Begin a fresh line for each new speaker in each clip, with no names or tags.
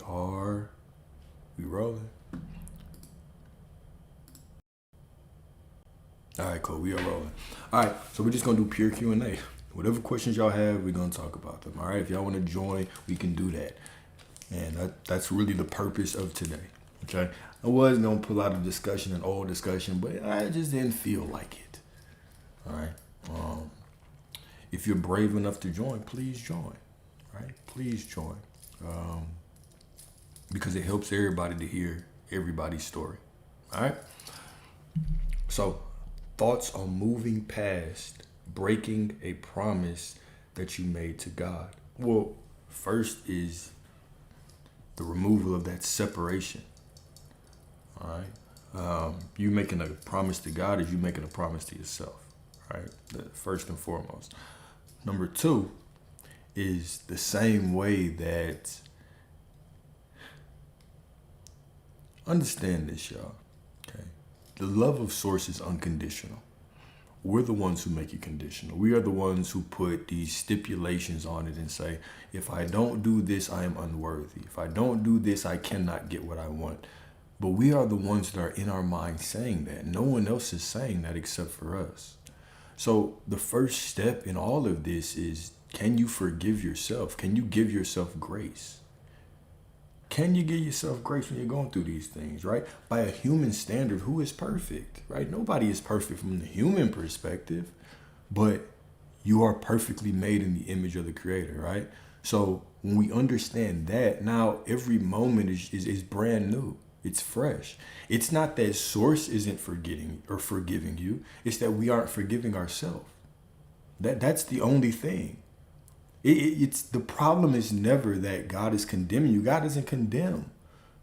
Are we rolling? All right, cool. We are rolling. All right, so we're just gonna do pure Q&A. Whatever questions y'all have, we're gonna talk about them. All right, if y'all want to join, we can do that. And that's really the purpose of today. Okay, I was gonna pull out a discussion, an old discussion, but I just didn't feel like it. All right. If you're brave enough to join, please join. Right? Please join. Because it helps everybody to hear everybody's story. All right. So, thoughts on moving past breaking a promise that you made to God. Well, first is the removal of that separation. All right. You making a promise to God is you making a promise to yourself. Right. First and foremost. Number two is the same way that, understand this, y'all. Okay. The love of source is unconditional. We're the ones who make it conditional. We are the ones who put these stipulations on it and say, if I don't do this, I am unworthy. If I don't do this, I cannot get what I want. But we are the ones that are in our mind saying that. No one else is saying that except for us. So the first step in all of this is, can you forgive yourself? Can you give yourself grace? Can you give yourself grace when you're going through these things, right? By a human standard, who is perfect, right? Nobody is perfect from the human perspective, but you are perfectly made in the image of the Creator, right? So when we understand that, now every moment is brand new. It's fresh. It's not that source isn't forgetting or forgiving you. It's that we aren't forgiving ourselves. That's the only thing. It's the problem is never that God is condemning you. God doesn't condemn.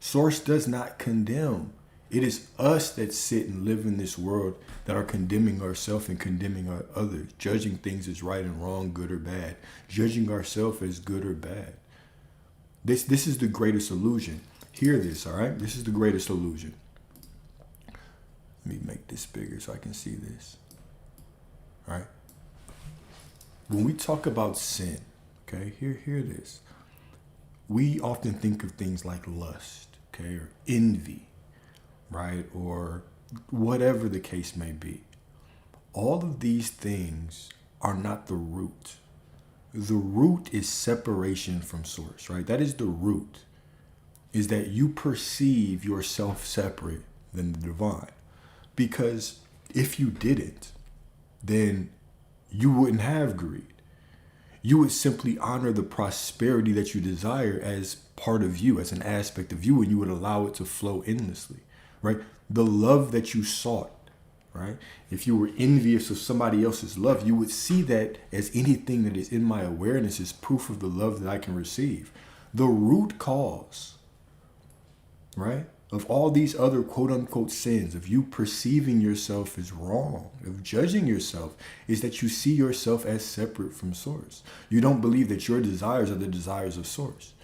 Source does not condemn. It is us that sit and live in this world that are condemning ourselves and condemning our others, judging things as right and wrong, good or bad, judging ourselves as good or bad. This is the greatest illusion. Hear this, all right? This is the greatest illusion. Let me make this bigger so I can see this. All right? When we talk about sin, okay, hear this. We often think of things like lust, okay, or envy, right? Or whatever the case may be. All of these things are not the root. The root is separation from source, right? That is the root, is that you perceive yourself separate than the divine. Because if you didn't, then you wouldn't have greed. You would simply honor the prosperity that you desire as part of you, as an aspect of you, and you would allow it to flow endlessly, right? The love that you sought, right? If you were envious of somebody else's love, you would see that as anything that is in my awareness is proof of the love that I can receive. The root cause, right, of all these other quote unquote sins, of you perceiving yourself as wrong, of judging yourself, is that you see yourself as separate from source. You don't believe that your desires are the desires of source.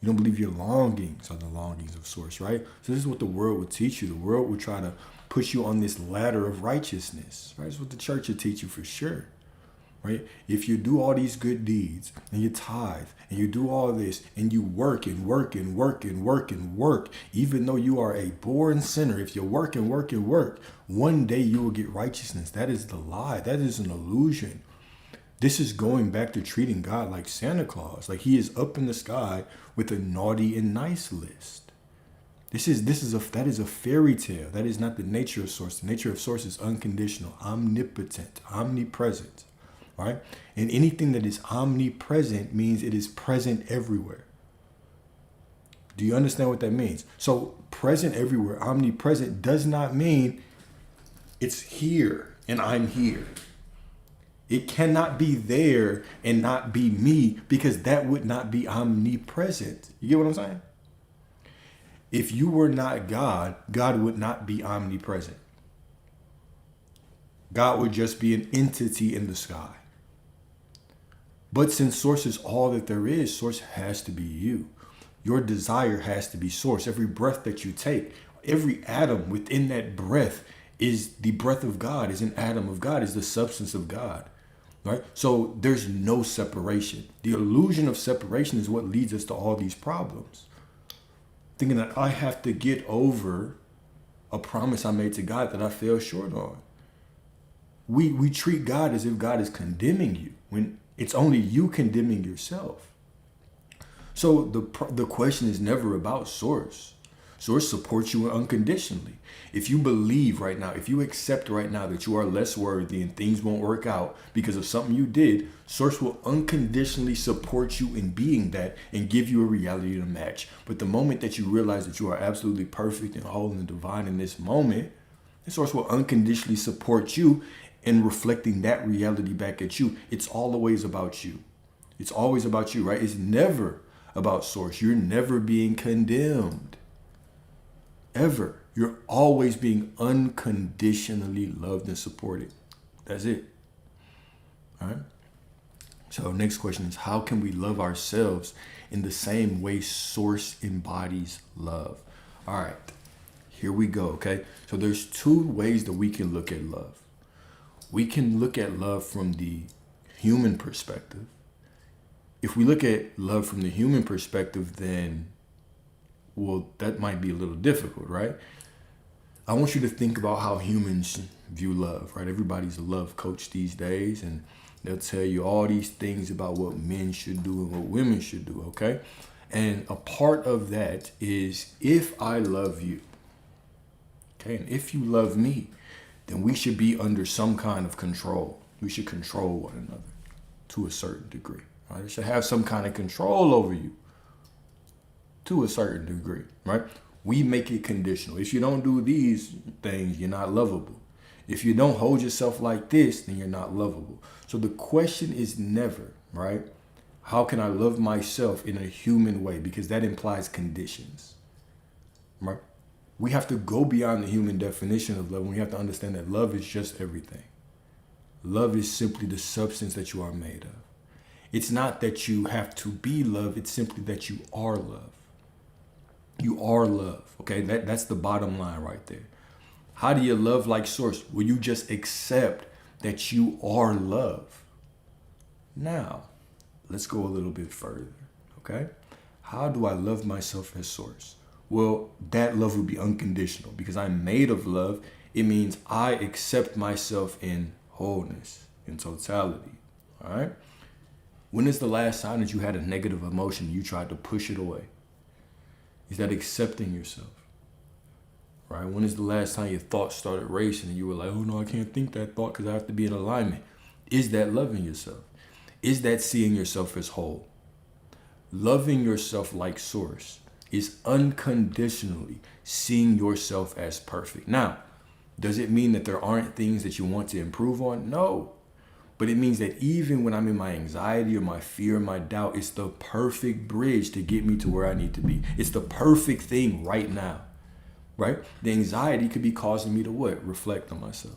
You don't believe your longings are the longings of source, right? So this is what the world would teach you. The world would try to put you on this ladder of righteousness, right? That's what the church would teach you for sure. Right? If you do all these good deeds and you tithe and you do all this and you work and work and work and work and work, even though you are a born sinner, if you work and work and work, one day you will get righteousness. That is the lie. That is an illusion. This is going back to treating God like Santa Claus, like he is up in the sky with a naughty and nice list. That is a fairy tale. That is not the nature of source. The nature of source is unconditional, omnipotent, omnipresent. Right? And anything that is omnipresent means it is present everywhere. Do you understand what that means? So present everywhere, omnipresent, does not mean it's here and I'm here. It cannot be there and not be me, because that would not be omnipresent. You get what I'm saying? If you were not God, God would not be omnipresent. God would just be an entity in the sky. But since source is all that there is, source has to be you. Your desire has to be source. Every breath that you take, every atom within that breath is the breath of God, is an atom of God, is the substance of God. Right? So there's no separation. The illusion of separation is what leads us to all these problems. thinking that I have to get over a promise I made to God that I fell short on. We treat God as if God is condemning you when it's only you condemning yourself. So the question is never about source. Source supports you unconditionally. If you believe right now, if you accept right now that you are less worthy and things won't work out because of something you did, source will unconditionally support you in being that and give you a reality to match. But the moment that you realize that you are absolutely perfect and whole and divine in this moment, the source will unconditionally support you in reflecting that reality back at you. It's always about you. It's always about you, right? It's never about source. You're never being condemned. Ever. You're always being unconditionally loved and supported. That's it. All right. So next question is, how can we love ourselves in the same way source embodies love? All right. Here we go. Okay. So there's two ways that we can look at love. We can look at love from the human perspective. If we look at love from the human perspective, then, well, that might be a little difficult, right? I want you to think about how humans view love, right? Everybody's a love coach these days, and they'll tell you all these things about what men should do and what women should do, okay? And a part of that is, if I love you, okay, and if you love me, then we should be under some kind of control. We should control one another to a certain degree, right? It should have some kind of control over you to a certain degree, right? We make it conditional. If you don't do these things, you're not lovable. If you don't hold yourself like this, then you're not lovable. So the question is never, right? How can I love myself in a human way? Because that implies conditions, right? We have to go beyond the human definition of love, and we have to understand that love is just everything. Love is simply the substance that you are made of. It's not that you have to be love, it's simply that you are love. You are love, okay? That's the bottom line right there. How do you love like source? Will you just accept that you are love? Now, let's go a little bit further, okay? How do I love myself as source? Well, that love will be unconditional because I'm made of love. It means I accept myself in wholeness, in totality, all right? When is the last time that you had a negative emotion and you tried to push it away? Is that accepting yourself, right? When is the last time your thoughts started racing and you were like, oh no, I can't think that thought because I have to be in alignment? Is that loving yourself? Is that seeing yourself as whole? Loving yourself like source is unconditionally seeing yourself as perfect. Now, does it mean that there aren't things that you want to improve on? No. But it means that even when I'm in my anxiety or my fear, my doubt, it's the perfect bridge to get me to where I need to be. It's the perfect thing right now, right? The anxiety could be causing me to what? Reflect on myself,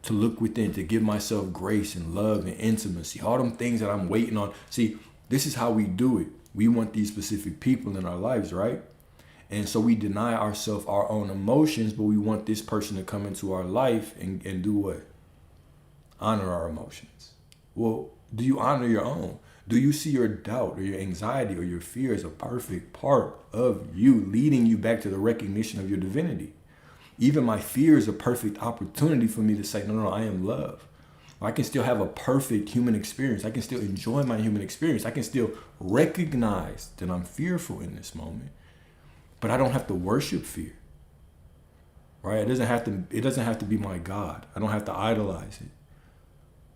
to look within, to give myself grace and love and intimacy, all them things that I'm waiting on. See, this is how we do it. We want these specific people in our lives, right? And so we deny ourselves our own emotions, but we want this person to come into our life and do what? Honor our emotions. Well, do you honor your own? Do you see your doubt or your anxiety or your fear as a perfect part of you, leading you back to the recognition of your divinity? Even my fear is a perfect opportunity for me to say, no, I am love. I can still have a perfect human experience. I can still enjoy my human experience. I can still recognize that I'm fearful in this moment, but I don't have to worship fear, right? It doesn't have to be my God. I don't have to idolize it.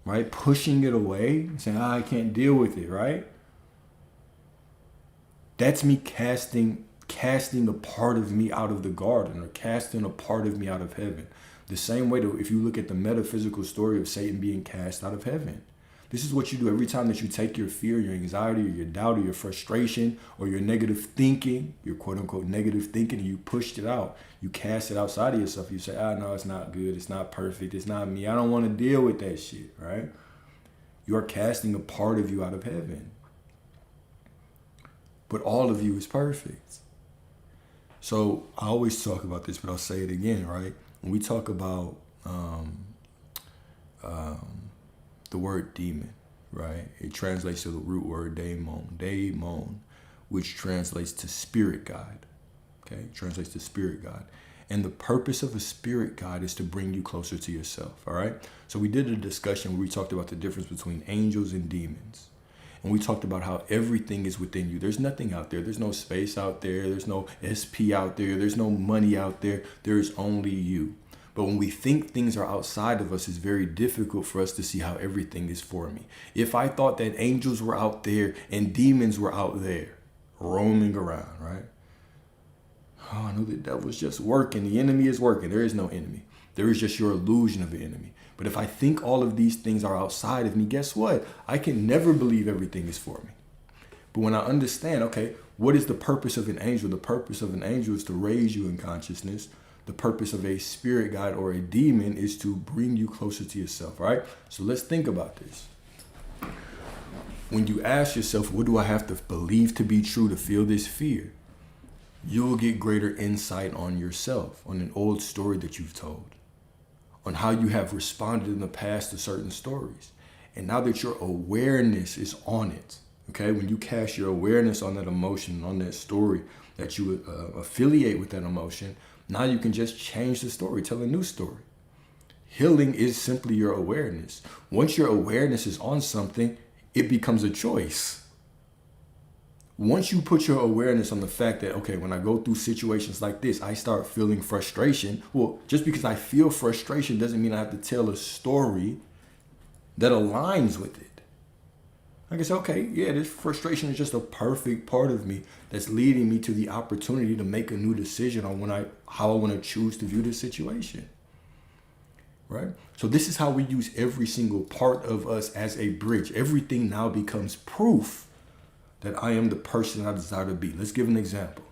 Right? Pushing it away, saying, I can't deal with it, right? That's me casting a part of me out of the garden, or casting a part of me out of heaven. The same way that if you look at the metaphysical story of Satan being cast out of heaven. This is what you do every time that you take your fear, your anxiety, or your doubt, or your frustration, or your negative thinking, your quote unquote negative thinking, and you pushed it out. You cast it outside of yourself. You say, no, it's not good. It's not perfect. It's not me. I don't want to deal with that shit, right? You are casting a part of you out of heaven. But all of you is perfect. So I always talk about this, but I'll say it again, right? When we talk about the word demon, right? It translates to the root word daemon. Daemon, which translates to spirit guide. Okay, translates to spirit guide. And the purpose of a spirit guide is to bring you closer to yourself. All right. So we did a discussion where we talked about the difference between angels and demons. And we talked about how everything is within you. There's nothing out there. There's no space out there. There's no SP out there. There's no money out there. There is only you. But when we think things are outside of us, it's very difficult for us to see how everything is for me. If I thought that angels were out there and demons were out there roaming around, right? Oh, I know the devil's just working. The enemy is working. There is no enemy. There is just your illusion of the enemy. But if I think all of these things are outside of me, guess what? I can never believe everything is for me. But when I understand, okay, what is the purpose of an angel? The purpose of an angel is to raise you in consciousness. The purpose of a spirit guide or a demon is to bring you closer to yourself, right? So let's think about this. When you ask yourself, what do I have to believe to be true to feel this fear? You will get greater insight on yourself, on an old story that you've told, on how you have responded in the past to certain stories. And now that your awareness is on it, okay, when you cast your awareness on that emotion, on that story that you affiliate with that emotion, now you can just change the story, tell a new story. Healing is simply your awareness. Once your awareness is on something, it becomes a choice. Once you put your awareness on the fact that, okay, when I go through situations like this, I start feeling frustration. Well, just because I feel frustration doesn't mean I have to tell a story that aligns with it. I can say, okay, yeah, this frustration is just a perfect part of me that's leading me to the opportunity to make a new decision on how I want to choose to view this situation. Right? So this is how we use every single part of us as a bridge. Everything now becomes proof that I am the person I desire to be. Let's give an example.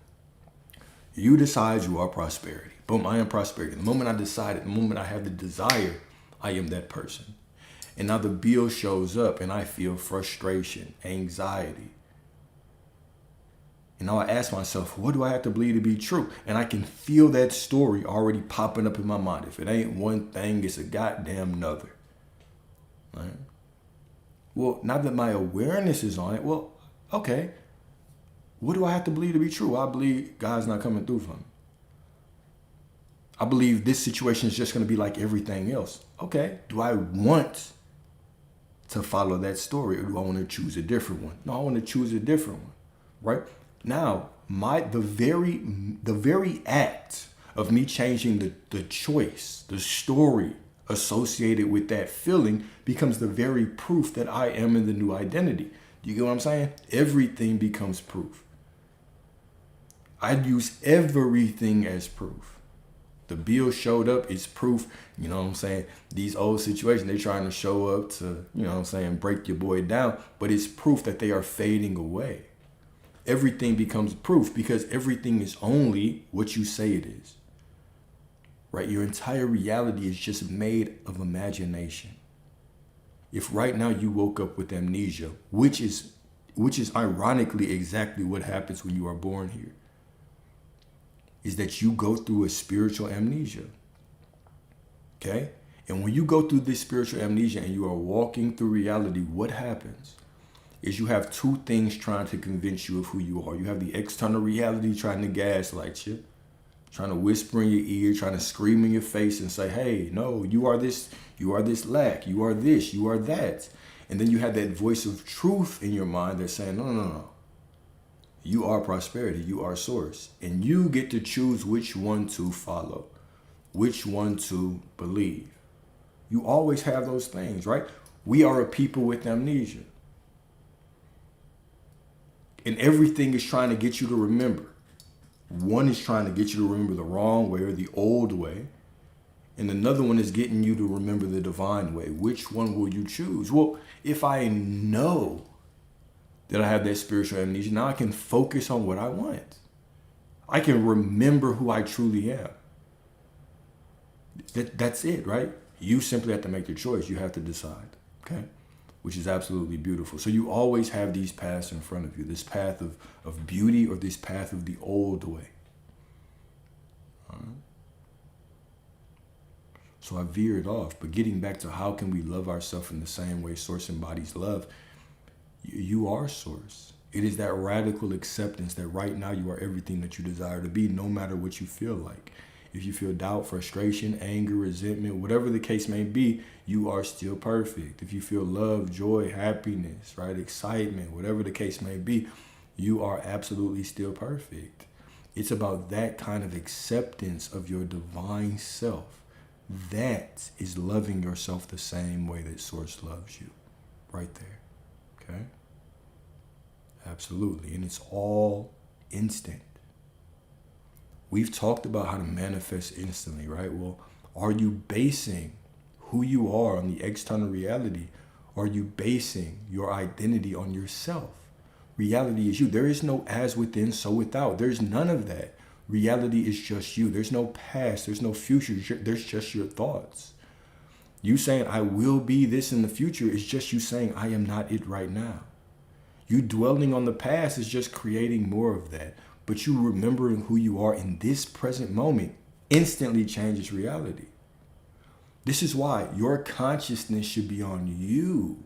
You decide you are prosperity. Boom, I am prosperity. The moment I decide it, the moment I have the desire, I am that person. And now the bill shows up and I feel frustration, anxiety. And now I ask myself, what do I have to believe to be true? And I can feel that story already popping up in my mind. If it ain't one thing, it's a goddamn another. Right? Well, now that my awareness is on it, well, okay, what do I have to believe to be true? I believe God's not coming through for me. I believe this situation is just going to be like everything else. Okay, do I want to follow that story or do I want to choose a different one? No, I want to choose a different one, right? Now, the very act of me changing the choice, the story associated with that feeling becomes the very proof that I am in the new identity. Do you get what I'm saying? Everything becomes proof. I'd use everything as proof. The bill showed up, it's proof. You know what I'm saying? These old situations, they're trying to show up to, you know what I'm saying, break your boy down. But it's proof that they are fading away. Everything becomes proof because everything is only what you say it is. Right? Your entire reality is just made of imagination. If right now you woke up with amnesia, which is ironically exactly what happens when you are born here, is that you go through a spiritual amnesia. Okay? And when you go through this spiritual amnesia and you are walking through reality, what happens is you have two things trying to convince you of who you are. You have the external reality trying to gaslight you, trying to whisper in your ear, trying to scream in your face and say, hey, no, you are this lack, you are this, you are that. And then you have that voice of truth in your mind that's saying, no. You are prosperity, you are source. And you get to choose which one to follow, which one to believe. You always have those things, right? We are a people with amnesia. And everything is trying to get you to remember. One is trying to get you to remember the wrong way or the old way. And another one is getting you to remember the divine way. Which one will you choose? Well, if I know that I have that spiritual amnesia, now I can focus on what I want. I can remember who I truly am. That's it, right? You simply have to make the choice. You have to decide, okay? Which is absolutely beautiful. So you always have these paths in front of you, this path of beauty or this path of the old way. All right? So I veered off, but getting back to how can we love ourselves in the same way Source embodies love, you are Source. It is that radical acceptance that right now you are everything that you desire to be, no matter what you feel like. If you feel doubt, frustration, anger, resentment, whatever the case may be, you are still perfect. If you feel love, joy, happiness, right, excitement, whatever the case may be, you are absolutely still perfect. It's about that kind of acceptance of your divine self. That is loving yourself the same way that Source loves you. Right there. Okay? Absolutely. And it's all instant. We've talked about how to manifest instantly, right? Well, are you basing who you are on the external reality? Or are you basing your identity on yourself? Reality is you. There is no as within, so without. There's none of that. Reality is just you. There's no past. There's no future. There's just your thoughts. You saying, I will be this in the future is just you saying, I am not it right now. You dwelling on the past is just creating more of that. But you remembering who you are in this present moment instantly changes reality. This is why your consciousness should be on you.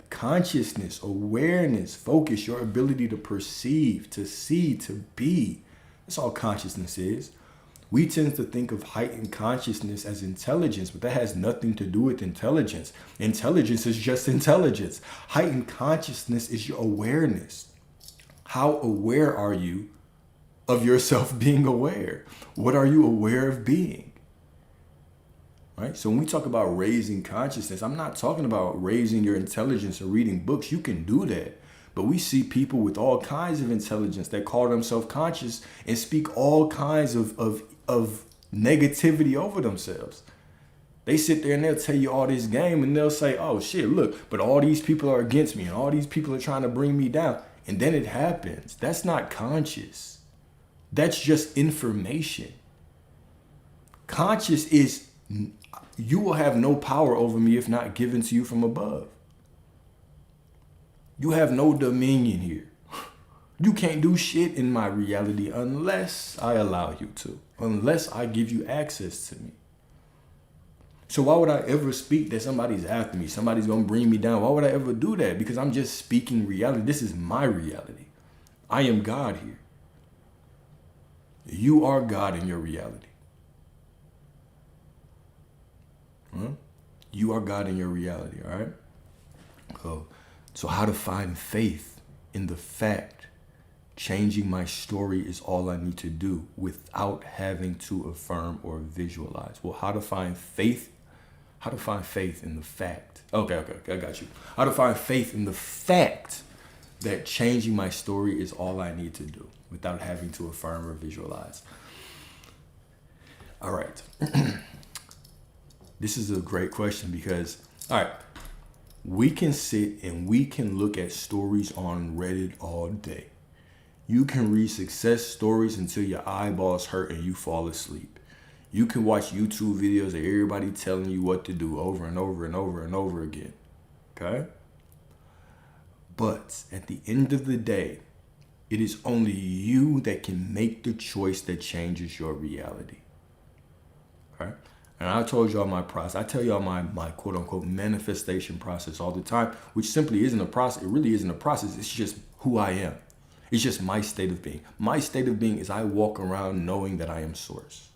Consciousness, awareness, focus, your ability to perceive, to see, to be. That's all consciousness is. We tend to think of heightened consciousness as intelligence, but that has nothing to do with intelligence. Intelligence is just intelligence. Heightened consciousness is your awareness. How aware are you of yourself being aware? What are you aware of being? Right? So when we talk about raising consciousness, I'm not talking about raising your intelligence or reading books. You can do that. But we see people with all kinds of intelligence that call themselves conscious and speak all kinds of negativity over themselves. They sit there and they'll tell you all this game and they'll say, oh shit, look, but all these people are against me and all these people are trying to bring me down. And then it happens. That's not conscious. That's just information. Conscious is, you will have no power over me if not given to you from above. You have no dominion here. You can't do shit in my reality unless I allow you to, unless I give you access to me. So why would I ever speak that somebody's after me, somebody's gonna bring me down? Why would I ever do that? Because I'm just speaking reality. This is my reality. I am God here. You are God in your reality. You are God in your reality, all right? So how to find faith in the fact changing my story is all I need to do without having to affirm or visualize. Well, how to find faith in the fact. Okay, I got you. How to find faith in the fact that changing my story is all I need to do without having to affirm or visualize. All right. This is a great question because, all right, we can sit and we can look at stories on Reddit all day. You can read success stories until your eyeballs hurt and you fall asleep. You can watch YouTube videos of everybody telling you what to do over and over and over and over again. Okay? But at the end of the day, it is only you that can make the choice that changes your reality. Okay? And I told y'all my process. I tell y'all my quote unquote manifestation process all the time, which simply isn't a process. It really isn't a process. It's just who I am. It's just my state of being. My state of being is I walk around knowing that I am source.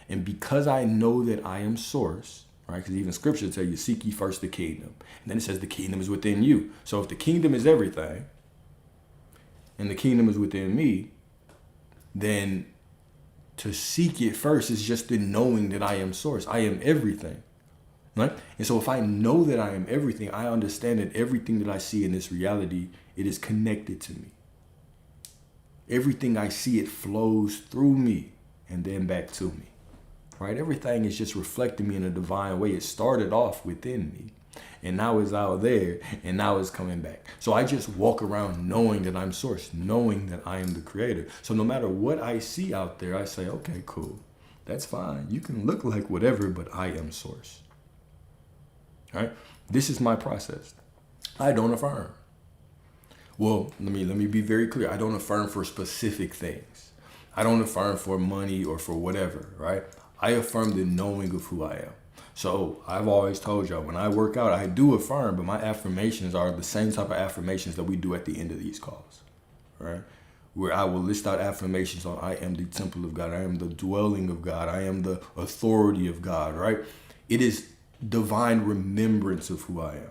And because I know that I am source, right? Because even scripture tells you, seek ye first the kingdom. And then it says the kingdom is within you. So if the kingdom is everything and the kingdom is within me, then to seek it first is just the knowing that I am source. I am everything, right? And so if I know that I am everything, I understand that everything that I see in this reality, it is connected to me. Everything I see, it flows through me and then back to me, right? Everything is just reflecting me in a divine way. It started off within me and now it's out there and now it's coming back. So I just walk around knowing that I'm source, knowing that I am the creator. So no matter what I see out there, I say, okay, cool. That's fine. You can look like whatever, but I am source. All right? This is my process. I don't affirm. Well, let me be very clear. I don't affirm for specific things. I don't affirm for money or for whatever, right? I affirm the knowing of who I am. So I've always told y'all, when I work out, I do affirm, but my affirmations are the same type of affirmations that we do at the end of these calls, right? Where I will list out affirmations on I am the temple of God, I am the dwelling of God, I am the authority of God, right? It is divine remembrance of who I am.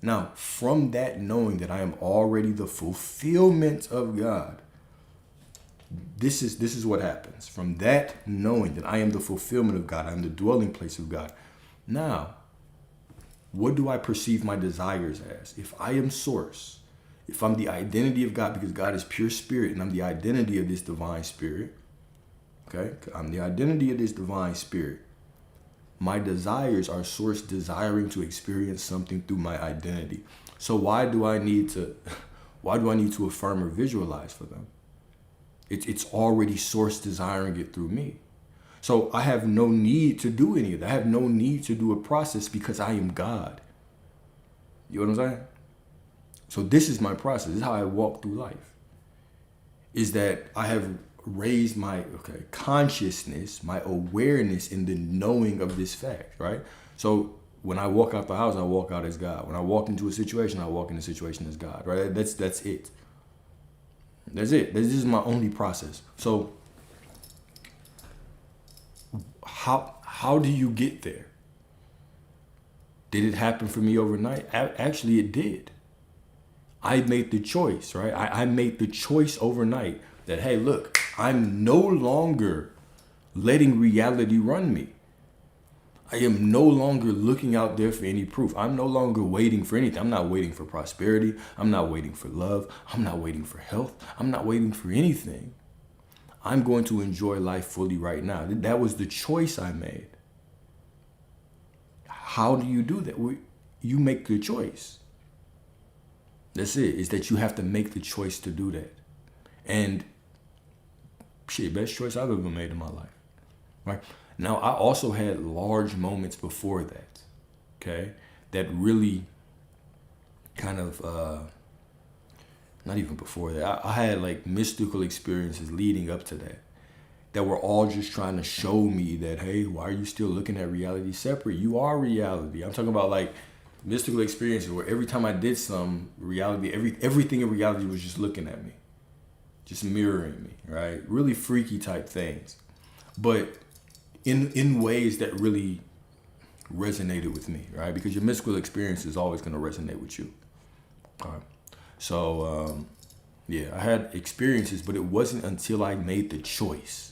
Now, from that knowing that I am already the fulfillment of God, this is what happens. From that knowing that I am the fulfillment of God, I am the dwelling place of God. Now, what do I perceive my desires as? If I am source, if I'm the identity of God, because God is pure spirit and I'm the identity of this divine spirit, okay? I'm the identity of this divine spirit. My desires are source desiring to experience something through my identity. So why do I need to affirm or visualize for them? It's already source desiring it through me. So I have no need to do any of that. I have no need to do a process because I am God. You know what I'm saying? So this is my process. This is how I walk through life. Is that I have raised my consciousness, my awareness in the knowing of this fact, right? So when I walk out the house, I walk out as God. When I walk into a situation, I walk in a situation as God, right? That's it. That's it. This is my only process. So how do you get there? Did it happen for me overnight? Actually, it did. I made the choice, right? I made the choice overnight that, hey, look, I'm no longer letting reality run me. I am no longer looking out there for any proof. I'm no longer waiting for anything. I'm not waiting for prosperity. I'm not waiting for love. I'm not waiting for health. I'm not waiting for anything. I'm going to enjoy life fully right now. That was the choice I made. How do you do that? You make the choice. That's it. Is that you have to make the choice to do that. And best choice I've ever made in my life. Right? Now, I also had large moments before that, okay, that really kind of, not even before that, I had like mystical experiences leading up to that were all just trying to show me that, hey, why are you still looking at reality separate? You are reality. I'm talking about like mystical experiences where every time I did some reality, everything in reality was just looking at me, just mirroring me, right? Really freaky type things. But in ways that really resonated with me, right? Because your mystical experience is always going to resonate with you. All right. So, I had experiences, but it wasn't until I made the choice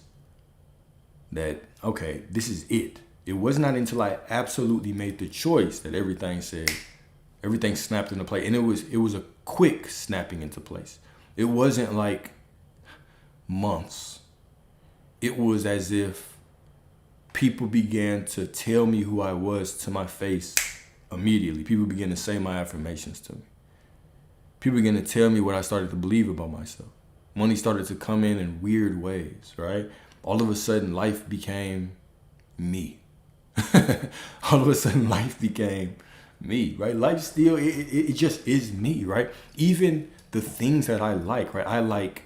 that, okay, this is it. It was not until I absolutely made the choice that everything snapped into place. And it was a quick snapping into place. It wasn't like months. It was as if people began to tell me who I was to my face immediately. People began to say my affirmations to me. People began to tell me what I started to believe about myself. Money started to come in weird ways, right? All of a sudden, life became me. All of a sudden, life became me, right? Life still, it just is me, right? Even the things that I like, right?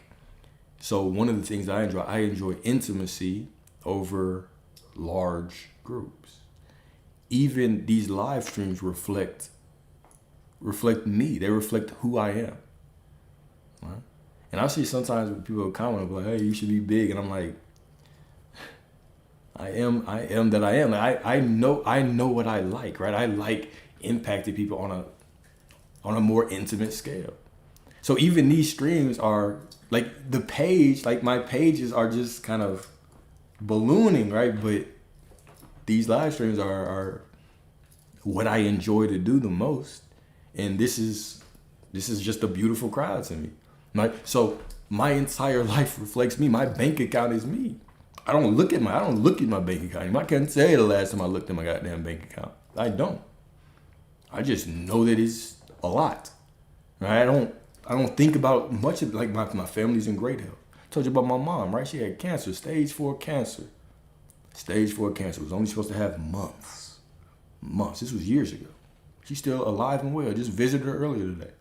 So one of the things I enjoy intimacy over large groups. Even these live streams reflect me. They reflect who I am. Right? And I see sometimes when people comment like, hey, you should be big. And I'm like, I am that I am. I know what I like, right? I like impacting people on a more intimate scale. So even these streams are like my pages are just kind of ballooning, right? But these live streams are what I enjoy to do the most. And this is just a beautiful crowd to me. Right? So my entire life reflects me. My bank account is me. I don't look at my bank account. I can't say the last time I looked at my goddamn bank account. I don't. I just know that it's a lot. Right? I don't think about much of like my family's in great health. I told you about my mom, right? She had cancer, stage 4 cancer. Stage 4 cancer was only supposed to have months. This was years ago. She's still alive and well. Just visited her earlier today.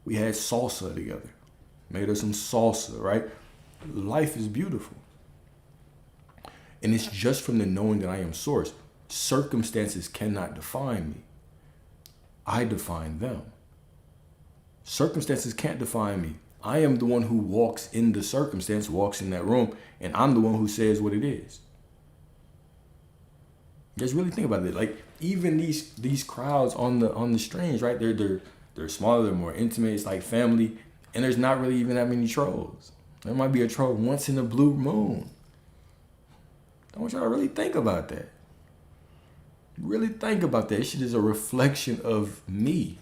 We had salsa together. Made her some salsa, right? Life is beautiful. And it's just from the knowing that I am source. Circumstances cannot define me. I define them. Circumstances can't define me. I am the one who walks in the circumstance, walks in that room, and I'm the one who says what it is. Just really think about it. Like even these crowds on the streams, right? They're smaller, they're more intimate. It's like family, and there's not really even that many trolls. There might be a troll once in a blue moon. I want y'all to really think about that. Really think about that. This shit is a reflection of me.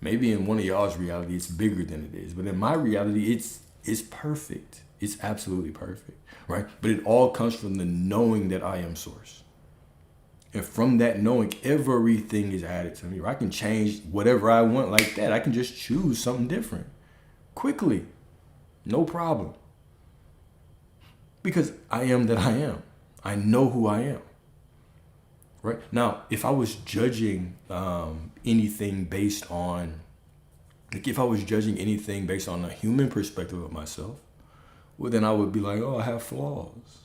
Maybe in one of y'all's reality, it's bigger than it is. But in my reality, it's perfect. It's absolutely perfect, right? But it all comes from the knowing that I am source. And from that knowing, everything is added to me. Right? I can change whatever I want like that. I can just choose something different quickly. No problem. Because I am that I am. I know who I am. Right? Now, if I was judging anything based on, if I was judging anything based on a human perspective of myself, well, then I would be like, oh, I have flaws.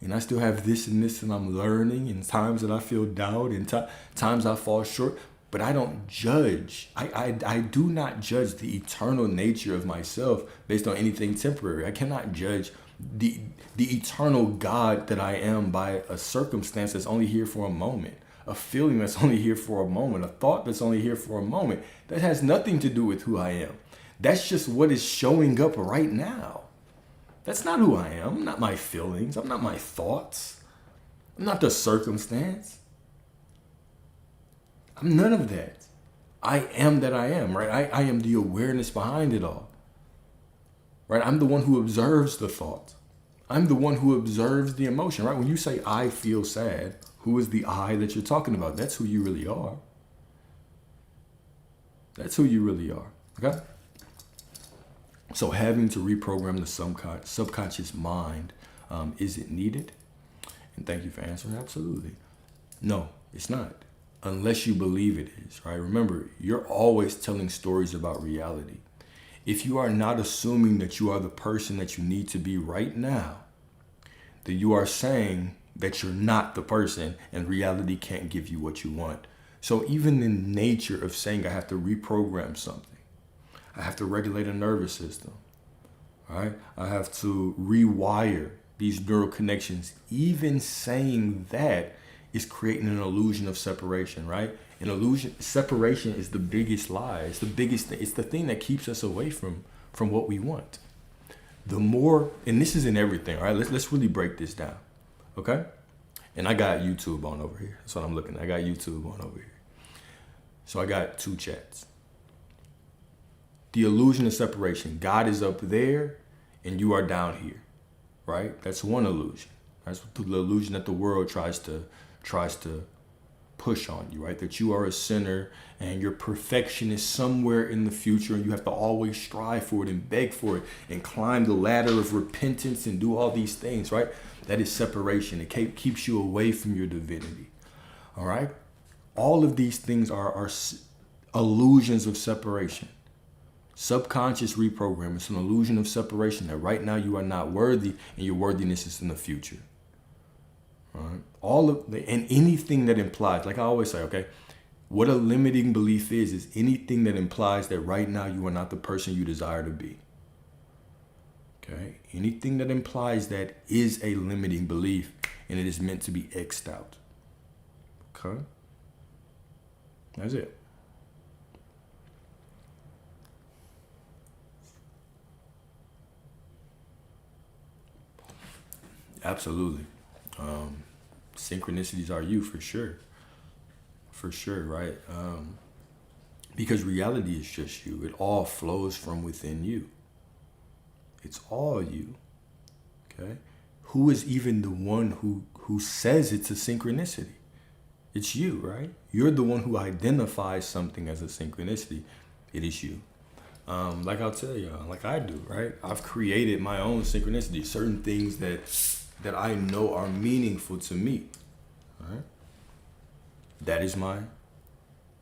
And I still have this and this, and I'm learning, and times that I feel doubt, and times I fall short. But I don't judge. I do not judge the eternal nature of myself based on anything temporary. I cannot judge the eternal God that I am by a circumstance that's only here for a moment, a feeling that's only here for a moment, a thought that's only here for a moment. That has nothing to do with who I am. That's just what is showing up right now. That's not who I am. I'm not my feelings. I'm not my thoughts. I'm not the circumstance. I'm none of that. I am that I am, right? I am the awareness behind it all. Right? I'm the one who observes the thought. I'm the one who observes the emotion, right? When you say I feel sad, who is the I that you're talking about? That's who you really are. That's who you really are. Okay? So having to reprogram the subconscious mind, is it needed? And thank you for answering. Absolutely. No, it's not. Unless you believe it is, right? Remember, you're always telling stories about reality. If you are not assuming that you are the person that you need to be right now, then you are saying that you're not the person and reality can't give you what you want. So even the nature of saying I have to reprogram something, I have to regulate a nervous system, right? I have to rewire these neural connections. Even saying that is creating an illusion of separation, right? An illusion, separation is the biggest lie. It's the biggest thing. It's the thing that keeps us away from what we want. The more, and this is in everything, right? Let's really break this down, okay? And I got YouTube on over here. That's what I'm looking at. I got YouTube on over here. So I got two chats. The illusion of separation. God is up there and you are down here, right? That's one illusion. That's the illusion that the world tries to push on you, right? That you are a sinner and your perfection is somewhere in the future and you have to always strive for it and beg for it and climb the ladder of repentance and do all these things, right? That is separation. It keeps you away from your divinity, all right? All of these things are illusions of separation. Subconscious reprogram. It's an illusion of separation that right now you are not worthy and your worthiness is in the future. All right. And anything that implies, like I always say, okay, what a limiting belief is anything that implies that right now you are not the person you desire to be. Okay. Anything that implies that is a limiting belief and it is meant to be X'd out. Okay. That's it. Absolutely. Synchronicities are you for sure. For sure, right? Because reality is just you. It all flows from within you. It's all you. Okay? Who is even the one who says it's a synchronicity? It's you, right? You're the one who identifies something as a synchronicity. It is you. Like I'll tell y'all, like I do, right? I've created my own synchronicity, certain things that I know are meaningful to me. Right? That is my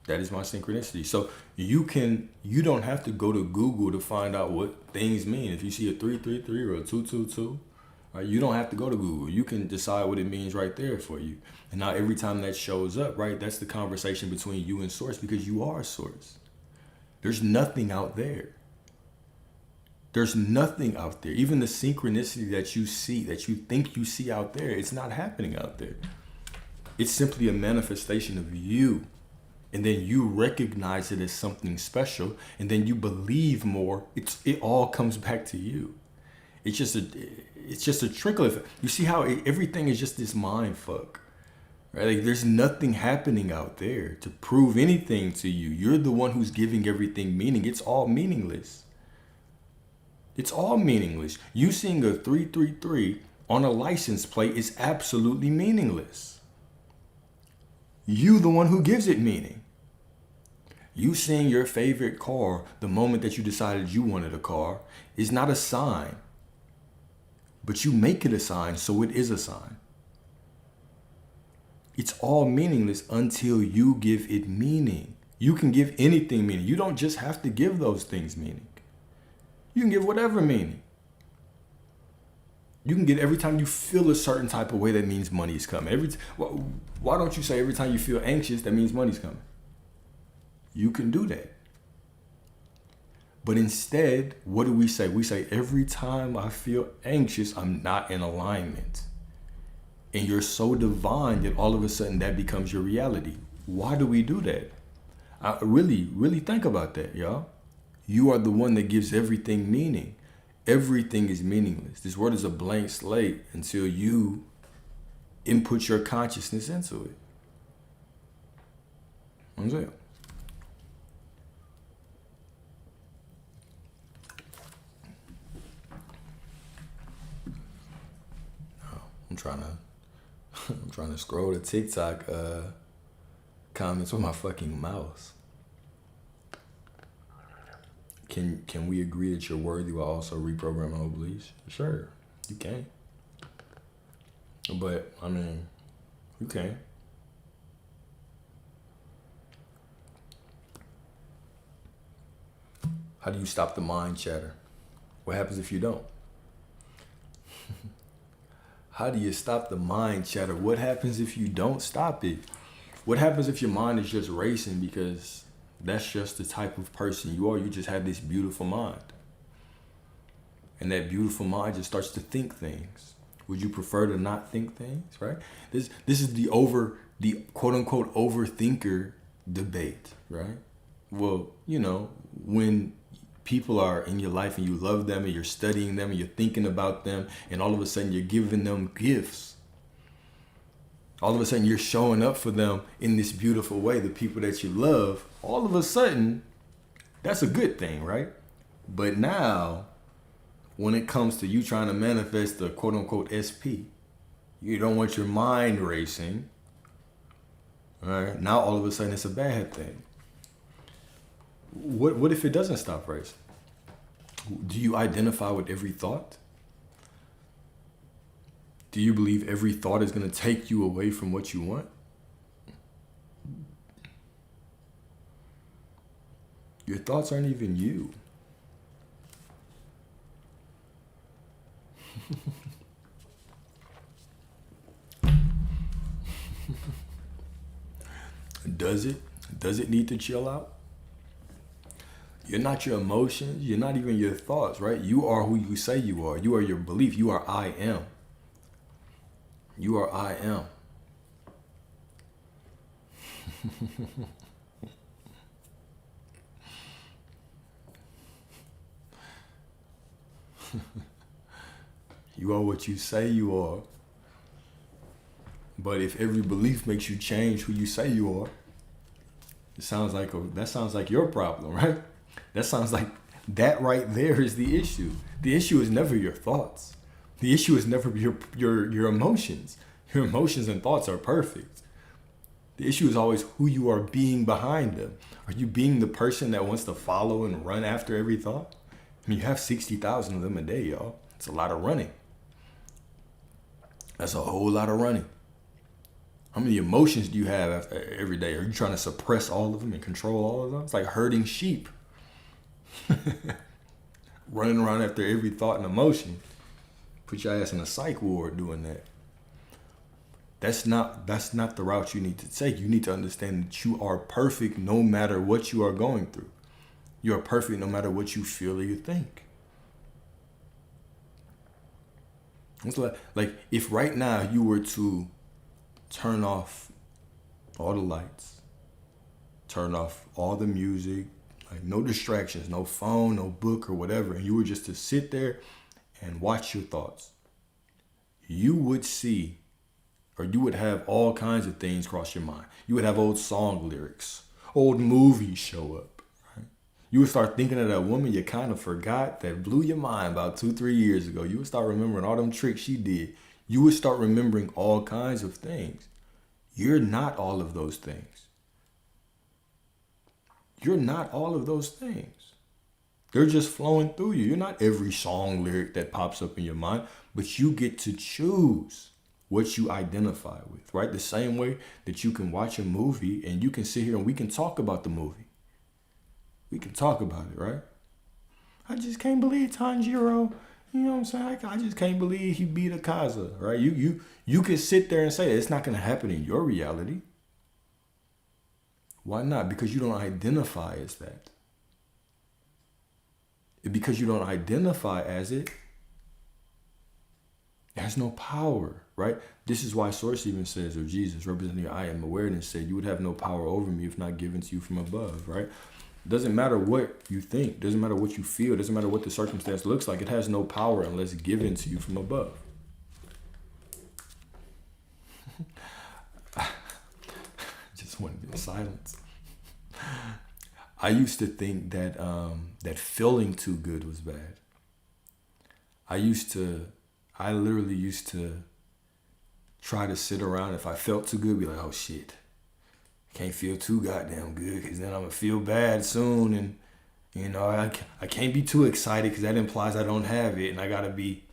synchronicity. So you don't have to go to Google to find out what things mean. If you see a 333 or a 222, Right? You don't have to go to Google. You can decide what it means right there for you. And now every time that shows up, right, that's the conversation between you and source, because you are source. There's nothing out there. There's nothing out there. Even the synchronicity that you see, that you think you see out there, it's not happening out there. It's simply a manifestation of you. And then you recognize it as something special, and then you believe more. It all comes back to you. It's just a trickle effect. You see how everything is just this mind fuck, right? Like there's nothing happening out there to prove anything to you. You're the one who's giving everything meaning. It's all meaningless. It's all meaningless. You seeing a 333 on a license plate is absolutely meaningless. You the one who gives it meaning. You seeing your favorite car the moment that you decided you wanted a car is not a sign. But you make it a sign, so it is a sign. It's all meaningless until you give it meaning. You can give anything meaning. You don't just have to give those things meaning. You can give whatever meaning. You can get every time you feel a certain type of way, that means money's coming. Why don't you say every time you feel anxious, that means money's coming? You can do that. But instead, what do we say? We say every time I feel anxious, I'm not in alignment. And you're so divine that all of a sudden that becomes your reality. Why do we do that? I really think about that, y'all. You are the one that gives everything meaning. Everything is meaningless. This world is a blank slate until you input your consciousness into it. What I'm saying? I'm trying to scroll the TikTok comments with my fucking mouse. Can we agree that you're worthy while also reprogramming old beliefs? Sure, you can. But I mean, you can. How do you stop the mind chatter? What happens if you don't? How do you stop the mind chatter? What happens if you don't stop it? What happens if your mind is just racing because that's just the type of person you are? You just have this beautiful mind. And that beautiful mind just starts to think things. Would you prefer to not think things, right? This is the quote unquote overthinker debate, right? Well, you know, when people are in your life and you love them and you're studying them and you're thinking about them and all of a sudden you're giving them gifts. All of a sudden you're showing up for them in this beautiful way, the people that you love. All of a sudden, that's a good thing, right? But now, when it comes to you trying to manifest the quote unquote SP, you don't want your mind racing. All right? Now all of a sudden it's a bad thing. What if it doesn't stop racing? Do you identify with every thought? Do you believe every thought is going to take you away from what you want? Your thoughts aren't even you. Does it need to chill out? You're not your emotions. You're not even your thoughts, right? You are who you say you are. You are your belief. You are I am. You are I am. You are what you say you are. But if every belief makes you change who you say you are, that sounds like your problem, right? That sounds like that right there is the issue. The issue is never your thoughts. The issue is never your emotions. Your emotions and thoughts are perfect. The issue is always who you are being behind them. Are you being the person that wants to follow and run after every thought? I mean, you have 60,000 of them a day, y'all. It's a lot of running. That's a whole lot of running. How many emotions do you have every day? Are you trying to suppress all of them and control all of them? It's like herding sheep. Running around after every thought and emotion. Put your ass in a psych ward doing that. That's not the route you need to take. You need to understand that you are perfect no matter what you are going through. You are perfect no matter what you feel or you think. It's like if right now you were to turn off all the lights, turn off all the music, like no distractions, no phone, no book or whatever, and you were just to sit there and watch your thoughts, you would see, or you would have all kinds of things cross your mind. You would have old song lyrics, old movies show up, right? You would start thinking of that woman you kind of forgot that blew your mind about 2-3 years ago. You would start remembering all them tricks she did. You would start remembering all kinds of things. You're not all of those things. You're not all of those things. They're just flowing through you. You're not every song lyric that pops up in your mind, but you get to choose what you identify with, right? The same way that you can watch a movie and you can sit here and we can talk about the movie. We can talk about it, right? I just can't believe Tanjiro, you know what I'm saying? I just can't believe he beat Akaza, right? You can sit there and say that it's not going to happen in your reality. Why not? Because you don't identify as that. Because you don't identify as it, it has no power, right? This is why Source even says, or Jesus, representing I am awareness, said, you would have no power over me if not given to you from above, right? It doesn't matter what you think, doesn't matter what you feel, doesn't matter what the circumstance looks like. It has no power unless given to you from above. Just wanted in silence. I used to think that that feeling too good was bad. I literally used to try to sit around. If I felt too good, be like, oh shit, can't feel too goddamn good because then I'm gonna feel bad soon, and you know I can't be too excited because that implies I don't have it, and I gotta be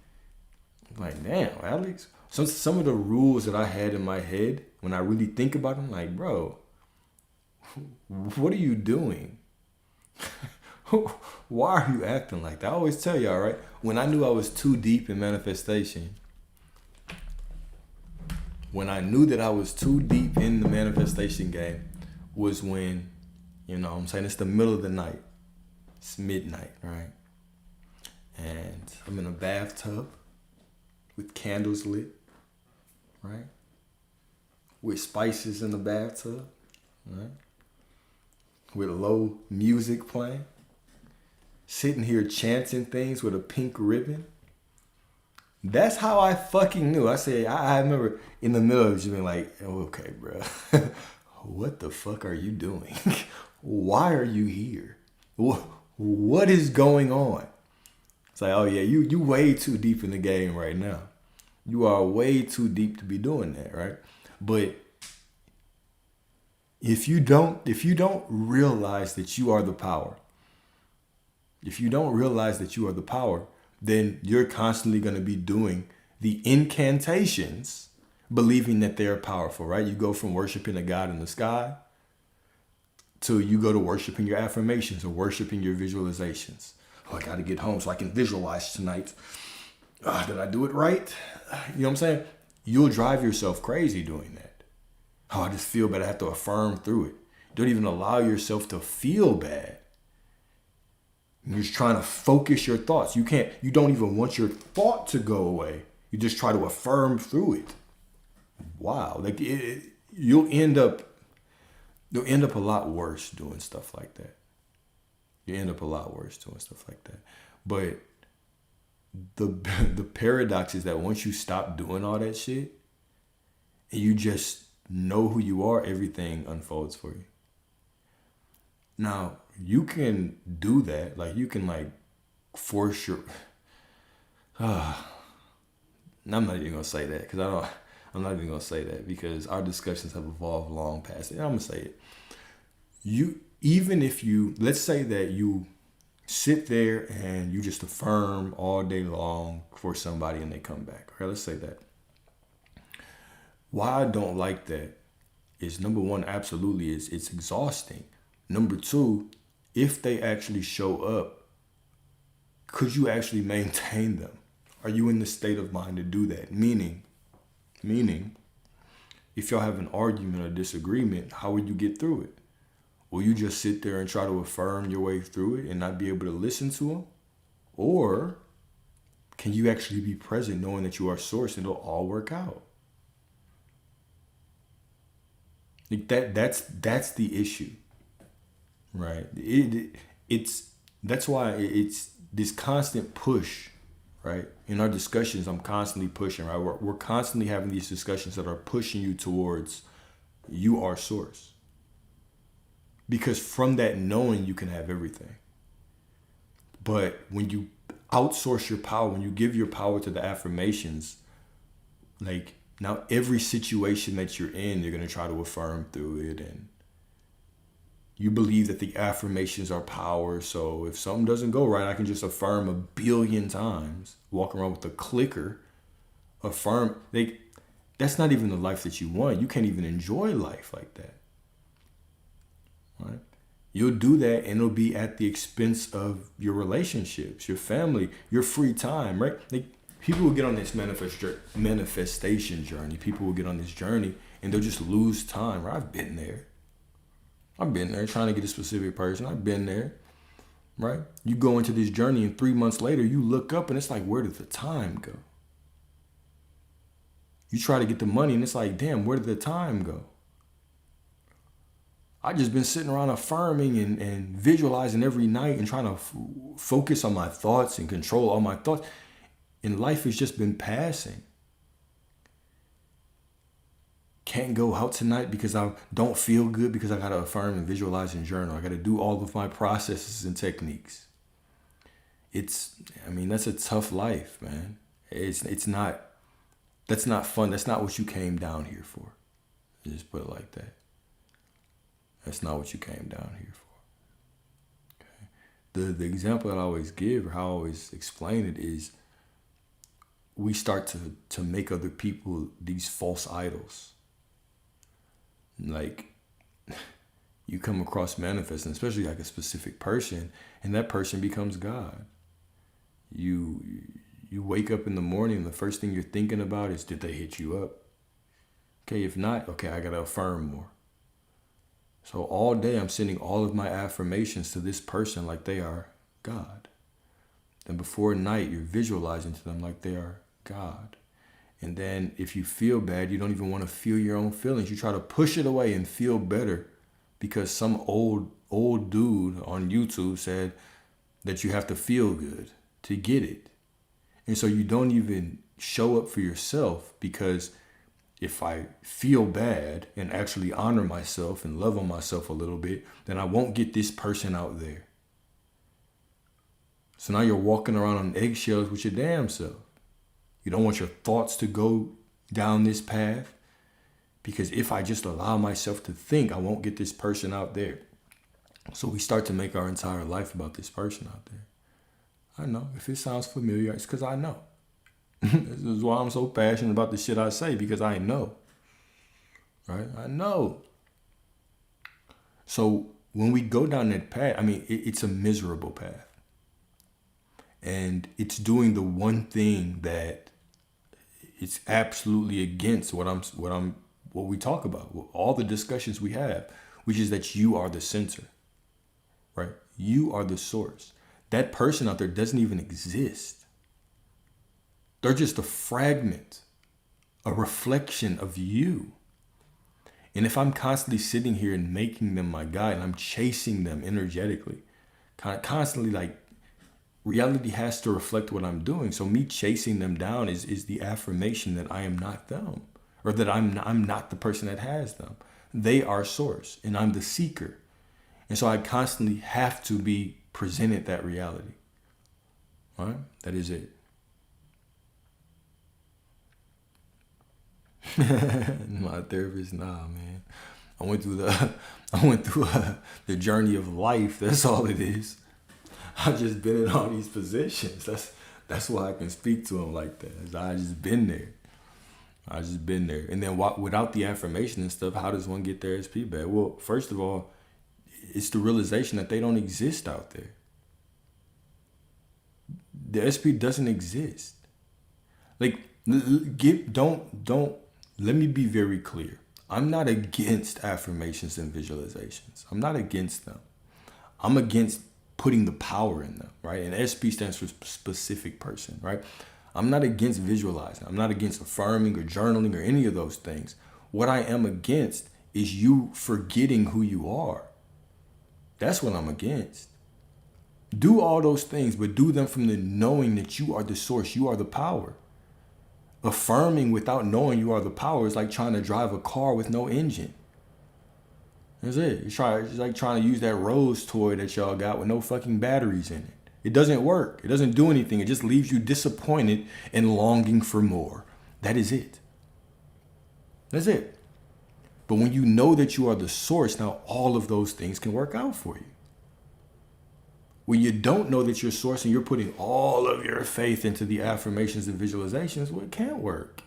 like, damn, Alex. Some of the rules that I had in my head when I really think about them, like, bro, what are you doing? Why are you acting like that? I always tell y'all, right? When I knew I was too deep in manifestation, when I knew that I was too deep in the manifestation game was when, you know what I'm saying, it's the middle of the night. It's midnight, right? And I'm in a bathtub with candles lit, right? With spices in the bathtub, right? With low music playing, sitting here chanting things with a pink ribbon. That's how I fucking knew. I said, I remember in the middle of just being like, oh, okay, bro, what the fuck are you doing? Why are you here? What is going on? It's like, oh yeah, you way too deep in the game right now. You are way too deep to be doing that, right? But if you don't realize that you are the power, if you don't realize that you are the power, then you're constantly going to be doing the incantations, believing that they're powerful, right? You go from worshiping a God in the sky to you go to worshiping your affirmations or worshiping your visualizations. Oh, I got to get home so I can visualize tonight. Did I do it right? You know what I'm saying? You'll drive yourself crazy doing that. Oh, I just feel bad. I have to affirm through it. Don't even allow yourself to feel bad. You're just trying to focus your thoughts. You don't even want your thought to go away. You just try to affirm through it. Wow. Like you'll end up a lot worse doing stuff like that. You end up a lot worse doing stuff like that. But the paradox is that once you stop doing all that shit and you just know who you are, everything unfolds for you. Now, you can do that. Like, you can, like, force your... I'm not even going to say that because I'm not even going to say that because our discussions have evolved long past it. I'm going to say it. Let's say that you sit there and you just affirm all day long for somebody and they come back. Okay, let's say that. Why I don't like that is, number one, absolutely, it's exhausting. Number two, if they actually show up, could you actually maintain them? Are you in the state of mind to do that? Meaning, if y'all have an argument or disagreement, how will you get through it? Will you just sit there and try to affirm your way through it and not be able to listen to them? Or can you actually be present knowing that you are source and it'll all work out? Like that's the issue, right? That's why it's this constant push, right? In our discussions, I'm constantly pushing, right? We're constantly having these discussions that are pushing you towards you are source. Because from that knowing, you can have everything. But when you outsource your power, when you give your power to the affirmations, like now every situation that you're in, you're going to try to affirm through it. And you believe that the affirmations are power. So if something doesn't go right, I can just affirm 1 billion times, walk around with a clicker, affirm. That's not even the life that you want. You can't even enjoy life like that. Right? You'll do that and it'll be at the expense of your relationships, your family, your free time, right? People will get on this manifestation journey. People will get on this journey and they'll just lose time. Right? I've been there trying to get a specific person. I've been there, right? You go into this journey and 3 months later, you look up and it's like, where did the time go? You try to get the money and it's like, damn, where did the time go? I just been sitting around affirming and visualizing every night and trying to focus on my thoughts and control all my thoughts. And life has just been passing. Can't go out tonight because I don't feel good because I got to affirm and visualize and journal. I got to do all of my processes and techniques. That's a tough life, man. That's not fun. That's not what you came down here for. Just put it like that. That's not what you came down here for. Okay. The example that I always give or how I always explain it is we start to make other people these false idols. Like you come across manifesting, especially like a specific person, and that person becomes God. You wake up in the morning and the first thing you're thinking about is, did they hit you up? Okay, if not, okay, I gotta affirm more. So all day I'm sending all of my affirmations to this person like they are God. Then before night, you're visualizing to them like they are God. And then if you feel bad, you don't even want to feel your own feelings. You try to push it away and feel better because some old dude on YouTube said that you have to feel good to get it. And so you don't even show up for yourself because if I feel bad and actually honor myself and love on myself a little bit, then I won't get this person out there. So now you're walking around on eggshells with your damn self. You don't want your thoughts to go down this path because if I just allow myself to think, I won't get this person out there. So we start to make our entire life about this person out there. I know. If it sounds familiar, it's because I know. This is why I'm so passionate about the shit I say, because I know. Right? I know. So when we go down that path, it's a miserable path. And it's doing the one thing that it's absolutely against what we talk about, all the discussions we have, which is that you are the center, right? You are the source. That person out there doesn't even exist. They're just a fragment, a reflection of you. And if I'm constantly sitting here and making them my guide and I'm chasing them energetically, constantly like reality has to reflect what I'm doing. So me chasing them down is the affirmation that I am not them or that I'm not the person that has them. They are source and I'm the seeker. And so I constantly have to be presented that reality. All right? That is it. My therapist, nah, man. I went through the journey of life. That's all it is. I've just been in all these positions. That's why I can speak to him like that. I just been there. And then without the affirmation and stuff, how does one get their SP back? Well, first of all, it's the realization that they don't exist out there. The SP doesn't exist. Like, don't, let me be very clear. I'm not against affirmations and visualizations. I'm not against them. I'm against putting the power in them, right? And SP stands for specific person, right? I'm not against visualizing. I'm not against affirming or journaling or any of those things. What I am against is you forgetting who you are. That's what I'm against. Do all those things, but do them from the knowing that you are the source, you are the power. Affirming without knowing you are the power is like trying to drive a car with no engine. That's it. It's like trying to use that Rose toy that y'all got with no fucking batteries in it. It doesn't work. It doesn't do anything. It just leaves you disappointed and longing for more. That is it. That's it. But when you know that you are the source, now all of those things can work out for you. When you don't know that you're source and you're putting all of your faith into the affirmations and visualizations, well, it can't work.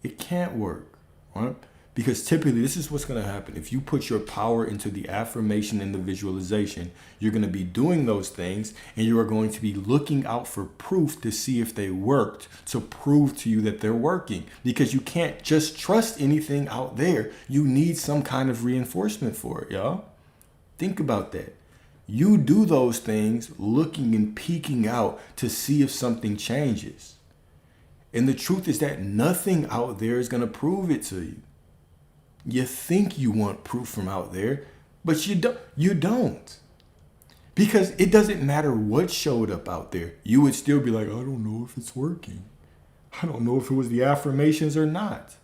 It can't work, right? Because typically this is what's going to happen. If you put your power into the affirmation and the visualization, you're going to be doing those things and you are going to be looking out for proof to see if they worked, to prove to you that they're working. Because you can't just trust anything out there. You need some kind of reinforcement for it, y'all. Think about that. You do those things looking and peeking out to see if something changes. And the truth is that nothing out there is going to prove it to you. You think you want proof from out there, but you don't. Because it doesn't matter what showed up out there. You would still be like, I don't know if it's working. I don't know if it was the affirmations or not.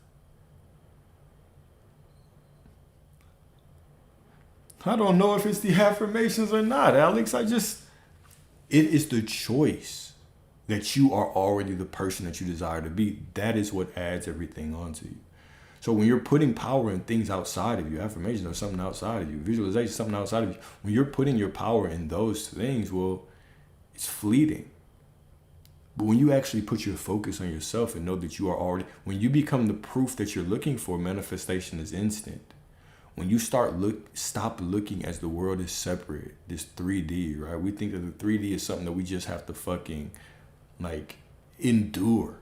I don't know if it's the affirmations or not, Alex. It is the choice that you are already the person that you desire to be. That is what adds everything onto you. So when you're putting power in things outside of you, affirmations are something outside of you, visualization is something outside of you. When you're putting your power in those things, well, it's fleeting. But when you actually put your focus on yourself and know that you are already, when you become the proof that you're looking for, manifestation is instant. When you stop looking as the world is separate, this 3D, right? We think that the 3D is something that we just have to fucking like endure.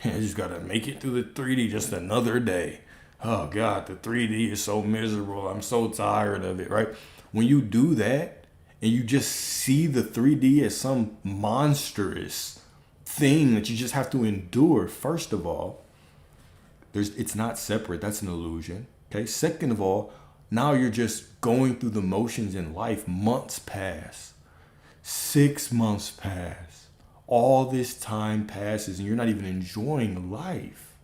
I just gotta make it through the 3D just another day. Oh God, the 3D is so miserable. I'm so tired of it, right? When you do that and you just see the 3D as some monstrous thing that you just have to endure, first of all, it's not separate. That's an illusion. Okay. Second of all, now you're just going through the motions in life. Months pass. 6 months pass. All this time passes and you're not even enjoying life.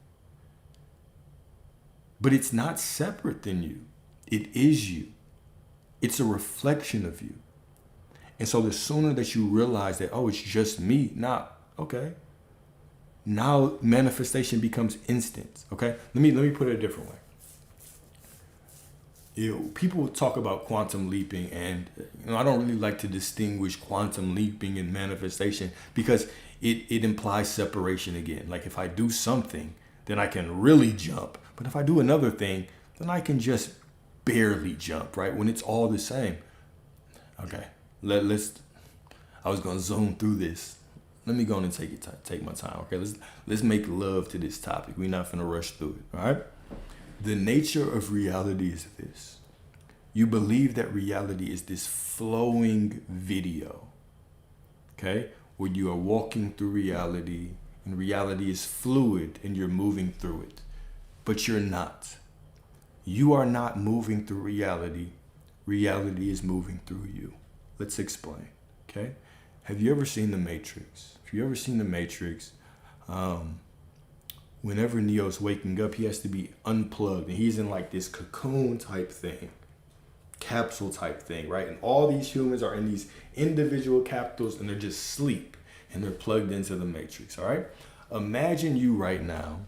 But it's not separate than you. It is you. It's a reflection of you. And so the sooner that you realize that, oh, it's just me, okay. Now manifestation becomes instant. Okay. Let me put it a different way. People talk about quantum leaping, and I don't really like to distinguish quantum leaping and manifestation because it implies separation again. Like if I do something, then I can really jump. But if I do another thing, then I can just barely jump, right? When it's all the same. Okay, I was gonna zoom through this. Let me go on and take my time. Okay, let's make love to this topic. We're not gonna rush through it. All right. The nature of reality is this. You believe that reality is this flowing video, okay? Where you are walking through reality and reality is fluid and you're moving through it. But you're not. You are not moving through reality. Reality is moving through you. Let's explain, okay? Have you ever seen The Matrix? If you ever seen The Matrix, whenever Neo's waking up, he has to be unplugged. And he's in like this cocoon type thing, capsule type thing, right? And all these humans are in these individual capsules and they're just asleep and they're plugged into the Matrix, all right? Imagine you right now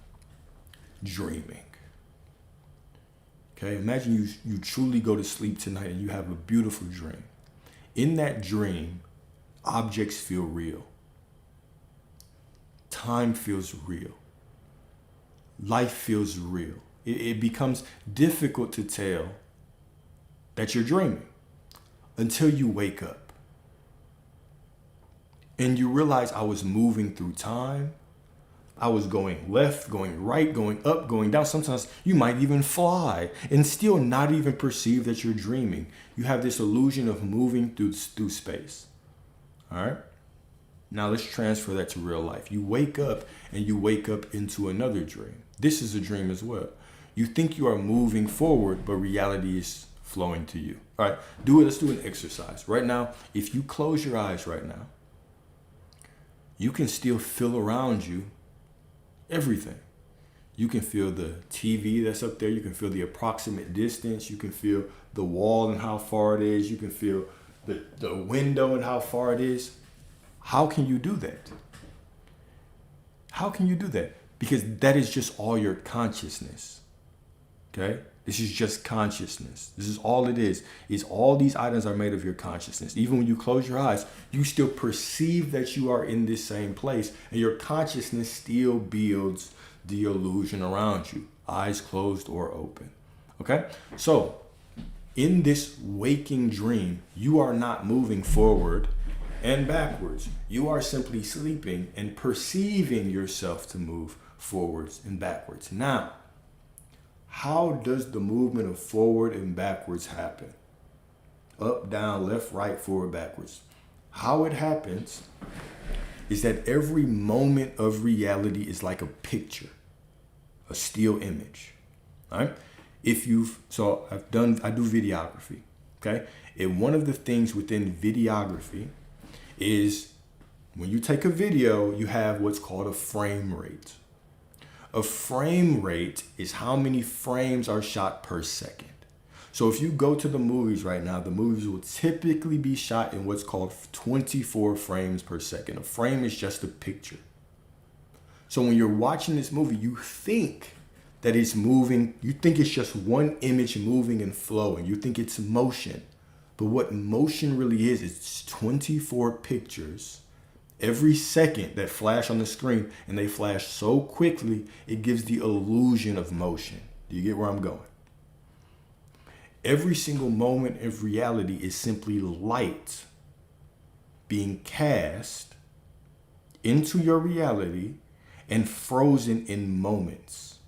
dreaming. Okay, imagine you truly go to sleep tonight and you have a beautiful dream. In that dream, objects feel real. Time feels real. Life feels real. It becomes difficult to tell that you're dreaming until you wake up. And you realize I was moving through time. I was going left, going right, going up, going down. Sometimes you might even fly and still not even perceive that you're dreaming. You have this illusion of moving through space. All right? Now let's transfer that to real life. You wake up and you wake up into another dream. This is a dream as well. You think you are moving forward, but reality is flowing to you. All right, do it. Let's do an exercise. Right now, if you close your eyes right now, you can still feel around you everything. You can feel the TV that's up there. You can feel the approximate distance. You can feel the wall and how far it is. You can feel the window and how far it is. How can you do that? How can you do that? Because that is just all your consciousness. Okay? This is just consciousness. This is all it is all these items are made of your consciousness. Even when you close your eyes, you still perceive that you are in this same place, and your consciousness still builds the illusion around you, eyes closed or open. Okay? So, in this waking dream, you are not moving forward and backwards. You are simply sleeping and perceiving yourself to move forwards and backwards. Now, how does the movement of forward and backwards happen? Up, down, left, right, forward, backwards. How it happens is that every moment of reality is like a picture, a still image. All right? I do videography. Okay? And one of the things within videography is when you take a video, you have what's called a frame rate. A frame rate is how many frames are shot per second. So if you go to the movies right now, the movies will typically be shot in what's called 24 frames per second. A frame is just a picture. So when you're watching this movie, you think that it's moving. You think it's just one image moving and flowing. You think it's motion. But what motion really is, it's 24 pictures every second that flash on the screen, and they flash so quickly, it gives the illusion of motion. Do you get where I'm going? Every single moment of reality is simply light being cast into your reality and frozen in moments.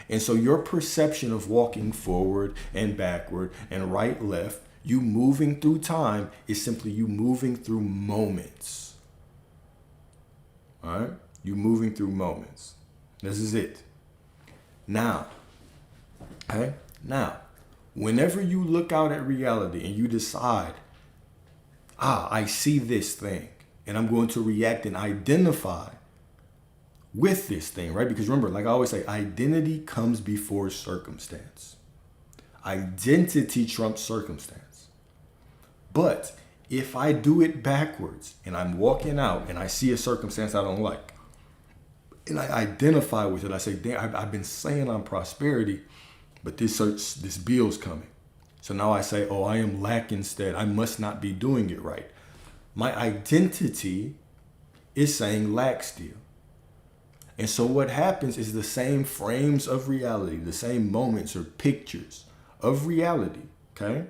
And so your perception of walking forward and backward and right, left, you moving through time, is simply you moving through moments. All right? You moving through moments. This is it. Now, okay? Now, whenever you look out at reality and you decide, I see this thing, and I'm going to react and identify with this thing, right? Because remember, like I always say, identity comes before circumstance. Identity trumps circumstance. But if I do it backwards and I'm walking out and I see a circumstance I don't like, and I identify with it, I say, damn, I've been saying I'm prosperity, but this bill's coming. So now I say, I am lack instead. I must not be doing it right. My identity is saying lack still. And so what happens is the same frames of reality, the same moments or pictures of reality, okay,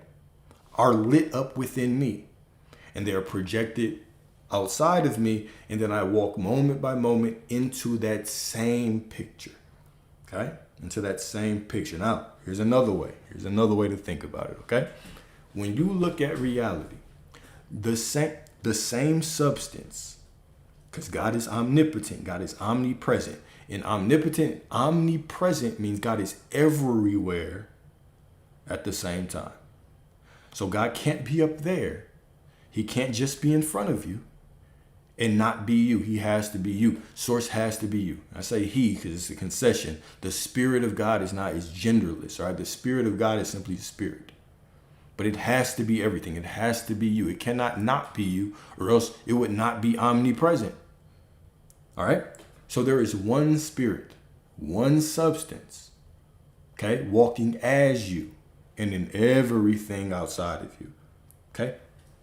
are lit up within me. And they are projected outside of me, and then I walk moment by moment into that same picture, okay? Into that same picture. Now, here's another way. Here's another way to think about it, okay? When you look at reality, the same substance, because God is omnipotent, God is omnipresent, and omnipresent means God is everywhere at the same time. So God can't be up there. He can't just be in front of you and not be you. He has to be you. Source has to be you. I say he because it's a concession. The Spirit of God is genderless, all right? The Spirit of God is simply spirit. But it has to be everything. It has to be you. It cannot not be you, or else it would not be omnipresent. All right? So there is one spirit, one substance, okay, walking as you and in everything outside of you. Okay?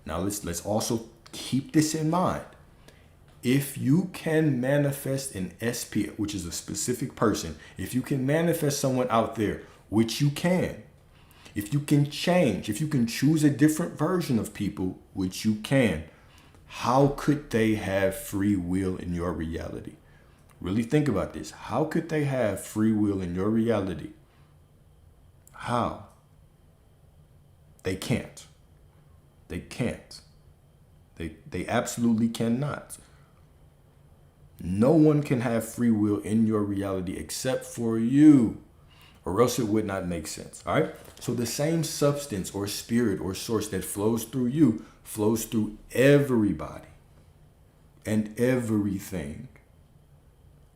Now let's also keep this in mind. If you can manifest an SP, which is a specific person, if you can manifest someone out there, which you can, if you can change, if you can choose a different version of people, which you can, How could they have free will in your reality? Really think about this. How could they have free will in your reality? How? They can't. They can't. They absolutely cannot. No one can have free will in your reality except for you, or else it would not make sense. All right? So the same substance or spirit or source that flows through you flows through everybody and everything.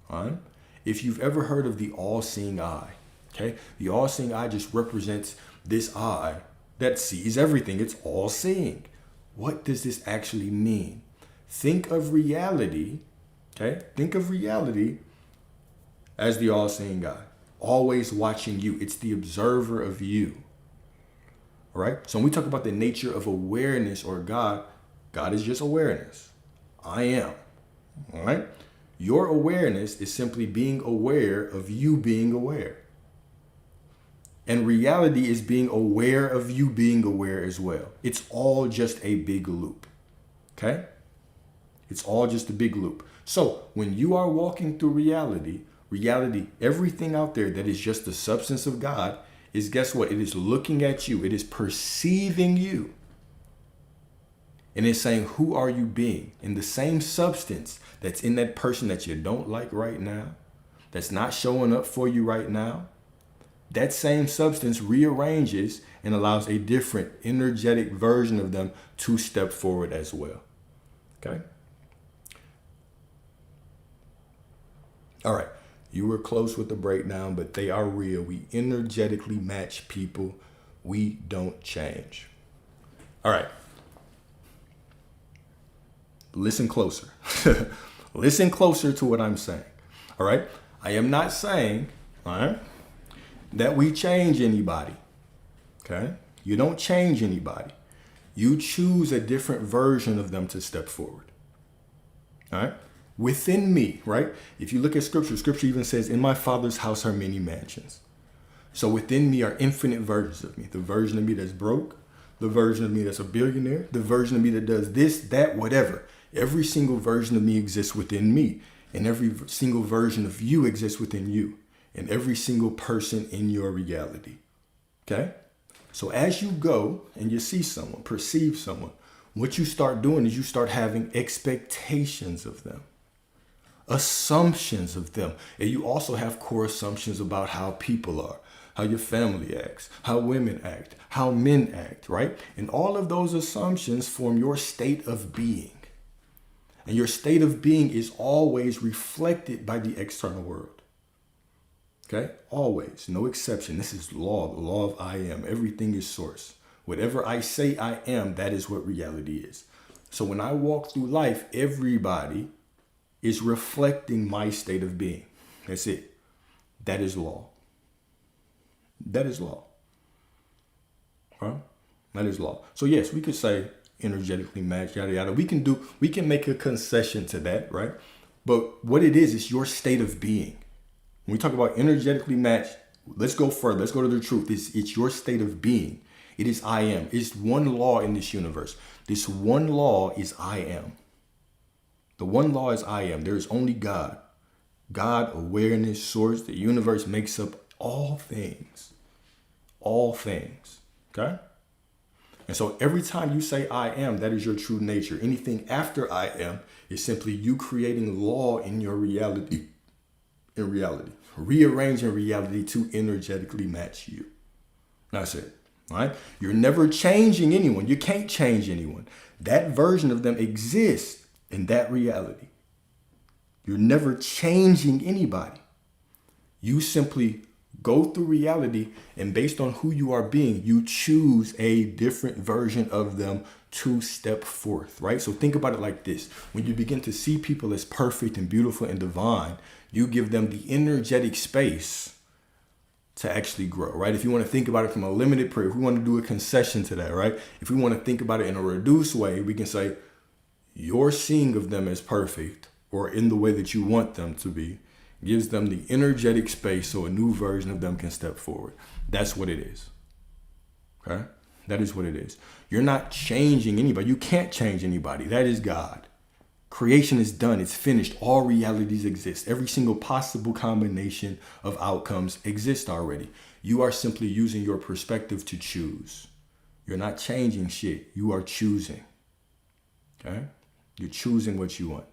All right? If you've ever heard of the all-seeing eye, okay? The all-seeing eye just represents this eye that sees everything. It's all-seeing. What does this actually mean? Think of reality, okay? Think of reality as the all-seeing eye, always watching you. It's the observer of you, all right? So when we talk about the nature of awareness or God, God is just awareness. I am, all right? Your awareness is simply being aware of you being aware. And reality is being aware of you being aware as well. It's all just a big loop. Okay? It's all just a big loop. So when you are walking through reality, everything out there that is just the substance of God is, guess what? It is looking at you. It is perceiving you. And it's saying, who are you being? In the same substance that's in that person that you don't like right now, that's not showing up for you right now, that same substance rearranges and allows a different energetic version of them to step forward as well. Okay? All right. You were close with the breakdown, but they are real. We energetically match people. We don't change. All right. Listen closer. Listen closer to what I'm saying. All right? I am not saying, all right, that we change anybody. Okay? You don't change anybody. You choose a different version of them to step forward. All right? Within me, right? If you look at scripture even says, in my Father's house are many mansions. So within me are infinite versions of me. The version of me that's broke, the version of me that's a billionaire, the version of me that does this, that, whatever. Every single version of me exists within me. And every single version of you exists within you. And every single person in your reality. Okay? So as you go and you see someone, perceive someone, what you start doing is you start having expectations of them, assumptions of them. And you also have core assumptions about how people are, how your family acts, how women act, how men act, right? And all of those assumptions form your state of being. And your state of being is always reflected by the external world. Okay? Always. No exception. This is law, the law of I am. Everything is source. Whatever I say I am, that is what reality is. So when I walk through life, everybody is reflecting my state of being. That's it. That is law. That is law. Huh? That is law. So yes, we could say energetically match, yada, yada. We can make a concession to that, right? But what it is your state of being. When we talk about energetically matched, let's go further. Let's go to the truth. It's your state of being. It is I am. It's one law in this universe. This one law is I am. The one law is I am. There is only God. God, awareness, source. The universe makes up all things. All things. Okay? And so every time you say I am, that is your true nature. Anything after I am is simply you creating law in your reality. In reality. Rearranging reality to energetically match you. That's it. All right? You're never changing anyone. You can't change anyone. That version of them exists in that reality. You're never changing anybody. You simply go through reality, and based on who you are being, you choose a different version of them to step forth, right? So think about it like this. When you begin to see people as perfect and beautiful and divine, you give them the energetic space to actually grow, right? If you want to think about it from a limited period, if we want to do a concession to that, right? If we want to think about it in a reduced way, we can say your seeing of them as perfect or in the way that you want them to be gives them the energetic space so a new version of them can step forward. That's what it is. Okay? That is what it is. You're not changing anybody. You can't change anybody. That is God. Creation is done. It's finished. All realities exist. Every single possible combination of outcomes exists already. You are simply using your perspective to choose. You're not changing shit. You are choosing. Okay? You're choosing what you want.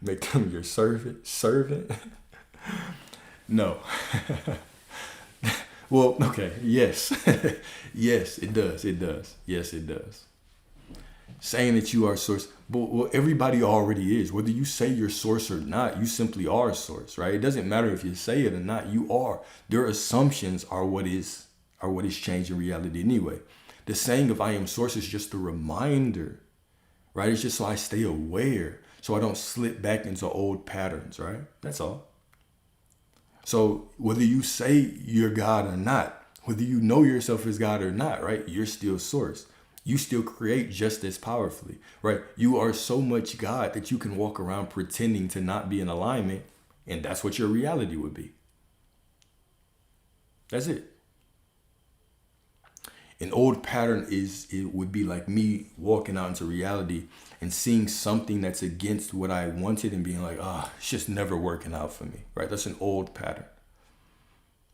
Make them your servant? No. Well, okay, yes. Yes, it does. Yes, it does. Saying that you are source, but well, everybody already is. Whether you say you're source or not, you simply are a source, right? It doesn't matter if you say it or not, you are. Their assumptions are what is changing reality anyway. The saying of I am source is just a reminder, right? It's just so I stay aware, so I don't slip back into old patterns, right? That's all. So whether you say you're God or not, whether you know yourself as God or not, right? You're still source. You still create just as powerfully, right? You are so much God that you can walk around pretending to not be in alignment, and that's what your reality would be. That's it. An old pattern it would be like me walking out into reality and seeing something that's against what I wanted and being like, it's just never working out for me, right? That's an old pattern,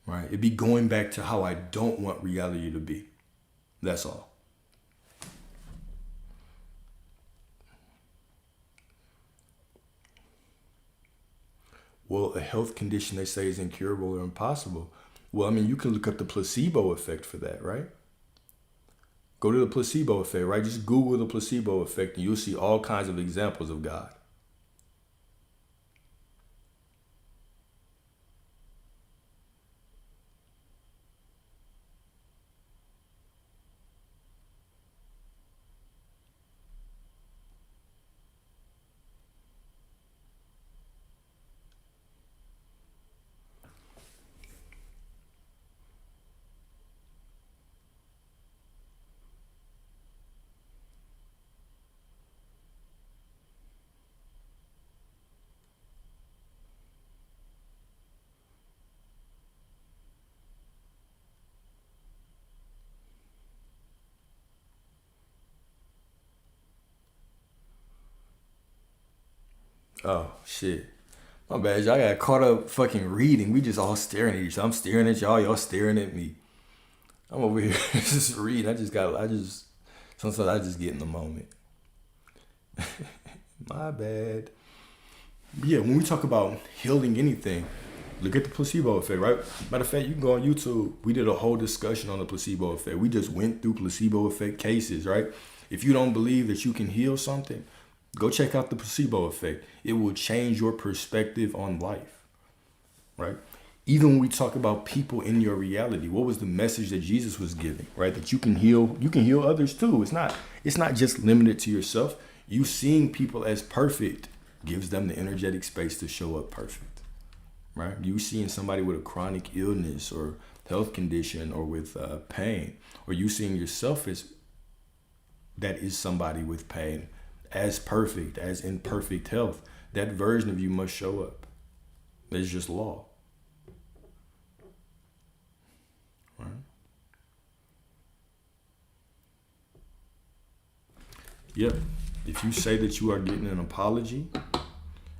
right? It'd be going back to how I don't want reality to be. That's all. Well, a health condition they say is incurable or impossible. Well, I mean, you can look up the placebo effect for that, right? Go to the placebo effect, right? Just Google the placebo effect and you'll see all kinds of examples of God. Oh, shit. My bad, y'all got caught up fucking reading. We just all staring at each other. I'm staring at y'all staring at me. I'm over here just reading. Sometimes I just get in the moment. My bad. But yeah, when we talk about healing anything, look at the placebo effect, right? Matter of fact, you can go on YouTube. We did a whole discussion on the placebo effect. We just went through placebo effect cases, right? If you don't believe that you can heal something, go check out the placebo effect. It will change your perspective on life, right? Even when we talk about people in your reality, what was the message that Jesus was giving, right? That you can heal others too. It's not just limited to yourself. You seeing people as perfect gives them the energetic space to show up perfect, right? You seeing somebody with a chronic illness or health condition or with pain, or you seeing yourself as that is somebody with pain, as perfect, as in perfect health, that version of you must show up. That's just law. Right? Yep. If you say that you are getting an apology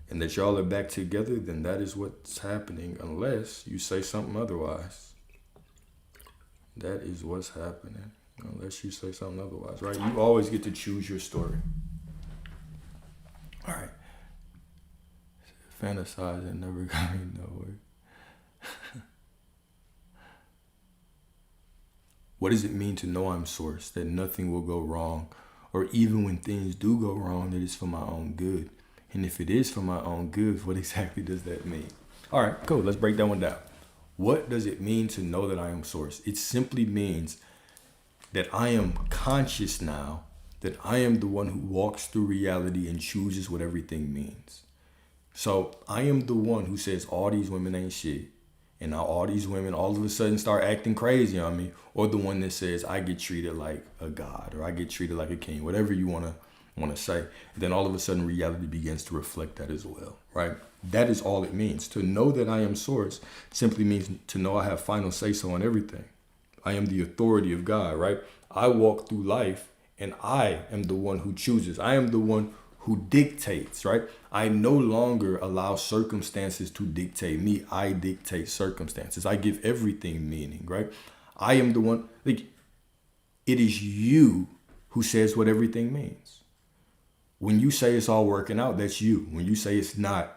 and that y'all are back together, then that is what's happening, unless you say something otherwise. That is what's happening, unless you say something otherwise, right? You always get to choose your story. All right. Fantasize and never got me nowhere. What does it mean to know I'm source, that nothing will go wrong, or even when things do go wrong, that it's for my own good? And if it is for my own good, what exactly does that mean? All right, cool. Let's break that one down. What does it mean to know that I am source? It simply means that I am conscious now, that I am the one who walks through reality and chooses what everything means. So I am the one who says all these women ain't shit, and now all these women all of a sudden start acting crazy on me, or the one that says I get treated like a god, or I get treated like a king, whatever you want to say. And then all of a sudden reality begins to reflect that as well, right? That is all it means. To know that I am source simply means to know I have final say so on everything. I am the authority of God, right? I walk through life and I am the one who chooses. I am the one who dictates, right? I no longer allow circumstances to dictate me. I dictate circumstances. I give everything meaning, right? I am the one, like, it is you who says what everything means. When you say it's all working out, that's you. When you say it's not,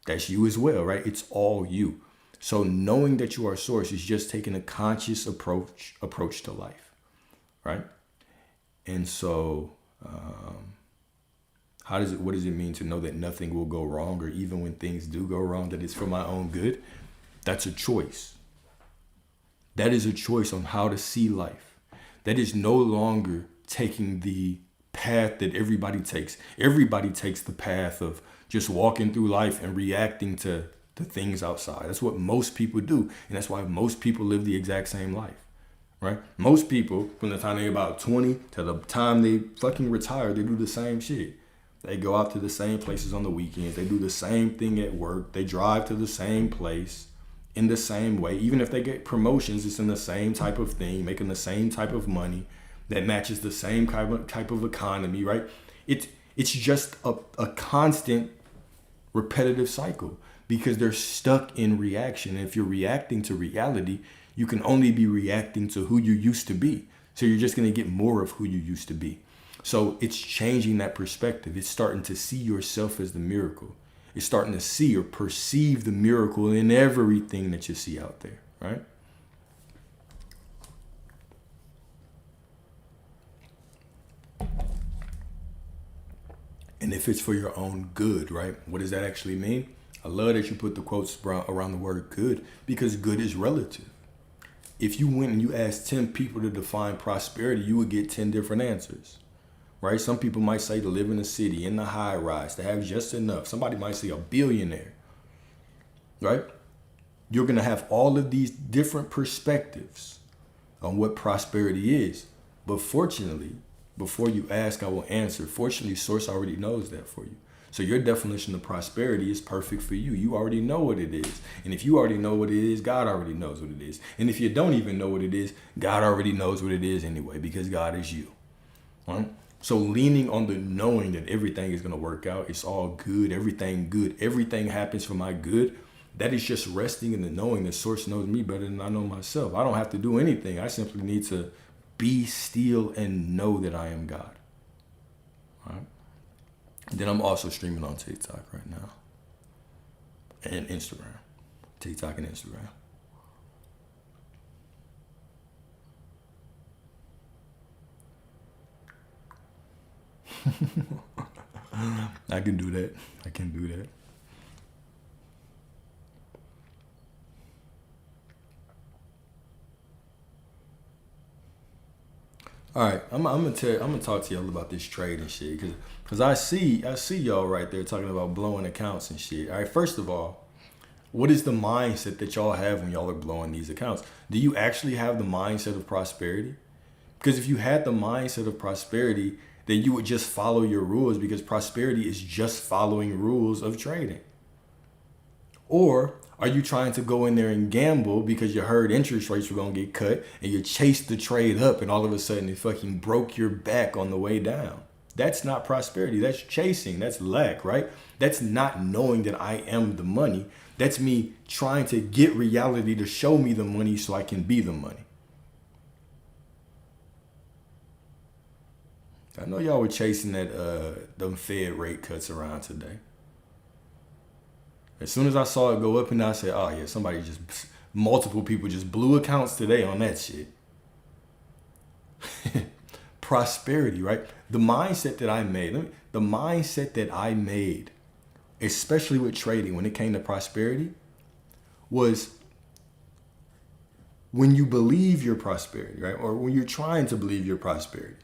that's you as well, right? It's all you. So knowing that you are source is just taking a conscious approach to life, right? And so, what does it mean to know that nothing will go wrong, or even when things do go wrong, that it's for my own good? That's a choice. That is a choice on how to see life. That is no longer taking the path that everybody takes. Everybody takes the path of just walking through life and reacting to the things outside. That's what most people do. And that's why most people live the exact same life, right? Most people, from the time they're about 20 to the time they fucking retire, they do the same shit. They go out to the same places on the weekends. They do the same thing at work. They drive to the same place in the same way. Even if they get promotions, it's in the same type of thing, making the same type of money that matches the same type of economy, right? It's just a constant repetitive cycle because they're stuck in reaction. And if you're reacting to reality, you can only be reacting to who you used to be. So you're just going to get more of who you used to be. So it's changing that perspective. It's starting to see yourself as the miracle. It's starting to see or perceive the miracle in everything that you see out there, right? And if it's for your own good, right? What does that actually mean? I love that you put the quotes around the word good, because good is relative. If you went and you asked 10 people to define prosperity, you would get 10 different answers, right? Some people might say to live in a city, in the high rise, to have just enough. Somebody might say a billionaire, right? You're going to have all of these different perspectives on what prosperity is. But fortunately, before you ask, I will answer. Fortunately, Source already knows that for you. So your definition of prosperity is perfect for you. You already know what it is. And if you already know what it is, God already knows what it is. And if you don't even know what it is, God already knows what it is anyway, because God is you. Right? So leaning on the knowing that everything is going to work out, it's all good, everything happens for my good. That is just resting in the knowing that Source knows me better than I know myself. I don't have to do anything. I simply need to be still and know that I am God. All right? And then I'm also streaming on TikTok right now. And Instagram. TikTok and Instagram. I can do that. I can do that. All right, I'm gonna talk to y'all about this trade and shit, cause I see y'all right there talking about blowing accounts and shit. All right, first of all, what is the mindset that y'all have when y'all are blowing these accounts? Do you actually have the mindset of prosperity? Because if you had the mindset of prosperity, then you would just follow your rules, because prosperity is just following rules of trading. Or are you trying to go in there and gamble because you heard interest rates were going to get cut and you chased the trade up and all of a sudden it fucking broke your back on the way down? That's not prosperity. That's chasing. That's lack, right? That's not knowing that I am the money. That's me trying to get reality to show me the money so I can be the money. I know y'all were chasing them Fed rate cuts around today. As soon as I saw it go up, and I said, oh yeah, multiple people just blew accounts today on that shit. Prosperity, right? The mindset that I made, especially with trading when it came to prosperity, was when you believe your prosperity, right? Or when you're trying to believe your prosperity,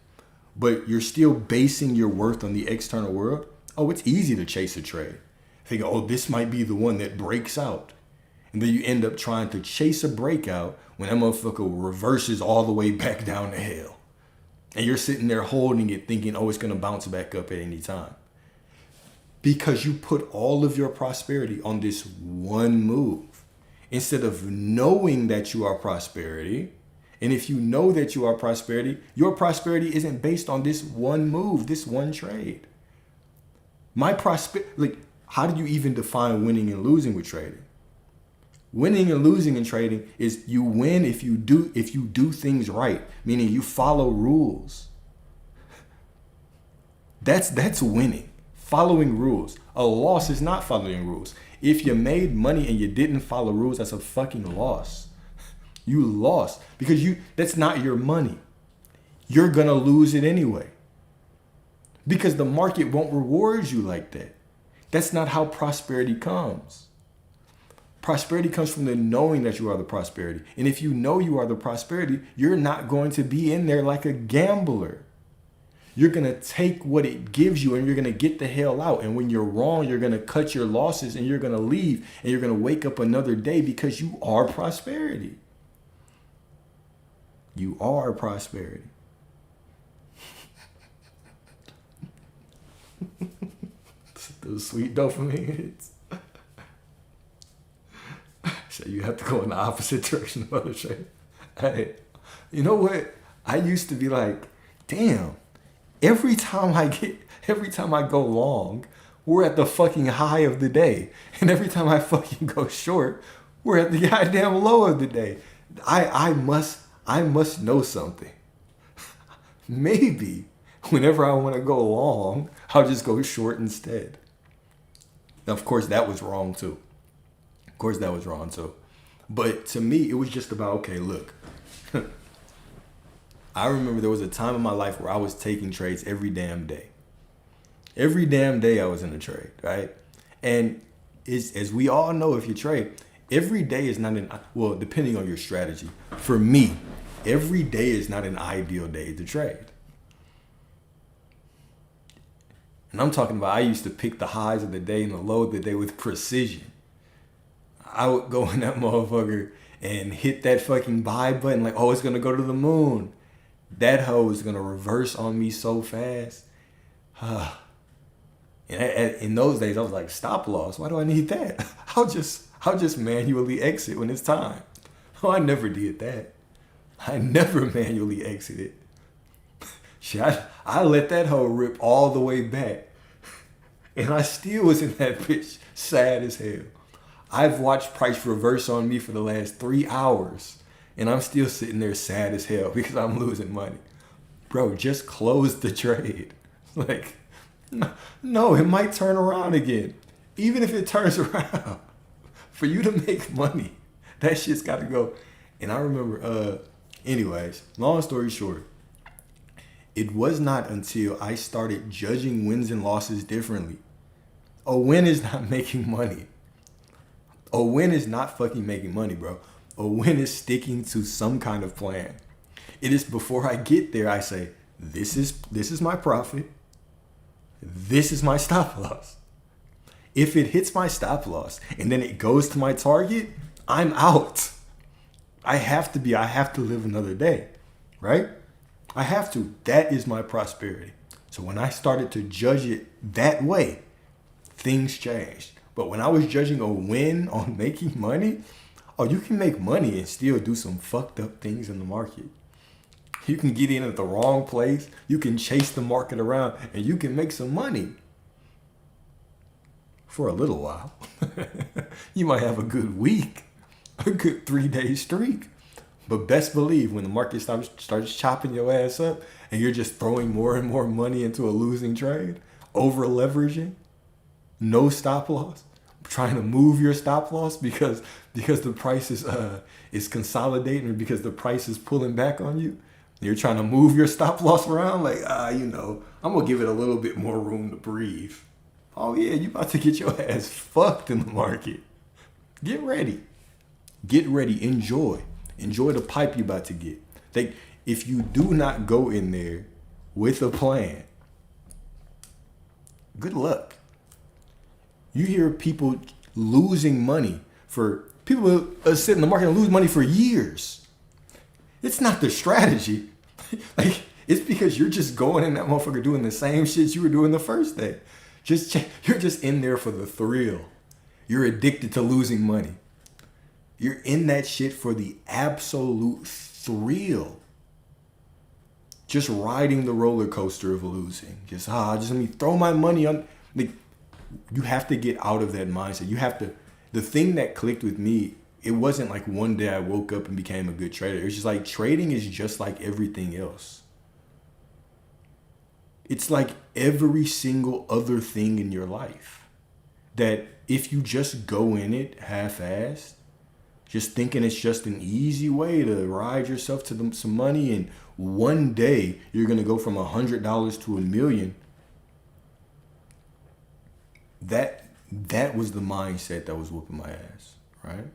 but you're still basing your worth on the external world. Oh, it's easy to chase a trade. Think, oh, this might be the one that breaks out. And then you end up trying to chase a breakout when that motherfucker reverses all the way back down to hell. And you're sitting there holding it thinking, oh, it's going to bounce back up at any time. because you put all of your prosperity on this one move instead of knowing that you are prosperity. And if you know that you are prosperity, your prosperity isn't based on this one move, this one trade. My prosperity, like, how do you even define winning and losing with trading? Winning and losing in trading is you win if you do things right, meaning you follow rules. That's winning. Following rules. A loss is not following rules. If you made money and you didn't follow rules, that's a fucking loss. You lost because that's not your money. You're going to lose it anyway. Because the market won't reward you like that. That's not how prosperity comes. Prosperity comes from the knowing that you are the prosperity. And if you know you are the prosperity, you're not going to be in there like a gambler. You're going to take what it gives you and you're going to get the hell out. And when you're wrong, you're going to cut your losses and you're going to leave and you're going to wake up another day because you are prosperity. You are prosperity. Those sweet dopamine hits. So you have to go in the opposite direction of other trade. Hey, you know what? I used to be like, damn, every time I go long, we're at the fucking high of the day. And every time I fucking go short, we're at the goddamn low of the day. I must know something. Maybe whenever I want to go long, I'll just go short instead. Now, of course, that was wrong too. But to me, it was just about, okay, look. I remember there was a time in my life where I was taking trades every damn day. Every damn day I was in a trade, right? And as we all know, if you trade, every day is not well, depending on your strategy. For me, every day is not an ideal day to trade. And I'm talking about I used to pick the highs of the day and the low of the day with precision. I would go in that motherfucker and hit that fucking buy button like, oh, it's going to go to the moon. That hoe is going to reverse on me so fast. And in those days, I was like, stop loss. Why do I need that? I'll just manually exit when it's time. Oh, I never did that. I never manually exited. Shit, I let that hoe rip all the way back. And I still was in that bitch sad as hell. I've watched price reverse on me for the last 3 hours. And I'm still sitting there sad as hell because I'm losing money. Bro, just close the trade. Like, no, it might turn around again. Even if it turns around, for you to make money, that shit's got to go. And I remember, anyways, long story short, it was not until I started judging wins and losses differently. A win is not making money. A win is not fucking making money, bro. A win is sticking to some kind of plan. It is before I get there, I say, this is my profit. This is my stop loss. If it hits my stop loss and then it goes to my target, I'm out. I have to live another day, right? I have to. That is my prosperity. So when I started to judge it that way, things changed. But when I was judging a win on making money, oh, you can make money and still do some fucked up things in the market. You can get in at the wrong place. You can chase the market around and you can make some money for a little while. You might have a good week, a good 3-day streak. But best believe when the market starts chopping your ass up and you're just throwing more and more money into a losing trade, over leveraging, no stop loss, trying to move your stop loss because the price is consolidating or because the price is pulling back on you. You're trying to move your stop loss around like, I'm going to give it a little bit more room to breathe. Oh yeah, you about to get your ass fucked in the market. Get ready. Enjoy the pipe you about to get. If you do not go in there with a plan, good luck. You hear people losing money people sit in the market and lose money for years. It's not the strategy. It's because you're just going in that motherfucker doing the same shit you were doing the first day. You're just in there for the thrill. You're addicted to losing money. You're in that shit for the absolute thrill. Just riding the roller coaster of losing. Just let me throw my money on. Like, you have to get out of that mindset. You have to. The thing that clicked with me, it wasn't like one day I woke up and became a good trader. It was just like trading is just like everything else. It's like every single other thing in your life. That if you just go in it half-assed, just thinking it's just an easy way to ride yourself to some money, and one day you're going to go from $100 to $1 million. That was the mindset that was whooping my ass, right?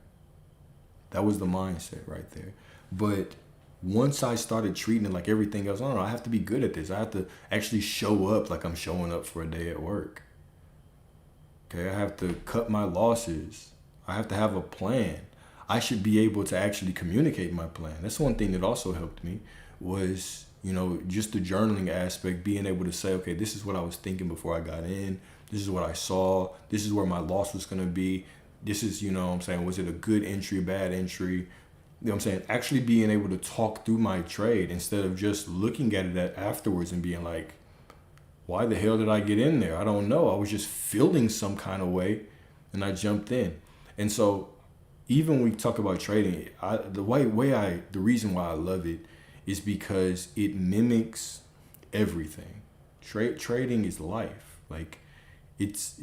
That was the mindset right there. But once I started treating it like everything else, I have to be good at this. I have to actually show up like I'm showing up for a day at work. Okay, I have to cut my losses. I have to have a plan. I should be able to actually communicate my plan. That's one thing that also helped me was, just the journaling aspect, being able to say, okay, this is what I was thinking before I got in. This is what I saw. This is where my loss was going to be. This is, was it a good entry, bad entry? Actually being able to talk through my trade instead of just looking at it afterwards and being like, why the hell did I get in there? I don't know. I was just feeling some kind of way and I jumped in. And so even when we talk about trading, the reason why I love it is because it mimics everything. Trading is life. Like it's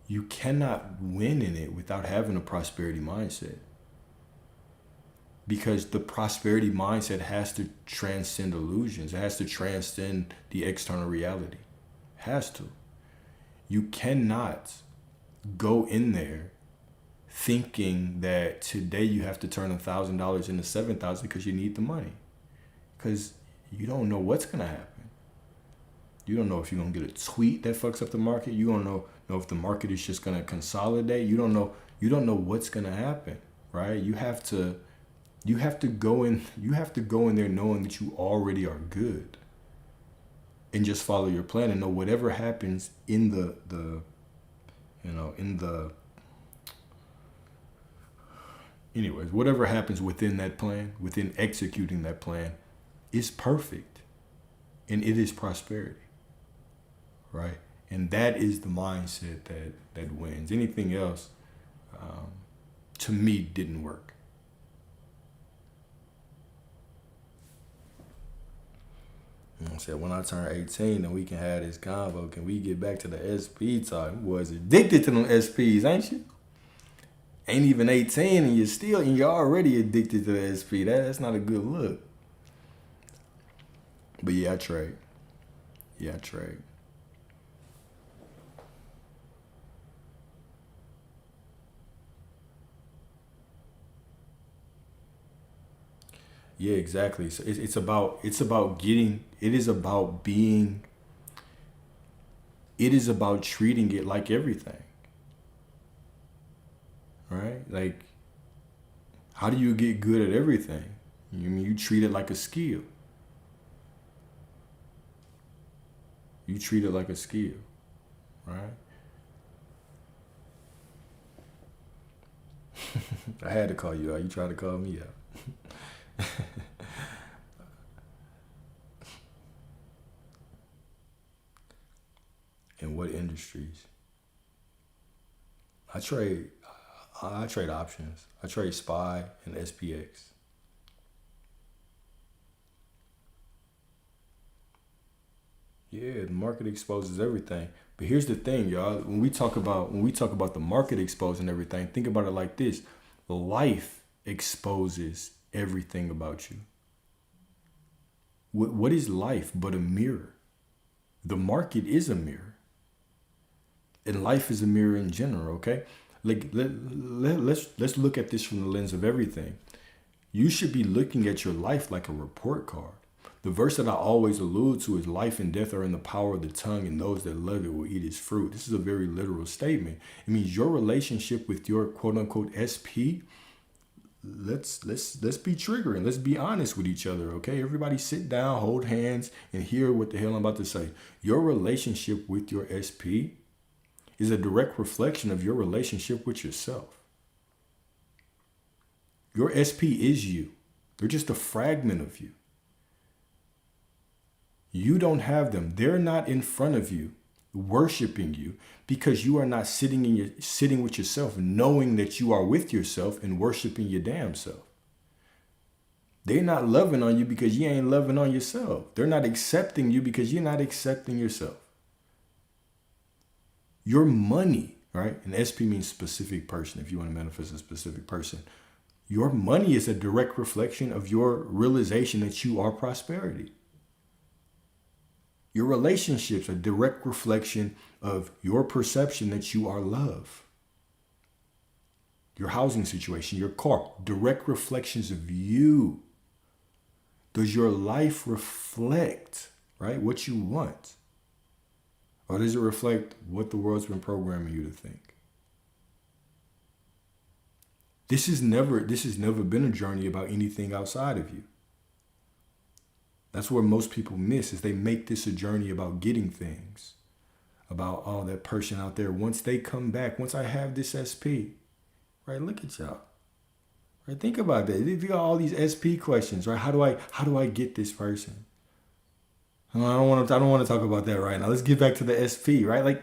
you cannot win in it without having a prosperity mindset. Because the prosperity mindset has to transcend illusions. It has to transcend the external reality. It has to. You cannot go in there thinking that today you have to turn $1,000 into $7,000 because you need the money. Because you don't know what's going to happen. You don't know if you're going to get a tweet that fucks up the market. You don't know if the market is just going to consolidate. You don't know what's going to happen, right? You have to go in there knowing that you already are good. And just follow your plan and know whatever happens whatever happens within that plan, within executing that plan, is perfect. And it is prosperity. Right? And that is the mindset that wins. Anything else, to me, didn't work. I said, when I turn 18 and we can have this convo, can we get back to the SP talk? Boys addicted to them SPs, ain't you? Ain't even 18 and you're already addicted to the SP. That's not a good look. But yeah, I trade. Yeah, exactly. So it's about treating it like everything. Right? Like, how do you get good at everything? You treat it like a skill. You treat it like a skill, right? I had to call you out. You tried to call me out. In what industries? I trade options. I trade SPY and SPX. Yeah, the market exposes everything. But here's the thing, y'all. When we talk about the market exposing everything, think about it like this. Life exposes everything about you. What is life but a mirror? The market is a mirror. And life is a mirror in general, okay? Like let's look at this from the lens of everything. You should be looking at your life like a report card. The verse that I always allude to is life and death are in the power of the tongue, and those that love it will eat its fruit. This is a very literal statement. It means your relationship with your quote unquote SP let's be triggering. Let's be honest with each other, okay? Everybody sit down, hold hands, and hear what the hell I'm about to say. Your relationship with your SP is a direct reflection of your relationship with yourself. Your SP is you. They're just a fragment of you. You don't have them. They're not in front of you, worshiping you, because you are not sitting with yourself, knowing that you are with yourself and worshiping your damn self. They're not loving on you because you ain't loving on yourself. They're not accepting you because you're not accepting yourself. Your money, right? And SP means specific person. If you want to manifest a specific person, your money is a direct reflection of your realization that you are prosperity. Your relationships are a direct reflection of your perception that you are love. Your housing situation, your car, direct reflections of you. Does your life reflect, right, what you want? Or does it reflect what the world's been programming you to think? This has never been a journey about anything outside of you. That's where most people miss, is they make this a journey about getting things. About, oh, that person out there, once they come back, once I have this SP, right? Look at y'all. Right? Think about that. You got all these SP questions, right? How do I get this person? I don't want to talk about that right now. Let's get back to the SP, right? Like,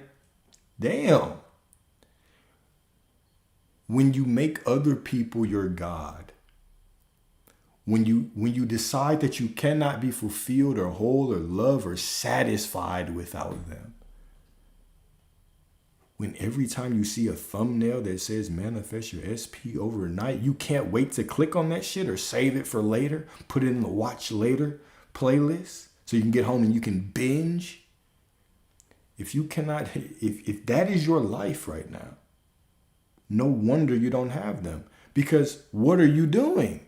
damn. When you make other people your God, when you decide that you cannot be fulfilled or whole or loved or satisfied without them, when every time you see a thumbnail that says manifest your SP overnight, you can't wait to click on that shit or save it for later, put it in the watch later playlist so you can get home and you can binge. If that is your life right now, no wonder you don't have them. Because what are you doing?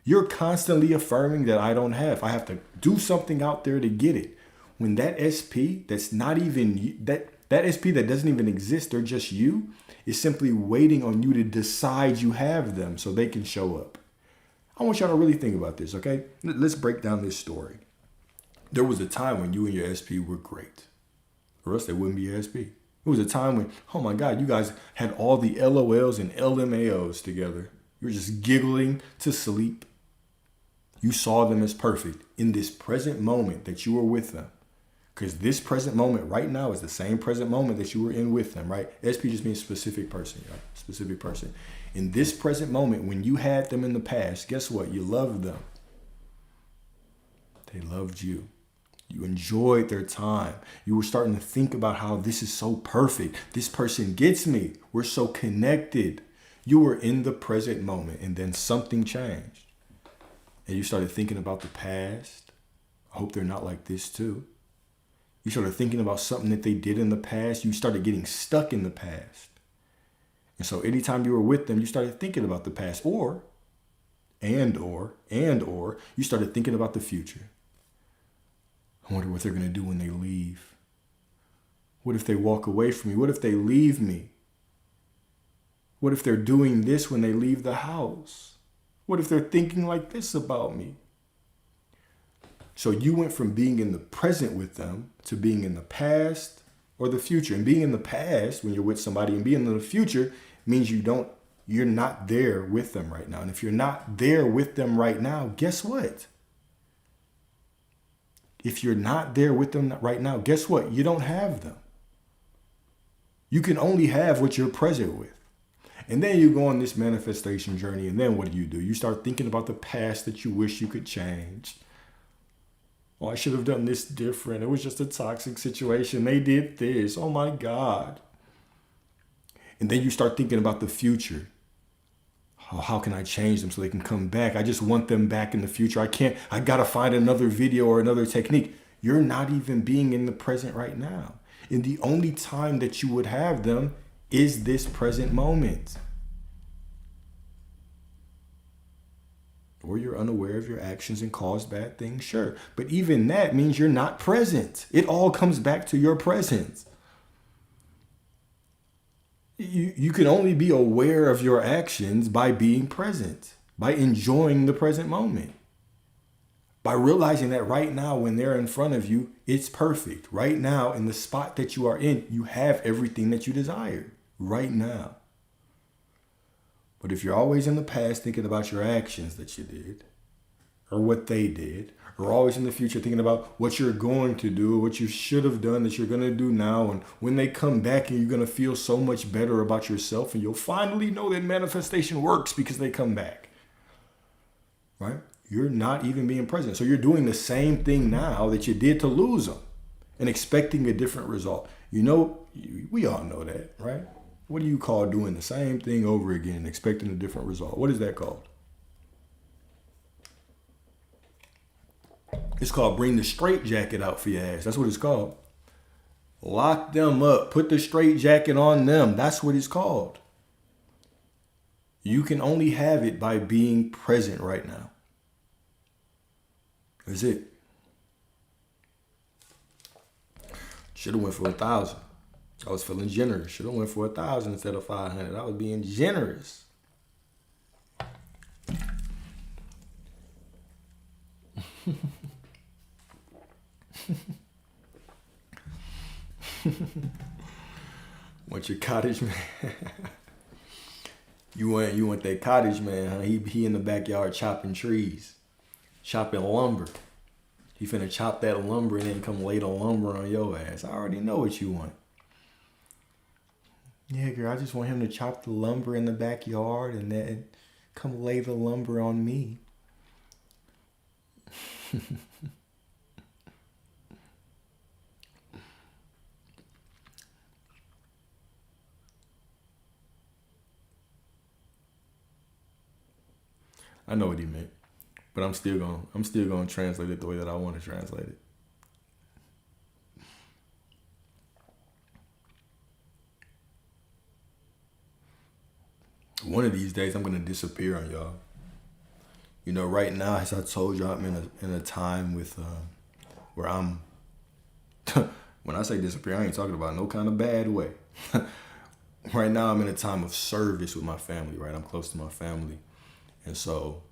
You're constantly affirming that I don't have. I have to do something out there to get it. When that SP that's not even that SP that doesn't even exist, they're just you, is simply waiting on you to decide you have them so they can show up. I want y'all to really think about this, okay? Let's break down this story. There was a time when you and your SP were great, or else they wouldn't be your SP. There was a time when, oh my God, you guys had all the LOLs and LMAOs together. You were just giggling to sleep. You saw them as perfect in this present moment that you were with them. Because this present moment right now is the same present moment that you were in with them, right? SP just means specific person, right? Specific person. In this present moment, when you had them in the past, guess what? You loved them. They loved you. You enjoyed their time. You were starting to think about how this is so perfect. This person gets me. We're so connected. You were in the present moment, and then something changed. And you started thinking about the past. I hope they're not like this too. You started thinking about something that they did in the past. You started getting stuck in the past. And so anytime you were with them, you started thinking about the past, or you started thinking about the future. I wonder what they're going to do when they leave. What if they walk away from me? What if they leave me? What if they're doing this when they leave the house? What if they're thinking like this about me? So you went from being in the present with them to being in the past or the future. And being in the past when you're with somebody and being in the future means you're not there with them right now. And if you're not there with them right now, guess what? If you're not there with them right now, guess what? You don't have them. You can only have what you're present with. And then you go on this manifestation journey, and then what do? You start thinking about the past that you wish you could change. Oh, I should have done this different. It was just a toxic situation. They did this. Oh my God. And then you start thinking about the future. Oh, how can I change them so they can come back? I just want them back in the future. I got to find another video or another technique. You're not even being in the present right now. And the only time that you would have them is this present moment. Or you're unaware of your actions and cause bad things, sure. But even that means you're not present. It all comes back to your presence. You can only be aware of your actions by being present, by enjoying the present moment, by realizing that right now when they're in front of you, it's perfect. Right now, in the spot that you are in, you have everything that you desire right now. But if you're always in the past thinking about your actions that you did, or what they did, or always in the future thinking about what you're going to do, what you should have done that you're going to do now, and when they come back and you're going to feel so much better about yourself, and you'll finally know that manifestation works because they come back, right? You're not even being present. So you're doing the same thing now that you did to lose them and expecting a different result. You know, we all know that, right? What do you call doing the same thing over again and expecting a different result? What is that called? It's called bring the straight jacket out for your ass. That's what it's called. Lock them up. Put the straight jacket on them. That's what it's called. You can only have it by being present right now. That's it. Should have went for 1,000. I was feeling generous. Should have went for 1,000 instead of 500. I was being generous. Want your cottage man? You want that cottage man, huh? He in the backyard chopping trees, chopping lumber. He finna chop that lumber and then come lay the lumber on your ass. I already know what you want. Yeah, girl, I just want him to chop the lumber in the backyard and then come lay the lumber on me. I know what he meant, but I'm still gonna translate it the way that I want to translate it. One of these days, I'm gonna disappear on y'all. You know, right now, as I told y'all, I'm in a time with where I'm. When I say disappear, I ain't talking about no kind of bad way. Right now, I'm in a time of service with my family. Right, I'm close to my family. And so,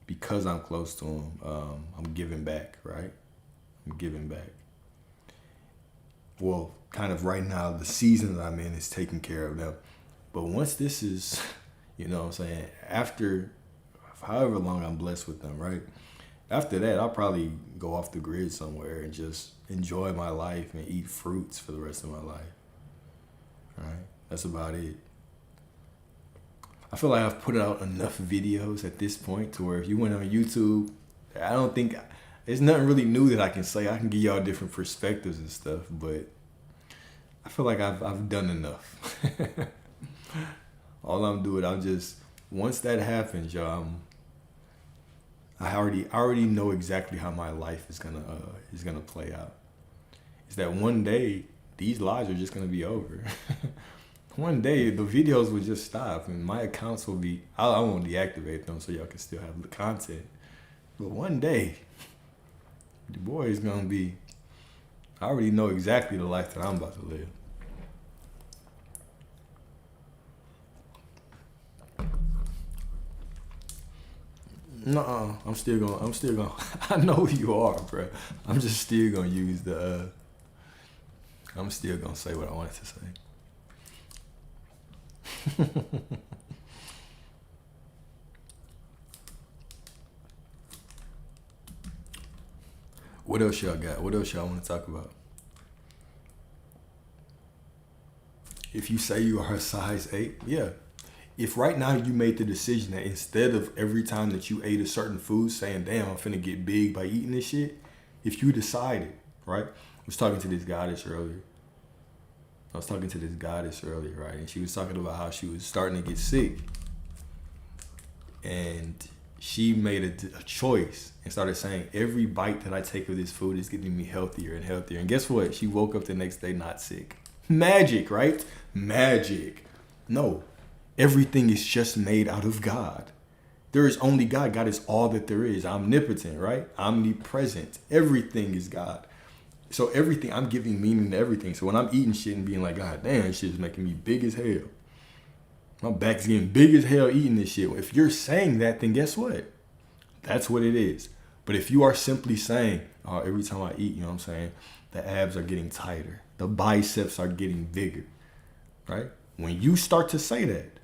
because I'm close to them, I'm giving back, right? I'm giving back. Well, kind of right now, the season that I'm in is taking care of them. But once this is, you know what I'm saying, after however long I'm blessed with them, right? After that, I'll probably go off the grid somewhere and just enjoy my life and eat fruits for the rest of my life, right? That's about it. I feel like I've put out enough videos at this point to where if you went on YouTube, I don't think there's nothing really new that I can say. I can give y'all different perspectives and stuff, but I feel like I've done enough. All I'm doing, once that happens, y'all, I already know exactly how my life is gonna play out. Is that one day these lives are just gonna be over. One day the videos will just stop and my accounts will be, I won't deactivate them so y'all can still have the content. But one day, the boy is gonna be, I already know exactly the life that I'm about to live. Nuh-uh, I'm still gonna, I know who you are, bro. I'm just still gonna use I'm still gonna say what I wanted to say. What else y'all got? What else y'all want to talk about? If you say you are a size 8, yeah. If right now you made the decision that instead of every time that you ate a certain food saying, damn, I'm finna get big by eating this shit, if you decided, right? I was talking to this goddess earlier, right? And she was talking about how she was starting to get sick. And she made a choice and started saying, every bite that I take of this food is getting me healthier and healthier. And guess what? She woke up the next day not sick. Magic, right? Magic. No, everything is just made out of God. There is only God. God is all that there is. Omnipotent, right? Omnipresent. Everything is God. So everything, I'm giving meaning to everything. So when I'm eating shit and being like, God damn, shit is making me big as hell. My back's getting big as hell eating this shit. If you're saying that, then guess what? That's what it is. But if you are simply saying, oh, every time I eat, you know what I'm saying, the abs are getting tighter, the biceps are getting bigger, right? When you start to say that,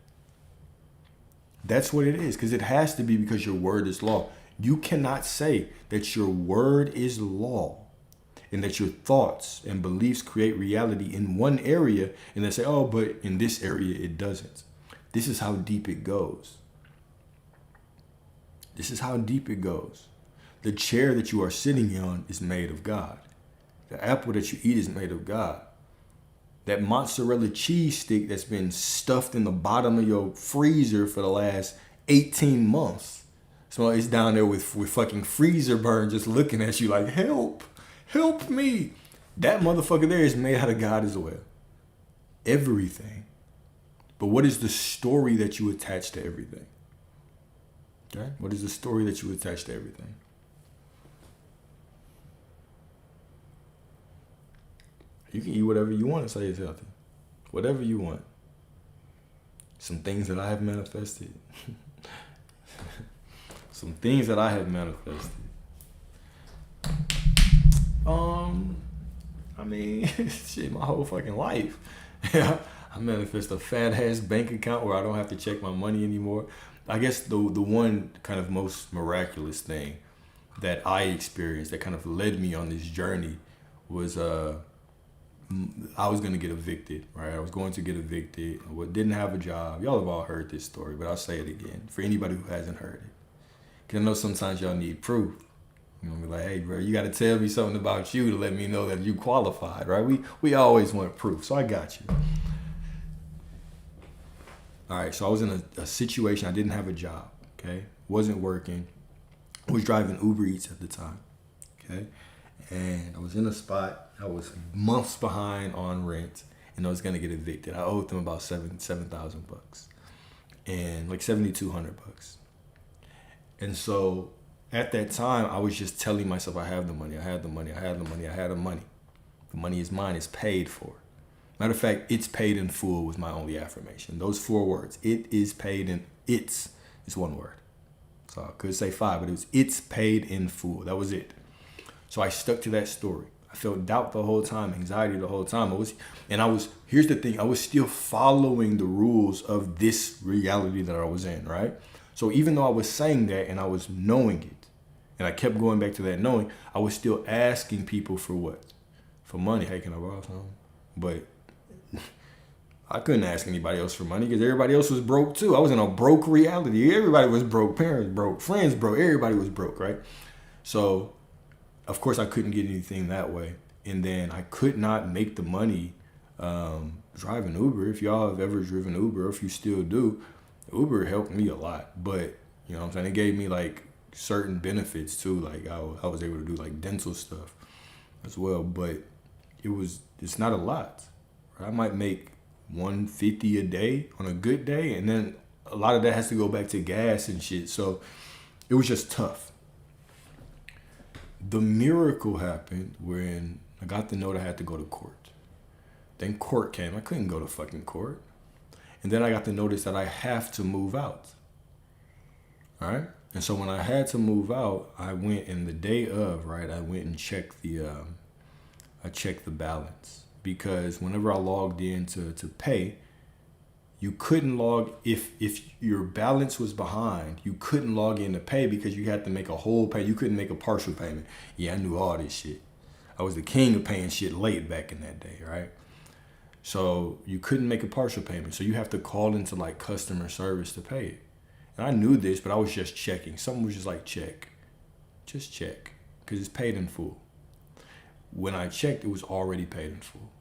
that's what it is, because it has to be, because your word is law. You cannot say that your word is law and that your thoughts and beliefs create reality in one area and then say, oh, but in this area it doesn't. This is how deep it goes. This is how deep it goes. The chair that you are sitting on is made of God. The apple that you eat is made of God. That mozzarella cheese stick that's been stuffed in the bottom of your freezer for the last 18 months. So it's down there with fucking freezer burn just looking at you like, help me. That motherfucker there is made out of God as well. Everything. But what is the story that you attach to everything? Okay? What is the story that you attach to everything? You can eat whatever you want and say it's healthy. Whatever you want. Some things that I have manifested. Some things that I have manifested. I mean, shit, my whole fucking life. Yeah, I manifest a fat ass bank account where I don't have to check my money anymore. I guess the one kind of most miraculous thing that I experienced that kind of led me on this journey was I was gonna get evicted, right? I was going to get evicted. I didn't have a job. Y'all have all heard this story, but I'll say it again for anybody who hasn't heard it. Cause I know sometimes y'all need proof. You know, be like, hey, bro, you got to tell me something about you to let me know that you qualified, right? We always want proof, so I got you. All right, so I was in a situation. I didn't have a job, okay? Wasn't working. I was driving Uber Eats at the time, okay? And I was in a spot. I was months behind on rent, and I was gonna get evicted. I owed them about $7,000 and like $7,200. And so at that time, I was just telling myself, I have the money, I have the money, I have the money, I have the money. The money is mine, it's paid for. Matter of fact, it's paid in full was my only affirmation. Those 4 words, it is paid in, it's one word. So I could say 5, but it was, it's paid in full. That was it. So I stuck to that story. I felt doubt the whole time, anxiety the whole time. Here's the thing, I was still following the rules of this reality that I was in, right? So even though I was saying that and I was knowing it, and I kept going back to that knowing, I was still asking people for what? For money. Hey, can I borrow something? But I couldn't ask anybody else for money because everybody else was broke too. I was in a broke reality. Everybody was broke. Parents broke. Friends broke. Everybody was broke, right? So, of course, I couldn't get anything that way. And then I could not make the money driving Uber. If y'all have ever driven Uber, or if you still do, Uber helped me a lot. But, you know what I'm saying? It gave me like certain benefits too. Like I was able to do like dental stuff as well. But it's not a lot. Right? I might make $150 a day on a good day. And then a lot of that has to go back to gas and shit. So it was just tough. The miracle happened when I got the note I had to go to court. Then court came. I couldn't go to fucking court. And then I got the notice that I have to move out. All right? And so when I had to move out, I went, and the day of, right, I went and checked the balance. Because whenever I logged in to pay, you couldn't log, if your balance was behind, you couldn't log in to pay because you had to make a whole pay. You couldn't make a partial payment. Yeah, I knew all this shit. I was the king of paying shit late back in that day, right? So you couldn't make a partial payment. So you have to call into like customer service to pay it. And I knew this, but I was just checking. Someone was just like, check. Just check. Because it's paid in full. When I checked, it was already paid in full.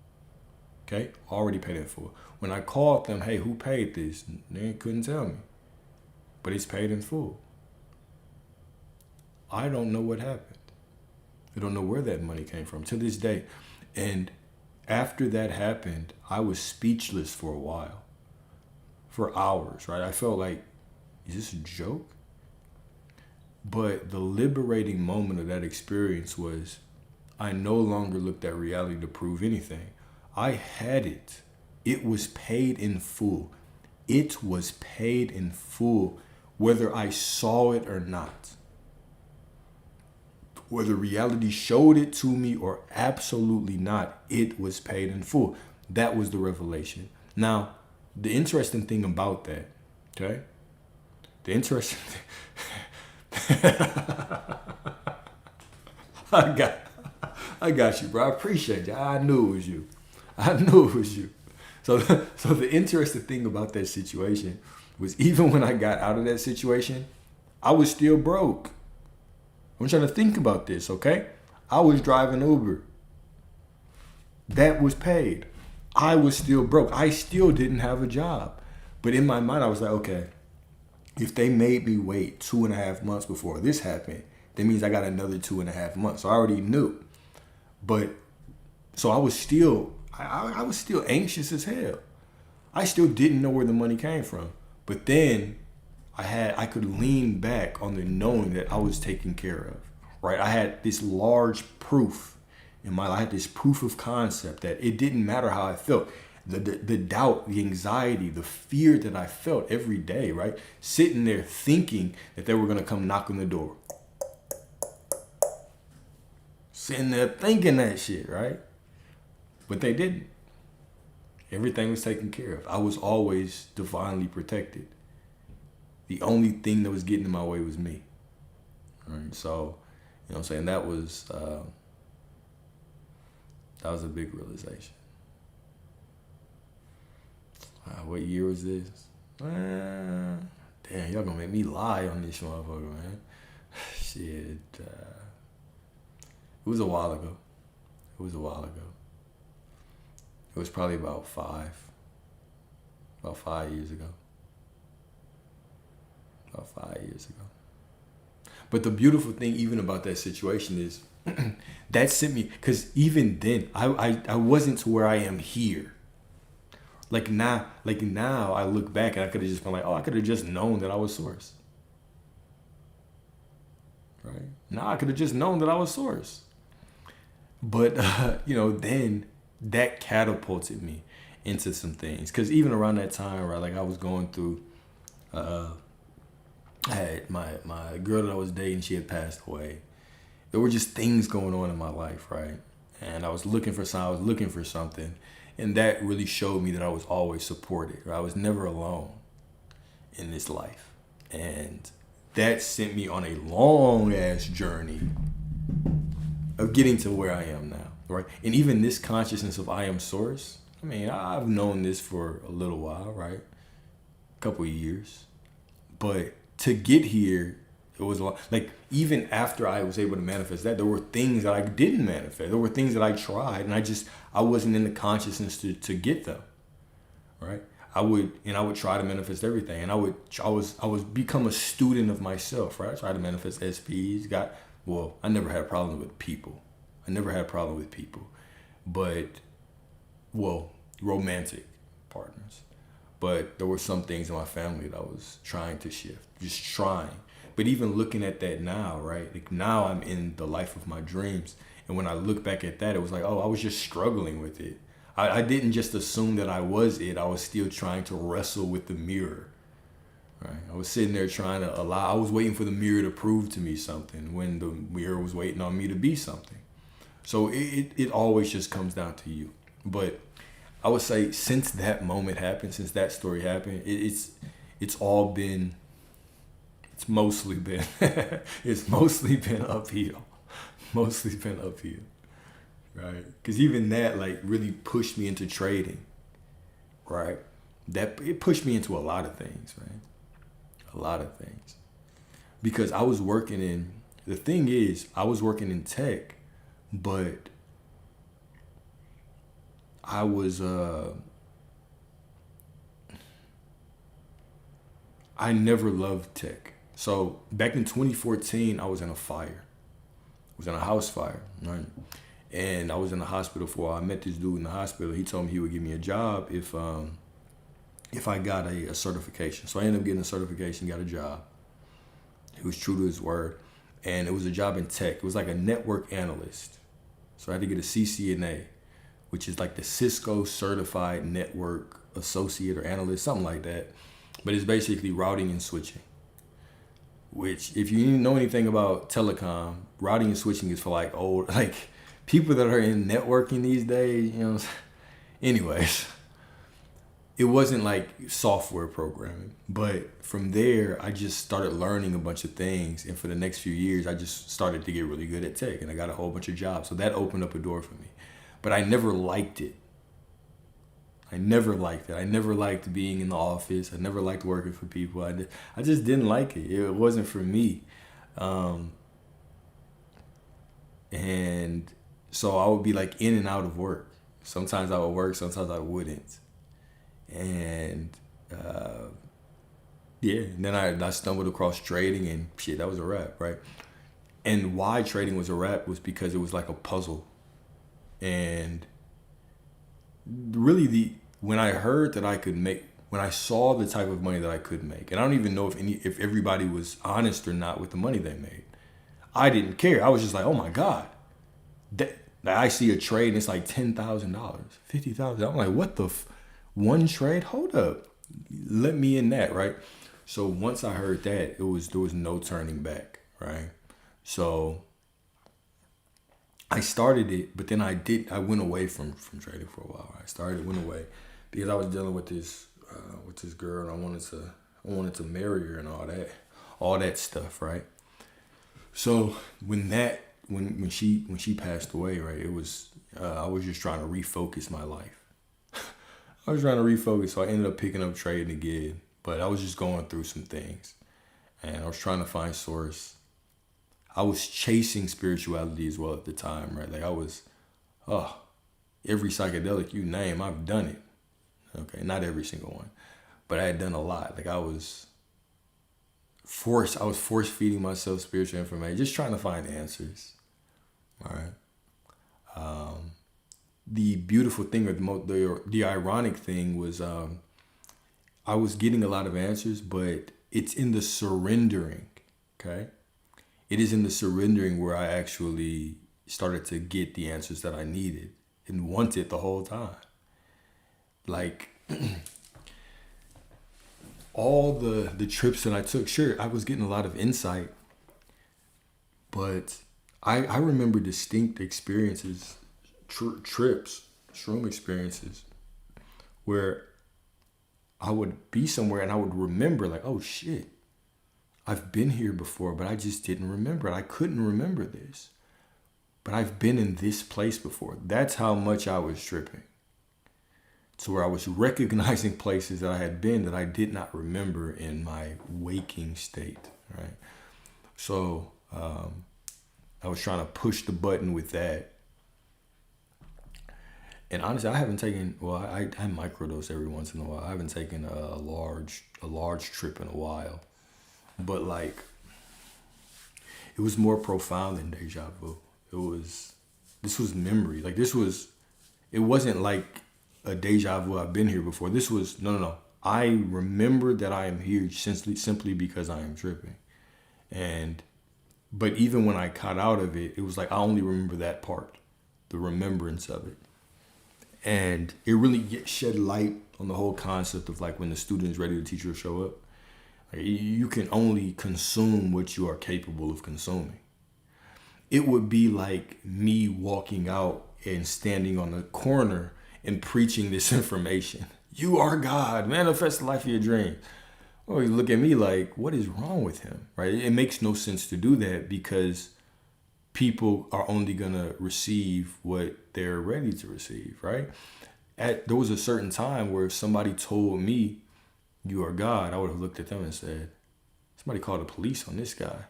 Okay? Already paid in full. When I called them, hey, who paid this? They couldn't tell me. But it's paid in full. I don't know what happened. I don't know where that money came from to this day. And after that happened, I was speechless for a while. For hours, right? I felt like, is this a joke? But the liberating moment of that experience was I no longer looked at reality to prove anything. I had it. It was paid in full. it was paid in full, whether I saw it or not. Whether reality showed it to me or absolutely not, it was paid in full. That was the revelation. Now, the interesting thing about that, okay? The interesting thing. I got you, bro. I appreciate you. I knew it was you. I knew it was you. So the interesting thing about that situation was, even when I got out of that situation, I was still broke. I'm trying to think about this, okay? I was driving Uber. That was paid. I was still broke. I still didn't have a job. But in my mind, I was like, okay, if they made me wait 2.5 months before this happened, that means I got another 2.5 months. So I already knew. But so I was still anxious as hell. I still didn't know where the money came from. But then I could lean back on the knowing that I was taken care of, right? I had this large proof in my life. I had this proof of concept that it didn't matter how I felt. The doubt, the anxiety, the fear that I felt every day, right? Sitting there thinking that they were going to come knock on the door. Sitting there thinking that shit, right? But they didn't. Everything was taken care of. I was always divinely protected. The only thing that was getting in my way was me. Right? So, you know what I'm saying? That was a big realization. What year was this? Damn, y'all gonna make me lie on this motherfucker, man. Shit. It was a while ago. It was probably about 5 years ago. About 5 years ago. But the beautiful thing even about that situation is that sent me, because even then I wasn't to where I am here. Like now I look back and I could have just been like, oh, I could have just known that I was Source. Right? Now I could have just known that I was Source. But then that catapulted me into some things. Because even around that time, right, like I was going through, I had my girl that I was dating, she had passed away. There were just things going on in my life, right? And I was looking for something. And that really showed me that I was always supported. Right? I was never alone in this life. And that sent me on a long ass journey of getting to where I am now, right? And even this consciousness of I am Source, I mean, I've known this for a little while, right? A couple of years. But to get here, it was a lot. Like, even after I was able to manifest that, there were things that I didn't manifest. There were things that I tried, and I wasn't in the consciousness to get them, right? I would try to manifest everything, and I was become a student of myself, right? I tried to manifest SPs. I never had a problem with people. But romantic partners. But there were some things in my family that I was trying to shift, just trying. But even looking at that now, right? Like now I'm in the life of my dreams. And when I look back at that, it was like, oh, I was just struggling with it. I didn't just assume that I was it. I was still trying to wrestle with the mirror, right? I was sitting there I was waiting for the mirror to prove to me something when the mirror was waiting on me to be something. So it always just comes down to you. But I would say since that moment happened, since that story happened, it's mostly been uphill. Right? Because even that like really pushed me into trading, right? That it pushed me into a lot of things, right? A lot of things. Because I was working in tech, but I was I never loved tech. So back in 2014, I was in a fire. I was in a house fire, right? And I was in the hospital for a while. I met this dude in the hospital. He told me he would give me a job if I got a certification. So I ended up getting a certification, got a job. He was true to his word. And it was a job in tech. It was like a network analyst. So I had to get a CCNA, which is like the Cisco Certified Network Associate or Analyst, something like that. But it's basically routing and switching, which if you know anything about telecom, routing and switching is for like old, like people that are in networking these days, you know. Anyways, it wasn't like software programming, but from there, I just started learning a bunch of things. And for the next few years, I just started to get really good at tech, and I got a whole bunch of jobs. So that opened up a door for me, but I never liked it. I never liked it. I never liked being in the office. I never liked working for people. I just didn't like it. It wasn't for me. And so I would be like in and out of work. Sometimes I would work, sometimes I wouldn't. And and then I stumbled across trading, and shit, that was a wrap, right? And why trading was a wrap was because it was like a puzzle. And really when I heard that I could make, when I saw the type of money that I could make, and I don't even know if everybody was honest or not with the money they made. I didn't care. I was just like, oh my God. I see a trade and it's like $10,000, $50,000. I'm like, what the one trade? Hold up. Let me in that, right? So once I heard that, there was no turning back, right? So I started it, but then I went away from trading for a while. Went away because I was dealing with this girl, and I wanted to marry her and all that stuff, right? So when she passed away, right, it was I was just trying to refocus my life. I was trying to refocus, so I ended up picking up trading again. But I was just going through some things, and I was trying to find source. I was chasing spirituality as well at the time, right? Like I was, every psychedelic you name, I've done it. Okay, not every single one, but I had done a lot. Like I was force feeding myself spiritual information, just trying to find answers. All right. The beautiful thing, or the ironic thing was, I was getting a lot of answers, but it's in the surrendering. Okay. It is in the surrendering where I actually started to get the answers that I needed and wanted the whole time. Like all the trips that I took, sure, I was getting a lot of insight, but I remember distinct experiences, trips, shroom experiences, where I would be somewhere and I would remember like, oh shit, I've been here before, but I just didn't remember it. I couldn't remember this, but I've been in this place before. That's how much I was tripping. To where I was recognizing places that I had been that I did not remember in my waking state, right? So I was trying to push the button with that. And honestly, I haven't taken, I microdose every once in a while. I haven't taken a large trip in a while. But like, it was more profound than deja vu. This was memory. Like it wasn't like a deja vu, I've been here before. This was, no. I remember that I am here simply because I am tripping. But even when I got out of it, it was like, I only remember that part, the remembrance of it. And it really shed light on the whole concept of like when the student is ready, the teacher will show up. Like, you can only consume what you are capable of consuming. It would be like me walking out and standing on the corner and preaching this information. You are God, manifest the life of your dreams. Well, you look at me like, what is wrong with him, right? It makes no sense to do that because people are only gonna receive what they're ready to receive, right? There was a certain time where if somebody told me, you are God, I would have looked at them and said, somebody called the police on this guy.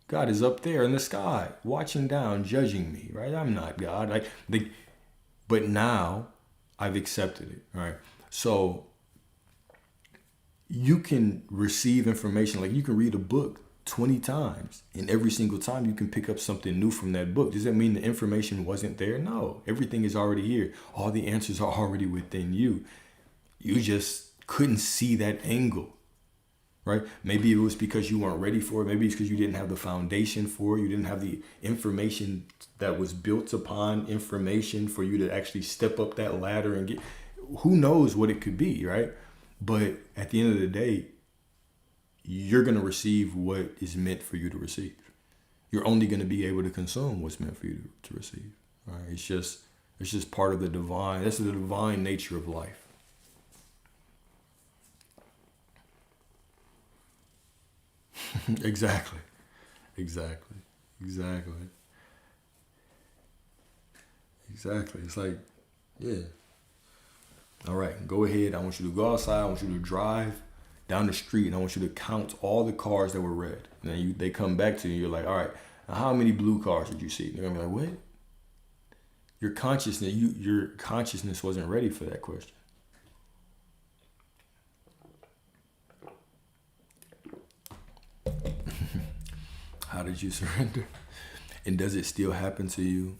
God is up there in the sky, watching down, judging me, right? I'm not God. But now I've accepted it, right? So you can receive information, like you can read a book 20 times, and every single time you can pick up something new from that book. Does that mean the information wasn't there? No, everything is already here. All the answers are already within you. You just couldn't see that angle, right? Maybe it was because you weren't ready for it. Maybe it's because you didn't have the foundation for it. You didn't have the information that was built upon information for you to actually step up that ladder and get, who knows what it could be, right? But at the end of the day, you're going to receive what is meant for you to receive. You're only going to be able to consume what's meant for you to receive. Right? It's just part of the divine. That's the divine nature of life. Exactly. It's like, yeah. All right, go ahead. I want you to go outside. I want you to drive down the street, and I want you to count all the cars that were red. And then they come back to you. You're like, all right, now how many blue cars did you see? And they're gonna be like, what? Your consciousness wasn't ready for that question. How did you surrender? And does it still happen to you?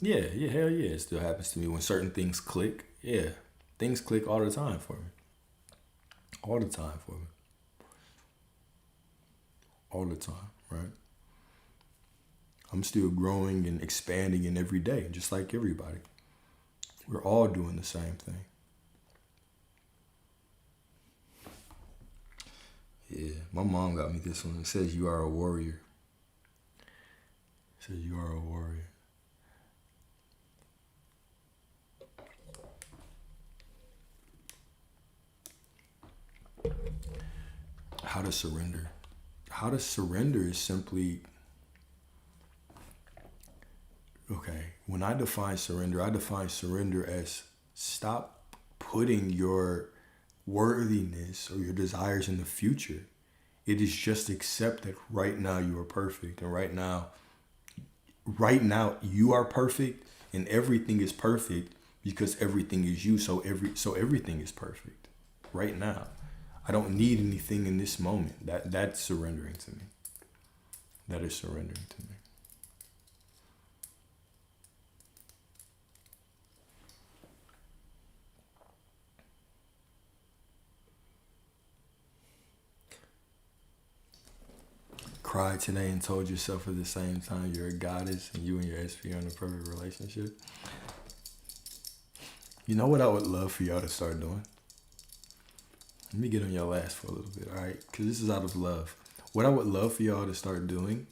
Yeah, hell yeah, it still happens to me when certain things click. Yeah, things click all the time for me. All the time for me. All the time, right? I'm still growing and expanding in every day, just like everybody. We're all doing the same thing. Yeah, my mom got me this one. It says you are a warrior. It says you are a warrior. How to surrender. How to surrender is simply, okay, when I define surrender as stop putting your worthiness or your desires in the future. It is just accept that right now you are perfect, and right now you are perfect, and everything is perfect because everything is you. So everything is perfect right now. I don't need anything in this moment. That's surrendering to me. That is surrendering to me. Cried today and told yourself at the same time you're a goddess and you and your SP are in a perfect relationship. You know what I would love for y'all to start doing? Let me get on your ass for a little bit, all right? Because this is out of love. What I would love for y'all to start doing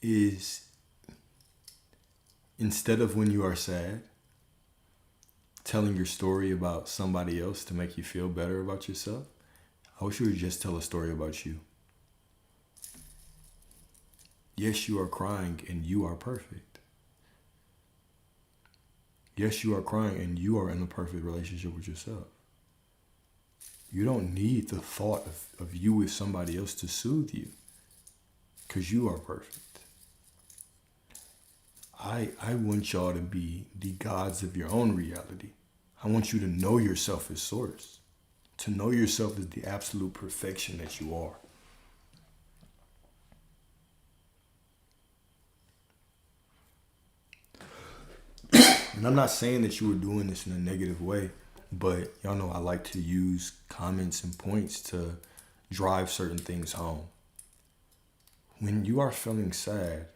is, instead of when you are sad, telling your story about somebody else to make you feel better about yourself, I wish you would just tell a story about you. Yes, you are crying and you are perfect. Yes, you are crying and you are in a perfect relationship with yourself. You don't need the thought of you with somebody else to soothe you, because you are perfect. I want y'all to be the gods of your own reality. I want you to know yourself as source, to know yourself as the absolute perfection that you are. And I'm not saying that you were doing this in a negative way, but y'all know I like to use comments and points to drive certain things home. When you are feeling sad,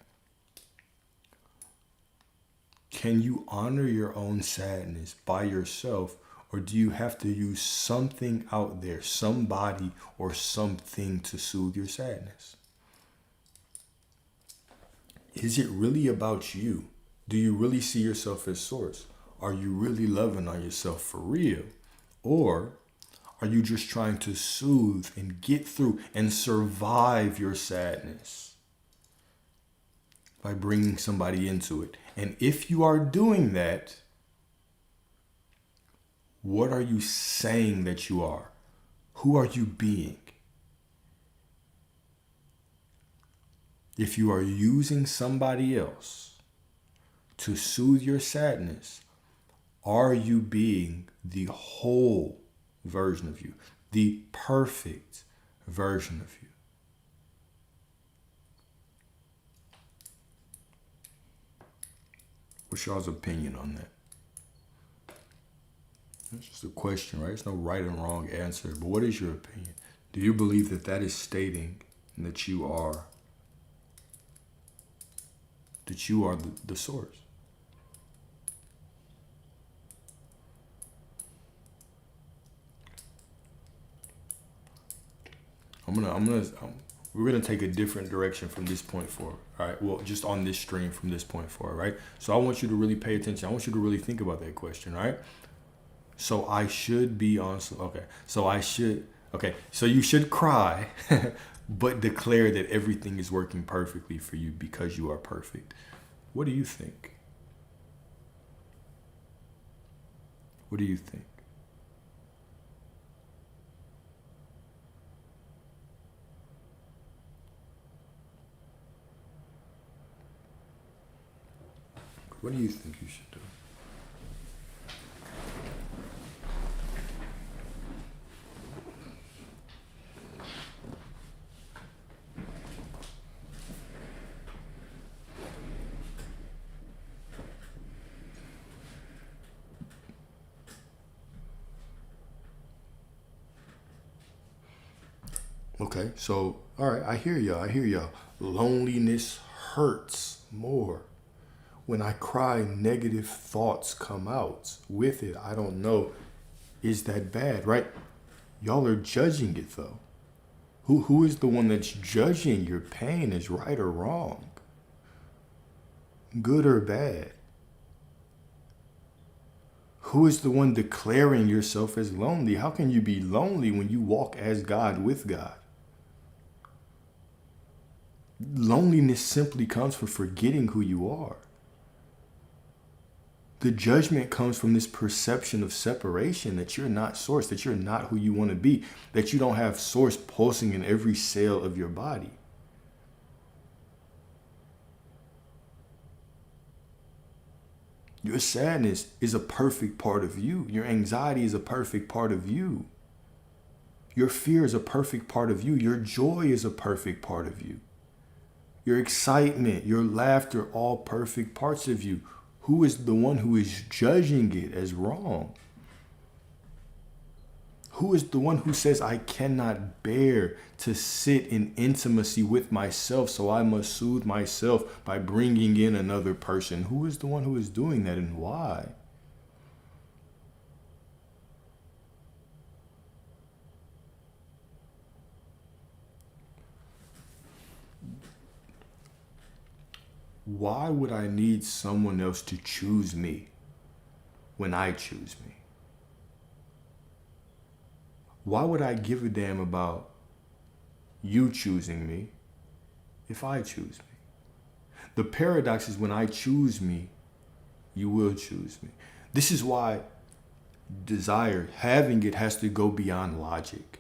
can you honor your own sadness by yourself, or do you have to use something out there, somebody or something to soothe your sadness? Is it really about you? Do you really see yourself as source? Are you really loving on yourself for real? Or are you just trying to soothe and get through and survive your sadness by bringing somebody into it? And if you are doing that, what are you saying that you are? Who are you being? If you are using somebody else to soothe your sadness, are you being the whole version of you, the perfect version of you? What's y'all's opinion on that? It's just a question, right? It's no right and wrong answer, but what is your opinion? Do you believe that that is stating that you are the source? We're gonna take a different direction from this point forward. All right. Well, just on this stream from this point forward, right? So I want you to really pay attention. I want you to really think about that question, right? So I should be on. Okay. So I should. Okay. So you should cry, but declare that everything is working perfectly for you because you are perfect. What do you think? What do you think? What do you think you should do? Okay, so all right, I hear y'all. I hear y'all. Loneliness hurts more. When I cry, negative thoughts come out with it. I don't know. Is that bad, right? Y'all are judging it though. Who is the one that's judging your pain as right or wrong? Good or bad? Who is the one declaring yourself as lonely? How can you be lonely when you walk as God with God? Loneliness simply comes from forgetting who you are. The judgment comes from this perception of separation, that you're not source, that you're not who you want to be, that you don't have source pulsing in every cell of your body. Your sadness is a perfect part of you. Your anxiety is a perfect part of you. Your fear is a perfect part of you. Your joy is a perfect part of you. Your excitement, your laughter, all perfect parts of you. Who is the one who is judging it as wrong? Who is the one who says, I cannot bear to sit in intimacy with myself, so I must soothe myself by bringing in another person? Who is the one who is doing that, and why? Why would I need someone else to choose me when I choose me? Why would I give a damn about you choosing me if I choose me? The paradox is when I choose me, you will choose me. This is why desire, having it, has to go beyond logic.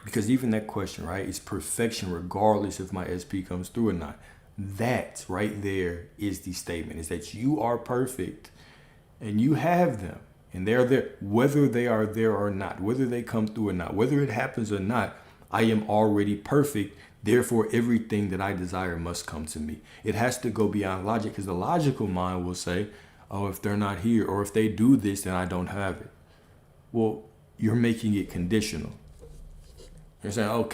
Because even that question, right, is perfection regardless if my SP comes through or not. That right there is the statement, is that you are perfect and you have them and they're there, whether they are there or not, whether they come through or not, whether it happens or not. I am already perfect. Therefore, everything that I desire must come to me. It has to go beyond logic, because the logical mind will say, oh, if they're not here, or if they do this, then I don't have it. Well, you're making it conditional. You're saying, oh,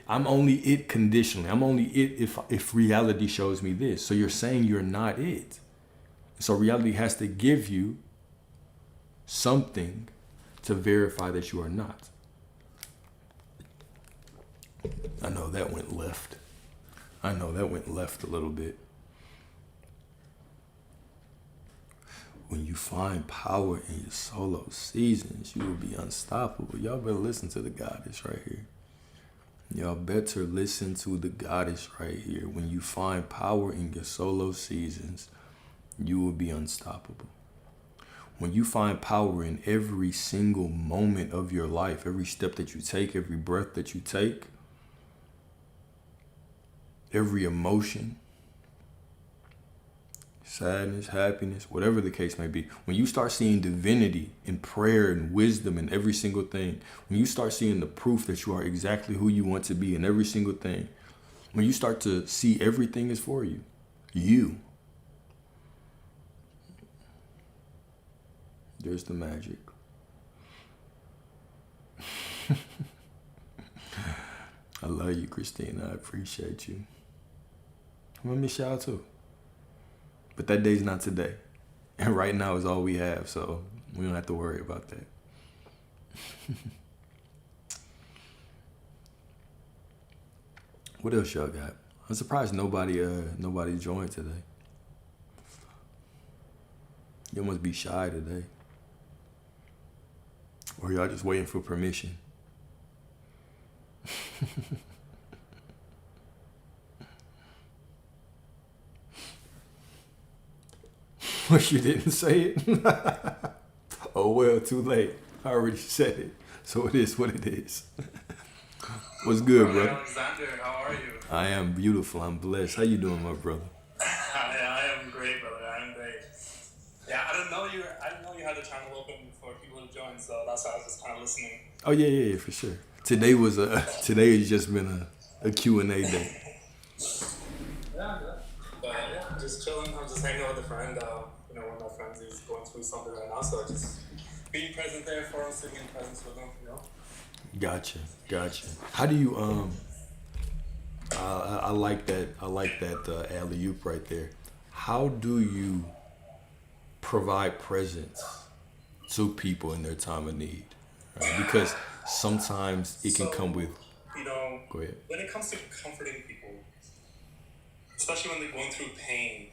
I'm only it conditionally. I'm only it if reality shows me this. So you're saying you're not it. So reality has to give you something to verify that you are not. I know that went left. I know that went left a little bit. When you find power in your solo seasons, you will be unstoppable. Y'all better listen to the goddess right here. Y'all better listen to the goddess right here. When you find power in your solo seasons, you will be unstoppable. When you find power in every single moment of your life, every step that you take, every breath that you take, every emotion, sadness, happiness, whatever the case may be, when you start seeing divinity in prayer and wisdom in every single thing, when you start seeing the proof that you are exactly who you want to be in every single thing, when you start to see everything is for you, there's the magic. I love you, Christina. I appreciate you. I'm gonna miss y'all too. But that day's not today. And right now is all we have, so we don't have to worry about that. What else y'all got? I'm surprised nobody joined today. You must be shy today. Or y'all just waiting for permission. Wish you didn't say it. Oh well, too late. I already said it. So it is what it is. What's good, brother?
Alexander, how are you?
I am beautiful. I'm blessed. How you doing, my brother?
I am great, brother. I am great. Yeah, I didn't know you had the channel open for people to join, so that's why I was just kind of listening.
Oh yeah, for sure. Today has just been a Q&A day.
Yeah. But yeah, just chilling. I'm just hanging out with a friend. One of my friends is going through something right now, so just being present there for him, sitting in presence with him,
Gotcha. How do you I like that alley-oop right there. How do you provide presence to people in their time of need? Right? Because sometimes it can come with. Go ahead.
When it comes to comforting people, especially when they're going through pain,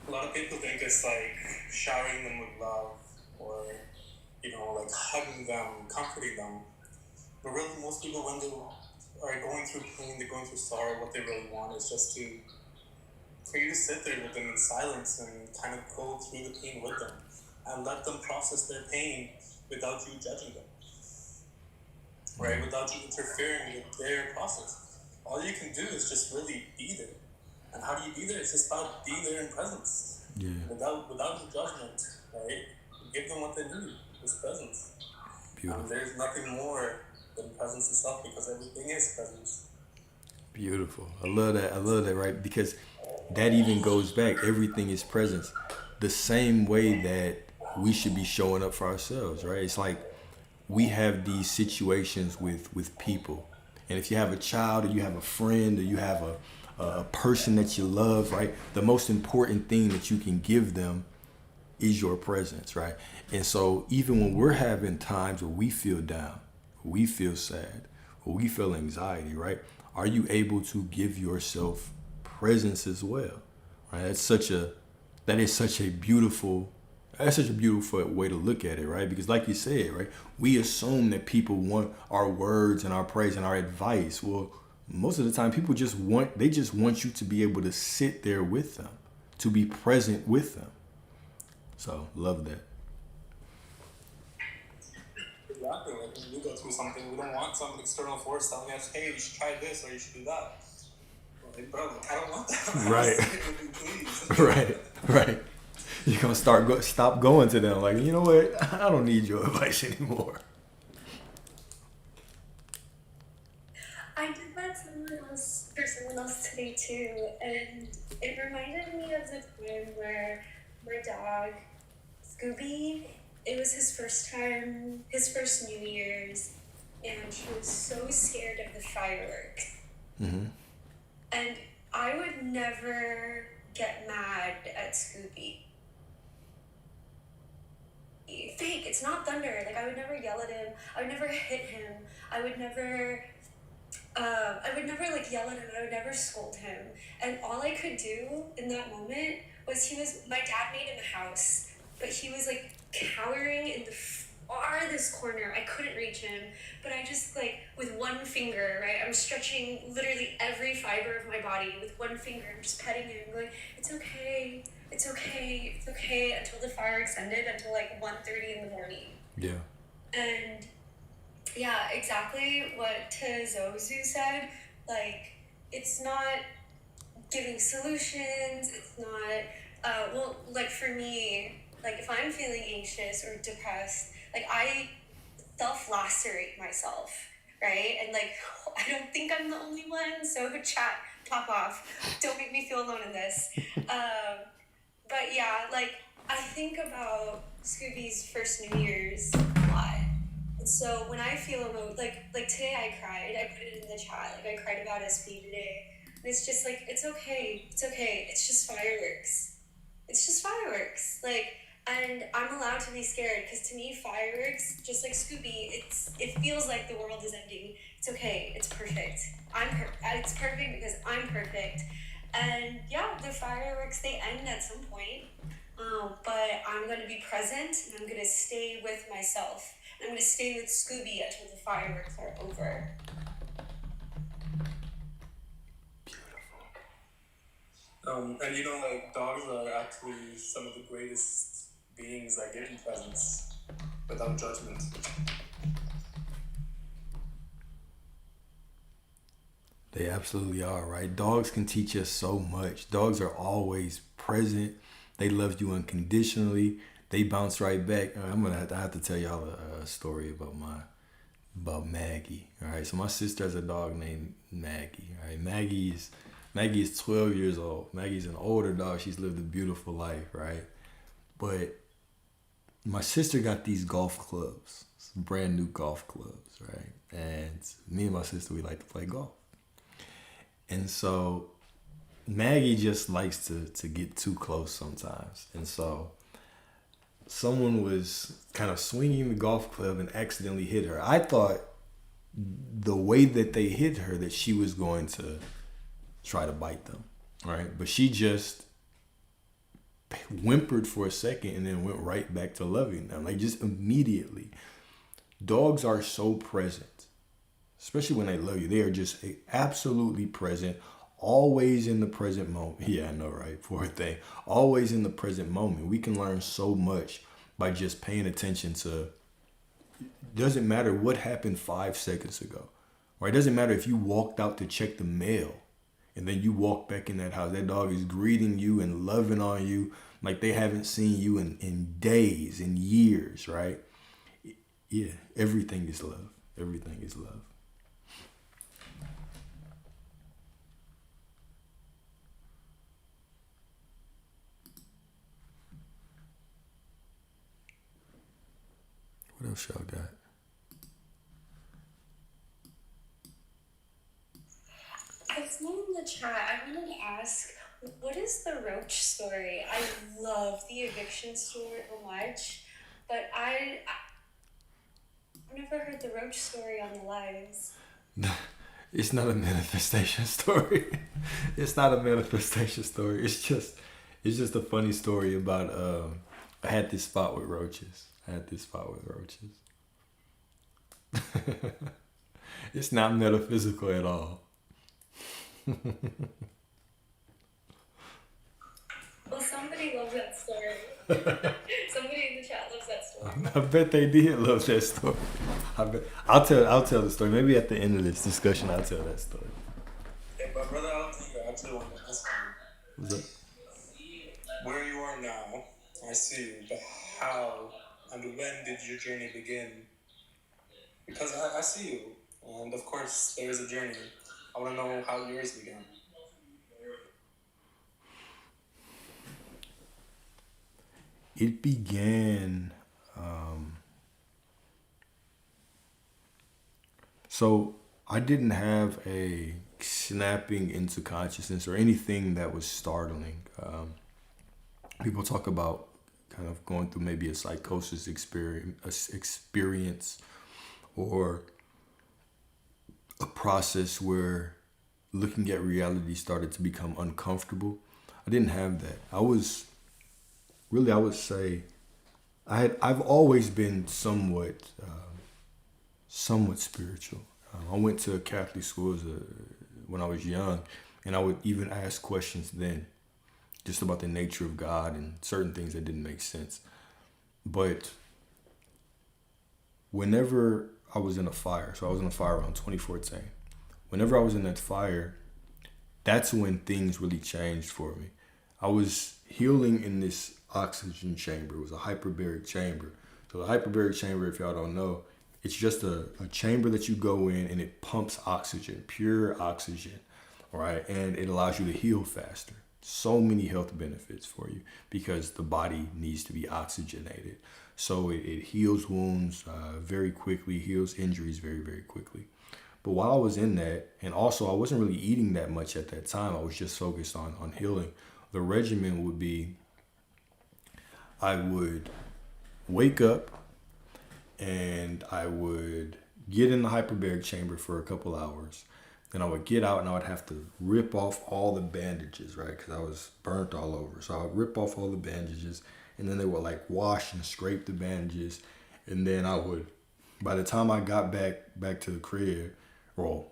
a lot of people think it's like showering them with love or, like hugging them, comforting them. But really, most people, when they are going through pain, they're going through sorrow, what they really want is just for you to sit there with them in silence and kind of go through the pain with them and let them process their pain without you judging them, right? Without you interfering with their process. All you can do is just really be there. And how do you be there? It's just about being there in presence.
Yeah.
Without the judgment, right? Give them what they need, this presence.
Beautiful.
There's nothing more than presence itself because everything is presence.
Beautiful. I love that, right? Because that even goes back. Everything is presence. The same way that we should be showing up for ourselves, right? It's like we have these situations with people. And if you have a child or you have a friend or you have a person that you love, right? The most important thing that you can give them is your presence, right? And so even when we're having times where we feel down, we feel sad, or we feel anxiety, right? Are you able to give yourself presence as well, right? That is such a beautiful way to look at it, right? Because like you said, right, we assume that people want our words and our praise and our advice. Well, most of the time people just want you to be able to sit there with them, to be present with them. So love that.
Exactly. Like when we go through something, we don't want some external force telling us, hey, you should try this or you should do that. Like, bro, I don't want that.
Right.
Please.
Right. You're going to stop going to them. Like, you know what? I don't need your advice anymore.
I did that for someone else today too, and it reminded me of the time where my dog, Scooby, it was his first New Year's, and he was so scared of the fireworks.
Mm-hmm.
And I would never get mad at Scooby. Fake, it's not thunder. Like, I would never yell at him. I would never hit him. I would never like yell at him, and I would never scold him. And all I could do in that moment was my dad made him a house, but he was like cowering in the farthest corner. I couldn't reach him, but I just like with one finger, right? I'm stretching literally every fiber of my body with one finger. I'm just petting him, going, it's okay, until the fire extended until like 1:30 in the morning.
Yeah.
And yeah, exactly what Tezozu said. Like, it's not giving solutions. It's not, like for me, like if I'm feeling anxious or depressed, like I self-lacerate myself, right? And like, I don't think I'm the only one. So chat, pop off. Don't make me feel alone in this. But yeah, like I think about Scooby's first New Year's a lot. So when I feel like today I cried. I put it in the chat. Like I cried about SP today, and it's just like it's okay. It's okay. It's just fireworks. It's just fireworks. Like, and I'm allowed to be scared because to me, fireworks, just like Scooby, it feels like the world is ending. It's okay. It's perfect. It's perfect because I'm perfect. And yeah, the fireworks they end at some point. But I'm gonna be present and I'm gonna stay with myself. I'm gonna stay with Scooby until the fireworks are over.
And you know, like dogs are actually some of the greatest beings that give you presents without judgment.
They absolutely are, right? Dogs can teach us so much. Dogs are always present. They love you unconditionally. They bounce right back. I have to tell y'all a story about Maggie. All right, so my sister has a dog named Maggie. All right, Maggie is 12 years old. Maggie's an older dog. She's lived a beautiful life, right? But my sister got these golf clubs, brand new golf clubs, right? And me and my sister, we like to play golf. And so Maggie just likes to get too close sometimes. And so someone was kind of swinging the golf club and accidentally hit her. I thought the way that they hit her that she was going to try to bite them, right? But she just whimpered for a second and then went right back to loving them, like just immediately. Dogs are so present, especially when they love you. They are just absolutely present, always in the present moment. Yeah, I know, right? Poor thing. Always in the present moment. We can learn so much by just paying attention to, doesn't matter what happened 5 seconds ago, right? It doesn't matter if you walked out to check the mail and then you walk back in that house. That dog is greeting you and loving on you like they haven't seen you in days and years, right? Yeah, everything is love. Everything is love. What else y'all got?
It's not in the chat. I wanted to ask, what is the roach story? I love the eviction story so much, but I've never heard the roach story on the lives.
It's not a manifestation story. It's not a manifestation story. It's just a funny story about I had this spot with roaches. It's not metaphysical at all.
Well, somebody loves that story. Somebody in the chat loves that story.
I bet they did love that story. I'll tell the story. Maybe at the end of this discussion I'll tell that story.
Hey, but brother, I actually want to ask you.
What's up?
Where you are now, I see, but how and when did your journey begin? Because I see you, and of course there is a journey. I want to know how yours began.
It began. So I didn't have a snapping into consciousness or anything that was startling. People talk about kind of going through maybe a psychosis experience or a process where looking at reality started to become uncomfortable. I didn't have that. I would say I've always been somewhat spiritual. I went to a Catholic school when I was young, and I would even ask questions then just about the nature of God and certain things that didn't make sense. But whenever I was in a fire, so I was in a fire around 2014. Whenever I was in that fire, that's when things really changed for me. I was healing in this oxygen chamber. It was a hyperbaric chamber. So the hyperbaric chamber, if y'all don't know, it's just a chamber that you go in and it pumps oxygen, pure oxygen, all right? And it allows you to heal faster. So many health benefits for you because the body needs to be oxygenated. So it heals wounds very quickly, heals injuries very, very quickly. But while I was in that, and also I wasn't really eating that much at that time, I was just focused on healing. The regimen would be, I would wake up and I would get in the hyperbaric chamber for a couple hours. Then I would get out and I would have to rip off all the bandages, right? Because I was burnt all over. So I would rip off all the bandages, and then they would like wash and scrape the bandages. And then I would, by the time I got back to the crib, well,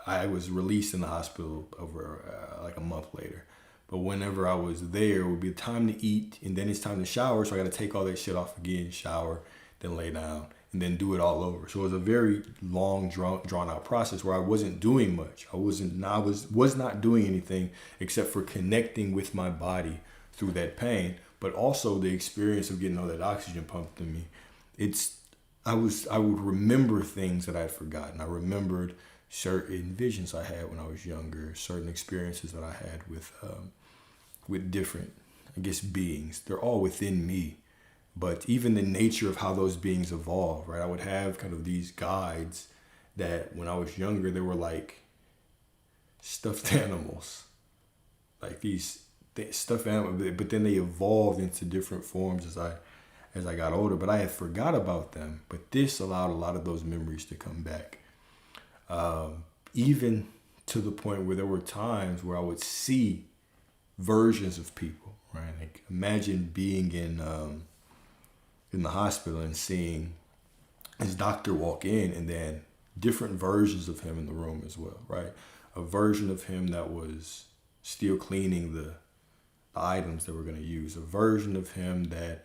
I was released in the hospital over like a month later. But whenever I was there, it would be time to eat, and then it's time to shower. So I got to take all that shit off again, shower, then lay down, and then do it all over. So it was a very long, drawn out process where I wasn't doing much. I was not doing anything except for connecting with my body through that pain, but also the experience of getting all that oxygen pumped in me. I would remember things that I had forgotten. I remembered certain visions I had when I was younger, certain experiences that I had with different, I guess, beings. They're all within me. But even the nature of how those beings evolve, right? I would have kind of these guides that when I was younger, they were like stuffed animals. Like these stuffed animals, but then they evolved into different forms as I got older. But I had forgot about them. But this allowed a lot of those memories to come back. Even to the point where there were times where I would see versions of people, right? Like imagine being in the hospital and seeing his doctor walk in, and then different versions of him in the room as well, right? A version of him that was still cleaning the items that we're going to use, a version of him that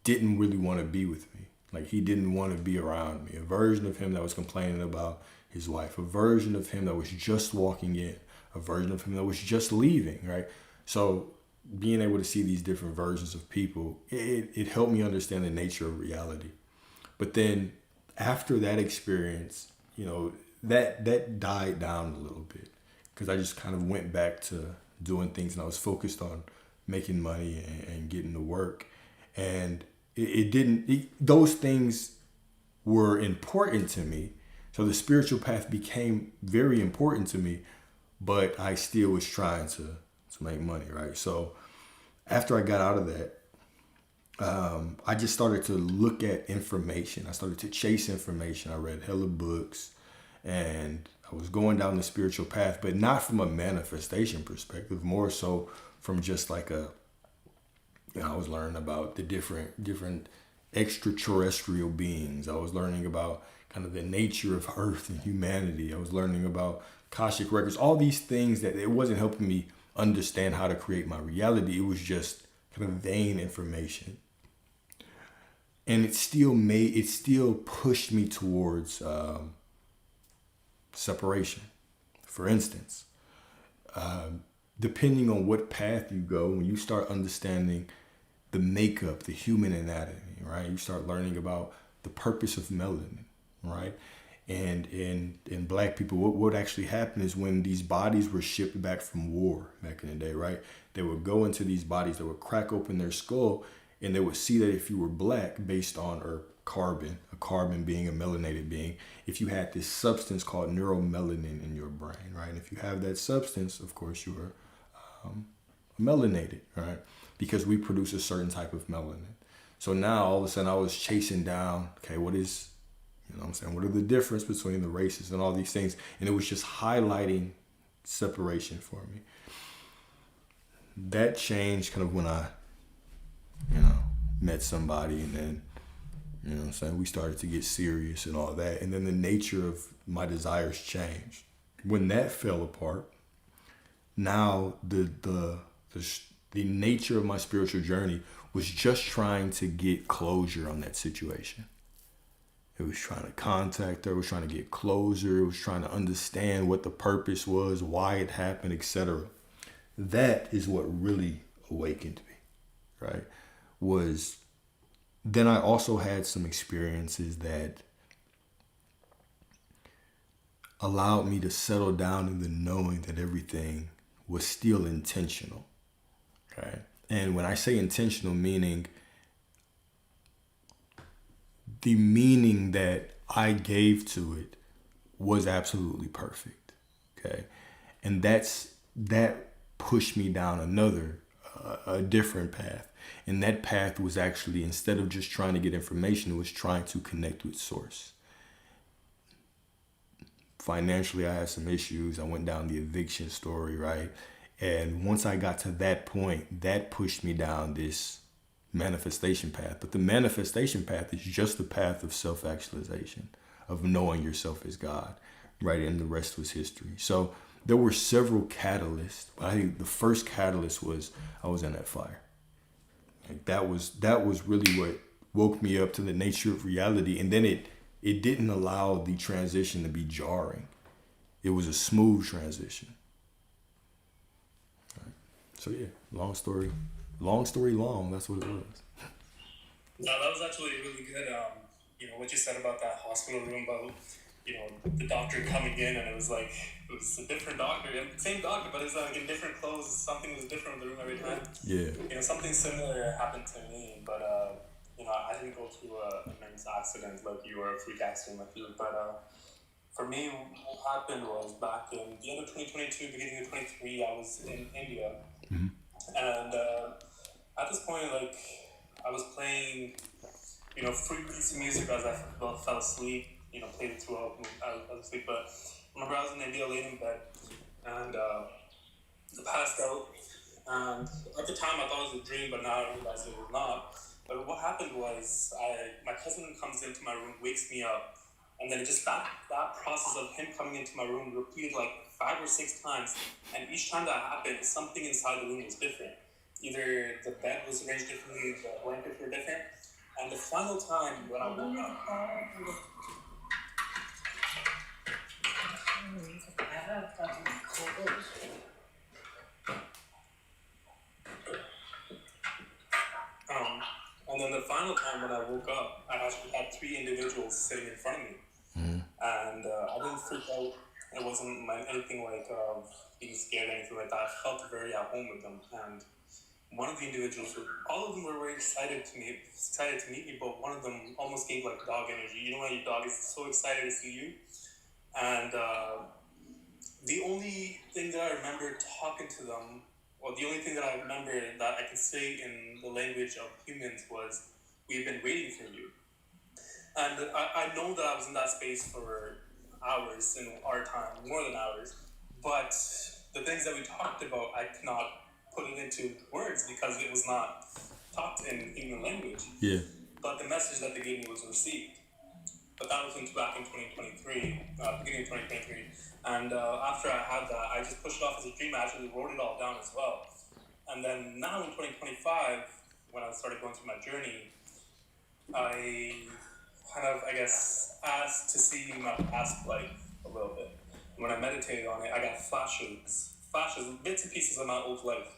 didn't really want to be with me, like he didn't want to be around me, a version of him that was complaining about his wife, a version of him that was just walking in, a version of him that was just leaving, right? So being able to see these different versions of people, it helped me understand the nature of reality. But then after that experience, that died down a little bit because I just kind of went back to doing things, and I was focused on making money and getting to work. And those things were important to me. So the spiritual path became very important to me, but I still was trying to make money, right? So after I got out of that, I just started to look at information. I started to chase information. I read hella books, and I was going down the spiritual path, but not from a manifestation perspective, more so from just like I was learning about the different extraterrestrial beings. I was learning about kind of the nature of Earth and humanity. I was learning about Akashic records, all these things that it wasn't helping me understand how to create my reality. It was just kind of vain information. And it still pushed me towards separation. For instance, depending on what path you go, when you start understanding the makeup, the human anatomy, right? You start learning about the purpose of melanin, right? And in black people, what actually happened is when these bodies were shipped back from war back in the day, right? They would go into these bodies, they would crack open their skull, and they would see that if you were black, based on a carbon being a melanated being, if you had this substance called neuromelanin in your brain, right? And if you have that substance, of course, you are melanated, right? Because we produce a certain type of melanin. So now all of a sudden I was chasing down, okay, what is, what are the difference between the races and all these things? And it was just highlighting separation for me. That changed kind of when I, met somebody, and then, we started to get serious and all that. And then the nature of my desires changed. When that fell apart, now the nature of my spiritual journey was just trying to get closure on that situation. It was trying to contact her, it was trying to get closure, it was trying to understand what the purpose was, why it happened, etc. That is what really awakened me, right? Then I also had some experiences that allowed me to settle down in the knowing that everything was still intentional, okay? And when I say intentional, meaning the meaning that I gave to it was absolutely perfect. Okay. And that pushed me down a different path. And that path was actually, instead of just trying to get information, it was trying to connect with source. Financially, I had some issues. I went down the eviction story, right? And once I got to that point, that pushed me down this manifestation path. But the manifestation path is just the path of self-actualization, of knowing yourself as God, right? And the rest was history. So there were several catalysts, but I think the first catalyst was I was in that fire. Like that was really what woke me up to the nature of reality. And then it didn't allow the transition to be jarring. It was a smooth transition. Right. So yeah, long story long. That's what it was.
No, that was actually really good. What you said about that hospital room, about the doctor coming in, and it was a different doctor, same doctor, but it's like in different clothes. Something was different in the room every time.
Yeah.
Something similar happened to me, but I didn't go through a immense accident like you, or a freak accident like you. But for me, what happened was back in the end of 2022, beginning of 23, I was in India, and at this point, I was playing, free piece of music as I fell asleep. Played it throughout. I was asleep, but I remember I was in India, laying in bed, and I passed out. And at the time, I thought it was a dream, but now I realize it was not. But what happened was, my cousin comes into my room, wakes me up, and then it just that process of him coming into my room repeated like 5 or 6 times, and each time that happened, something inside the room was different. Either the bed was arranged differently, the blankets were different, and the final time when I woke up. And then the final time when I woke up, I actually had 3 individuals sitting in front of me. And I didn't freak out. It wasn't anything like being scared or anything like that. I felt very at home with them. And one of the individuals, all of them were very excited to meet me, but one of them almost gave like dog energy. You know when your dog is so excited to see you? And the only thing that I remember talking to them, or the only thing that I remember that I could say in the language of humans was, "We've been waiting for you." And I know that I was in that space for hours in our time, more than hours, but the things that we talked about, I cannot put it into words because it was not talked in human language.
Yeah.
But the message that they gave me was received. But that was back in 2023, beginning of 2023. And after I had that, I just pushed it off as a dream. I actually wrote it all down as well. And then now in 2025, when I started going through my journey, I kind of, asked to see my past life a little bit. And when I meditated on it, I got flashes, bits and pieces of my old life.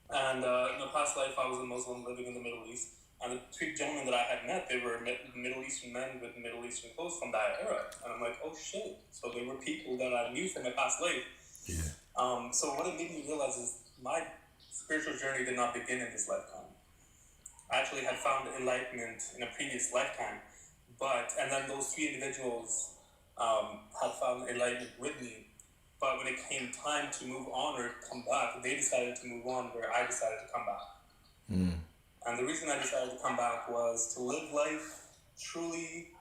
And in my past life, I was a Muslim living in the Middle East. And the 2 gentlemen that I had met, they were Middle Eastern men with Middle Eastern clothes from that era. And I'm like, oh shit. So they were people that I knew from my past life.
Yeah.
So what it made me realize is my spiritual journey did not begin in this lifetime. I actually had found enlightenment in a previous lifetime. And then those 3 individuals had found enlightenment with me. But when it came time to move on or come back, they decided to move on where I decided to come back. And the reason I decided to come back was to live life truly,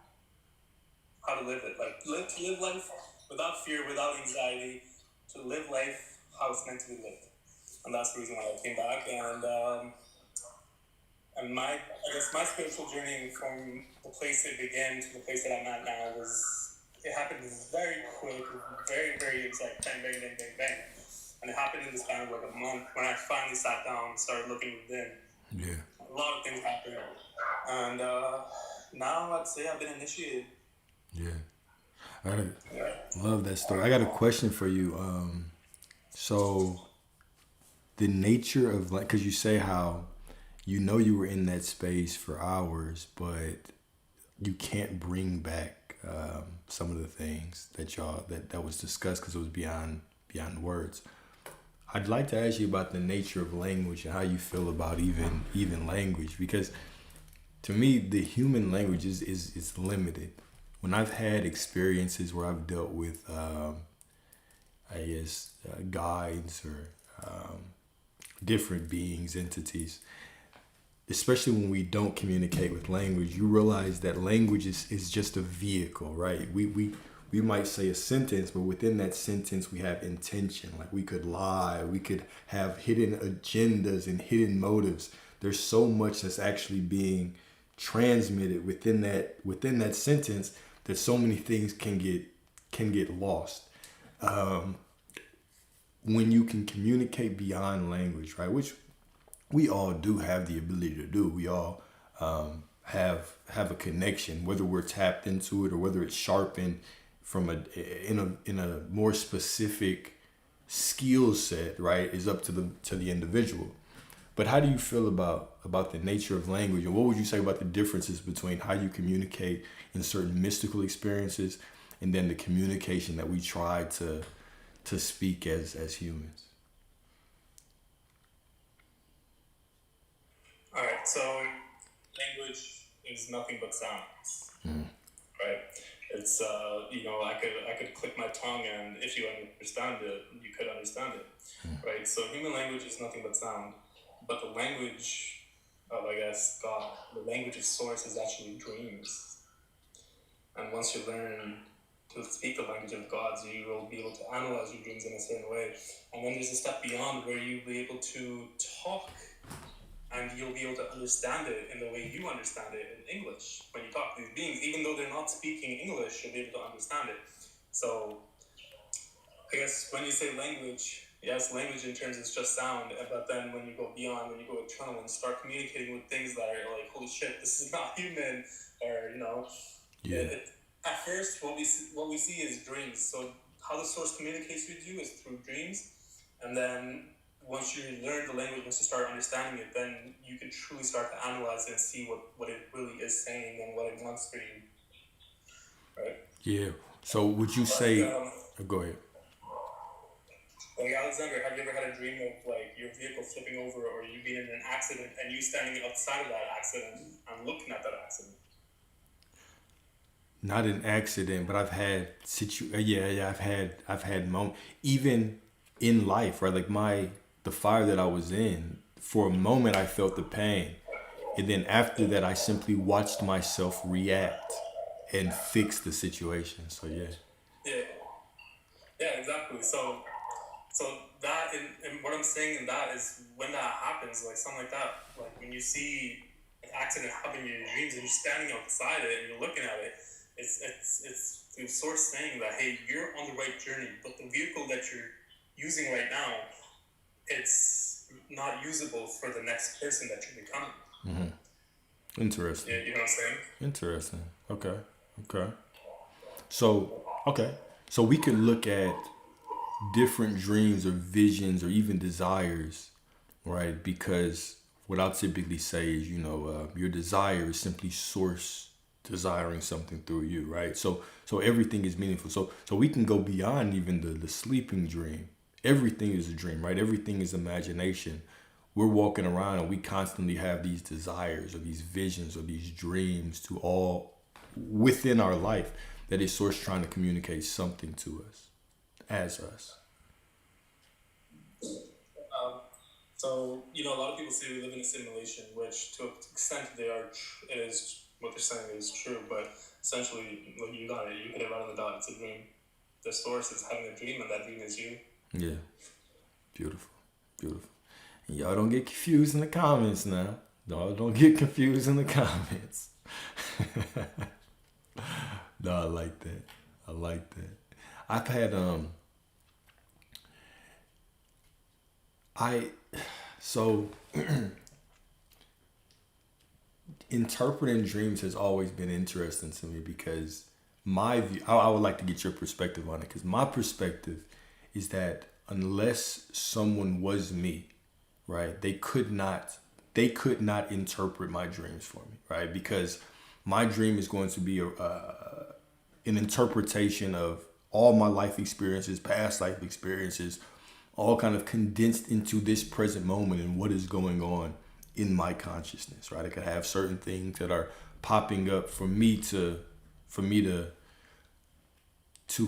how to live it. To live life without fear, without anxiety, to live life how it's meant to be lived. And that's the reason why I came back. And my spiritual journey from the place it began to the place that I'm at now it happened very quick, very, very, it's like bang, bang, bang, bang, bang. And it happened in this kind of like a month when I finally sat down and started looking within.
Yeah.
A lot of things happened. And now I'd say I've been initiated.
Yeah. I love that story. I got a question for you. So the nature of because you say how you were in that space for hours, but you can't bring back some of the things that was discussed because it was beyond words. I'd like to ask you about the nature of language and how you feel about even language, because To me, the human language is limited. When I've had experiences where I've dealt with, I guess, guides or different beings, entities, especially when we don't communicate with language, you realize that language is just a vehicle, right? We might say a sentence, but within that sentence, we have intention. Like we could lie, we could have hidden agendas and hidden motives. There's so much that's actually being transmitted within that sentence that so many things can get lost. When you can communicate beyond language, right? Which we all do have the ability to do. We all have a connection, whether we're tapped into it or whether it's sharpened from in a more specific skill set, right? Is up to the individual. But how do you feel about the nature of language, and what would you say about the differences between how you communicate in certain mystical experiences and then the communication that we try to speak as humans?
All right, so language is nothing but sounds, right? It's I could click my tongue, and if you understand it, you could understand it, right? So human language is nothing but sound, but the language of, I guess, God, the language of source is actually dreams. And once you learn to speak the language of gods, you will be able to analyze your dreams in a certain way. And then there's a step beyond where you'll be able to talk, and you'll be able to understand it in the way you understand it in English. When you talk to these beings, even though they're not speaking English, you'll be able to understand it. So I guess when you say language, yes, language in terms is just sound, but then when you go beyond, when you go eternal and start communicating with things that are like, holy shit, this is not human, or,
Yeah.
At first, what we see is dreams. So how the source communicates with you is through dreams, and then once you learn the language, once you start understanding it, then you can truly start to analyze it and see what it really is saying and what it wants for you. Right?
Yeah. So would you say? Go ahead.
Like, Alexander, have you ever had a dream of like your vehicle flipping over, or you being in an accident and you standing outside of that accident and looking at that accident?
Not an accident, but I've had I've had moments even in life, right? Like the fire that I was in, for a moment I felt the pain. And then after that I simply watched myself react and fix the situation. So yeah.
Yeah, exactly. So that, and what I'm saying in that is, when that happens, like something like that, like when you see an accident happen in your dreams and you're standing outside it and you're looking at it, it's the source saying that, hey, you're on the right journey, but the vehicle that you're using right now, it's not usable for the next person that you're becoming.
Mm-hmm. Interesting.
Yeah, you know what I'm saying?
Interesting. Okay. So we could look at different dreams or visions or even desires, right? Because what I'll typically say is, your desire is simply source desiring something through you, right? So everything is meaningful. So we can go beyond even the sleeping dream. Everything is a dream, right? Everything is imagination. We're walking around and we constantly have these desires or these visions or these dreams to all within our life that is source trying to communicate something to us as us.
So, a lot of people say we live in a simulation, which to an extent it is what they're saying is true, but essentially, like, you got it, you hit it right on the dot, it's a dream. The source is having a dream, and that dream is you.
Yeah. Beautiful. And y'all don't get confused in the comments now. Y'all don't get confused in the comments. No, I like that. I've had interpreting dreams has always been interesting to me, because my view, I would like to get your perspective on it, because my perspective is that unless someone was me, right, they could not interpret my dreams for me, right? Because my dream is going to be an interpretation of all my life experiences, past life experiences, all kind of condensed into this present moment and what is going on in my consciousness, right? I could have certain things that are popping up for me to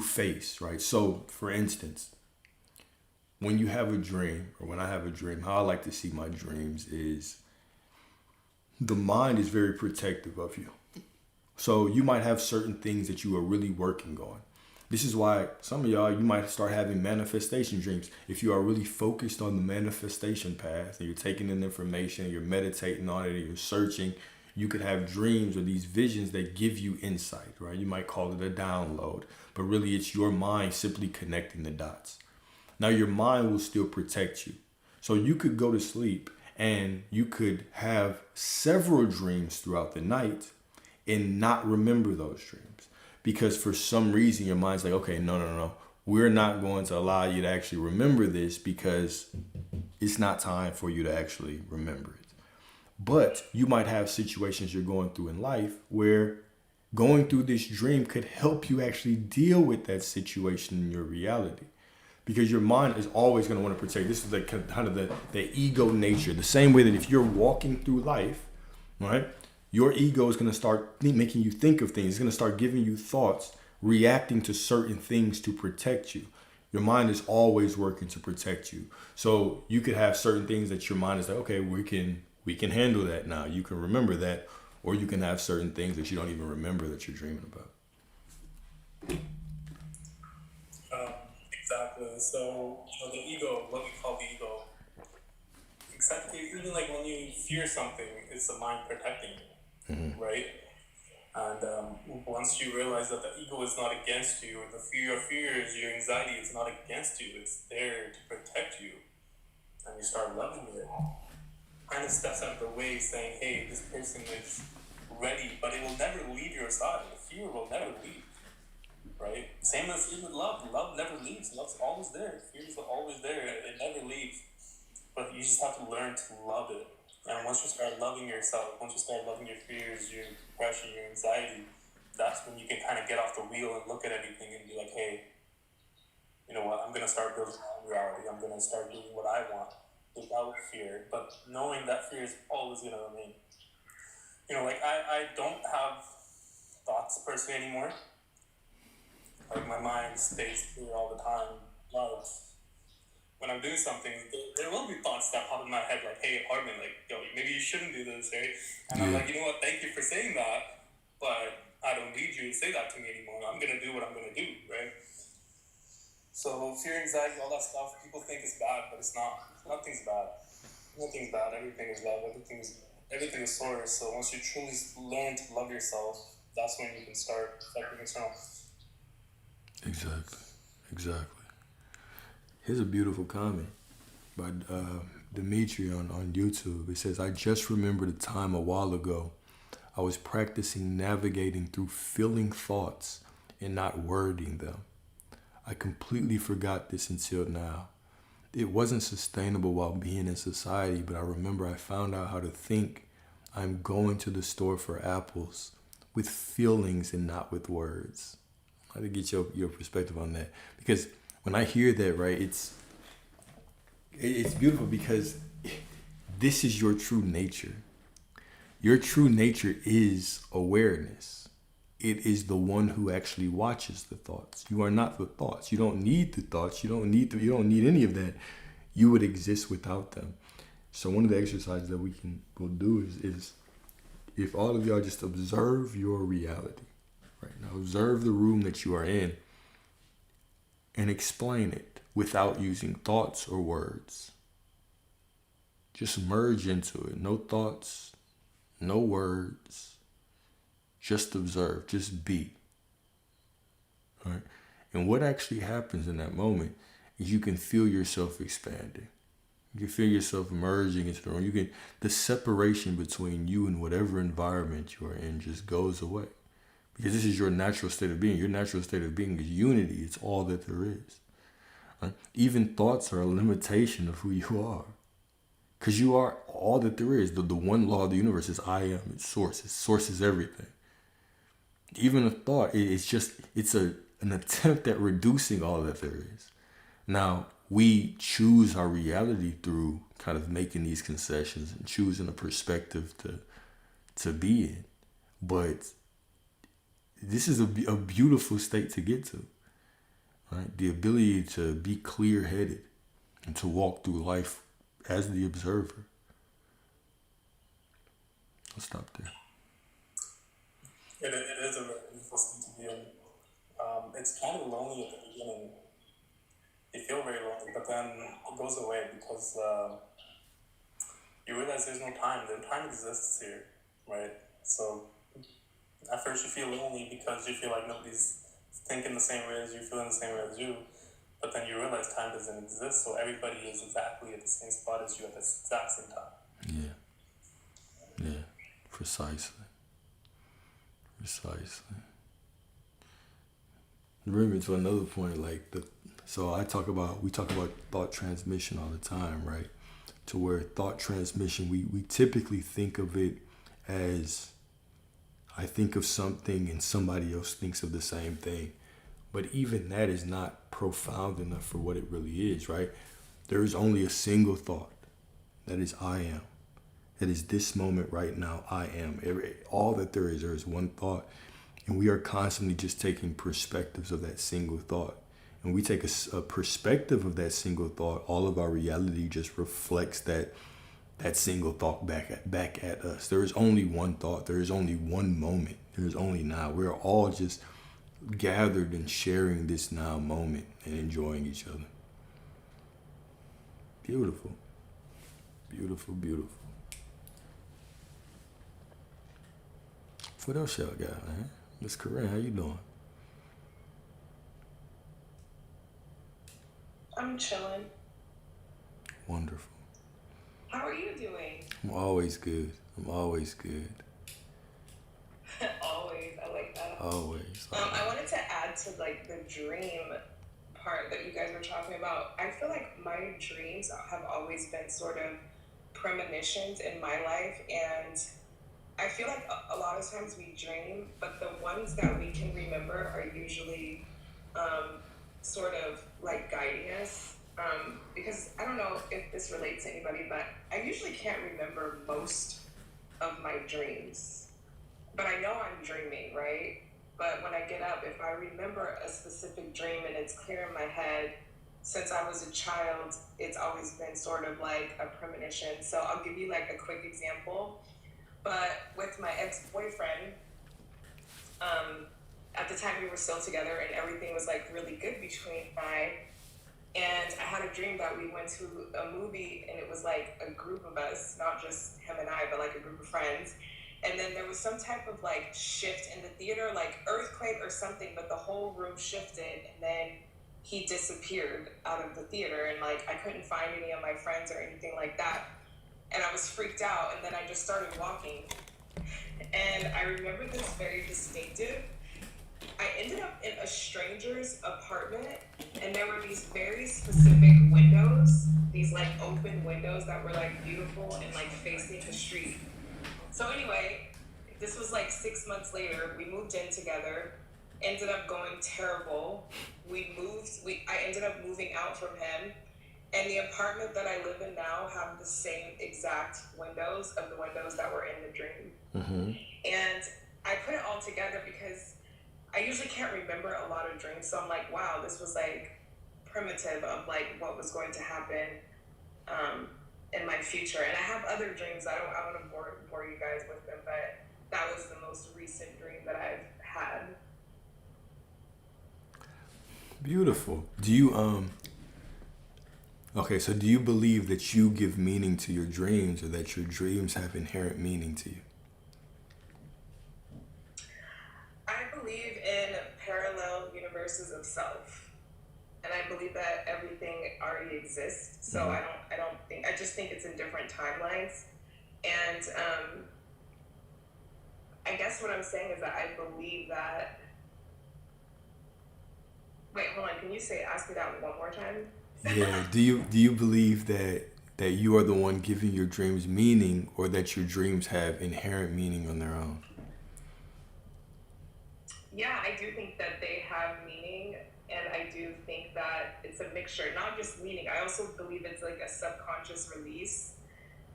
face, right? So for instance, when you have a dream, or when I have a dream, how I like to see my dreams is the mind is very protective of you. So you might have certain things that you are really working on. This is why some of y'all, you might start having manifestation dreams. If you are really focused on the manifestation path and you're taking in information, you're meditating on it, and you're searching, you could have dreams or these visions that give you insight, right? You might call it a download, but really it's your mind simply connecting the dots. Now your mind will still protect you. So you could go to sleep and you could have several dreams throughout the night and not remember those dreams. Because for some reason your mind's like, okay, no. We're not going to allow you to actually remember this because it's not time for you to actually remember it. But you might have situations you're going through in life where going through this dream could help you actually deal with that situation in your reality. Because your mind is always going to want to protect. This is the kind of the ego nature. The same way that if you're walking through life, right, your ego is going to start making you think of things. It's going to start giving you thoughts, reacting to certain things to protect you. Your mind is always working to protect you. So you could have certain things that your mind is like, okay, we can handle that now. You can remember that. Or you can have certain things that you don't even remember that you're dreaming about.
Exactly. So, the ego, what we call the ego, exactly, even like when you fear something, it's the mind protecting you, right? And once you realize that the ego is not against you, or the fear of fears, your anxiety is not against you, it's there to protect you, and you start loving it, kind of steps out of the way saying, hey, this person is ready, but it will never leave your side. The fear will never leave. Right? Same as with love. Love never leaves. Love's always there. Fear is always there. It never leaves. But you just have to learn to love it. And once you start loving yourself, once you start loving your fears, your depression, your anxiety, that's when you can kind of get off the wheel and look at everything and be like, hey, you know what? I'm going to start building my own reality. I'm going to start doing what I want without fear. But knowing that fear is always going to remain. Like I don't have thoughts per se anymore. Like my mind stays clear all the time. But when I'm doing something, there will be thoughts that pop in my head like, hey, Hartman, like, yo, maybe you shouldn't do this, right? And I'm like, you know what, thank you for saying that, but I don't need you to say that to me anymore. I'm going to do what I'm going to do, right? So fear, anxiety, all that stuff, people think it's bad, but it's not. Nothing's bad. Nothing's bad. Everything is love. Everything is source. So once you truly learn to love yourself, that's when you can start affecting external.
Exactly. Here's a beautiful comment by Dimitri on YouTube. It says, I just remembered a time a while ago I was practicing navigating through feeling thoughts and not wording them. I completely forgot this until now. It wasn't sustainable while being in society, but I remember I found out how to think. I'm going to the store for apples with feelings and not with words. I'd like to get your perspective on that. Because when I hear that, right, it's beautiful because this is your true nature. Your true nature is awareness. It is the one who actually watches the thoughts. You are not the thoughts. You don't need the thoughts. You don't need any of that. You would exist without them. So one of the exercises that we'll do is if all of y'all just observe your reality. Right now, observe the room that you are in and explain it without using thoughts or words. Just merge into it. No thoughts, no words. Just observe. Just be. All right? And what actually happens in that moment is you can feel yourself expanding. You can feel yourself merging into the room. The separation between you and whatever environment you are in just goes away. Because this is your natural state of being. Your natural state of being is unity. It's all that there is. Right? Even thoughts are a limitation of who you are. Because you are all that there is. The one law of the universe is I am. It's source. Source is everything. Even a thought, it's an attempt at reducing all that there is. Now, we choose our reality through kind of making these concessions and choosing a perspective to be in. But this is a beautiful state to get to, right? The ability to be clear-headed and to walk through life as the observer. I'll stop there.
It is a very beautiful state to be in. It's kind of lonely at the beginning. You feel very lonely, but then it goes away because you realize there's no time. The time exists here, right? So at first you feel lonely because you feel like nobody's thinking the same way as you, feeling the same way as you. But then you realize time doesn't exist, so everybody is exactly at the same spot as you at the exact same time.
Yeah, precisely. Bring me to another point, like so we talk about thought transmission all the time, right? To where thought transmission, we typically think of it as I think of something and somebody else thinks of the same thing. But even that is not profound enough for what it really is, right? There is only a single thought. That is I am. That is this moment right now, I am. All that there is one thought. And we are constantly just taking perspectives of that single thought. And we take a perspective of that single thought, all of our reality just reflects that single thought back at us. There is only one thought. There is only one moment. There is only now. We're all just gathered and sharing this now moment and enjoying each other. Beautiful. Beautiful, beautiful. What else y'all got, man? Miss Corinne, how you doing?
I'm chilling.
Wonderful.
How are you doing?
I'm always good.
Always. I like that.
Always.
I wanted to add to like the dream part that you guys were talking about. I feel like my dreams have always been sort of premonitions in my life, and I feel like a lot of times we dream, but the ones that we can remember are usually sort of like guiding us. Because I don't know if this relates to anybody, but I usually can't remember most of my dreams. But I know I'm dreaming, right? But when I get up, if I remember a specific dream and it's clear in my head, since I was a child, it's always been sort of like a premonition. So I'll give you like a quick example. But with my ex-boyfriend, at the time we were still together and everything was like really good between and I had a dream that we went to a movie and it was like a group of us, not just him and I, but like a group of friends. And then there was some type of like shift in the theater, like earthquake or something, but the whole room shifted and then he disappeared out of the theater and like I couldn't find any of my friends or anything like that. And I was freaked out and then I just started walking. And I remember this very distinctive. I ended up in a stranger's apartment and there were these very specific windows, these like open windows that were like beautiful and like facing the street. So anyway, this was like 6 months later, we moved in together, ended up going terrible. I ended up moving out from him. And the apartment that I live in now have the same exact windows of the windows that were in the dream.
Mm-hmm.
And I put it all together because I usually can't remember a lot of dreams. So I'm like, wow, this was like primitive of like what was going to happen in my future. And I have other dreams. I want to bore you guys with them, but that was the most recent dream that I've had.
Beautiful. Do you okay, so do you believe that you give meaning to your dreams or that your dreams have inherent meaning to you?
I believe in parallel universes of self. And I believe that everything already exists. So I just think it's in different timelines. And I guess what I'm saying is that I believe that. Wait, hold on. Can you ask me that one more time?
Yeah. Do you believe that you are the one giving your dreams meaning, or that your dreams have inherent meaning on their own?
Yeah, I do think that they have meaning, and I do think that it's a mixture, not just meaning. I also believe it's like a subconscious release.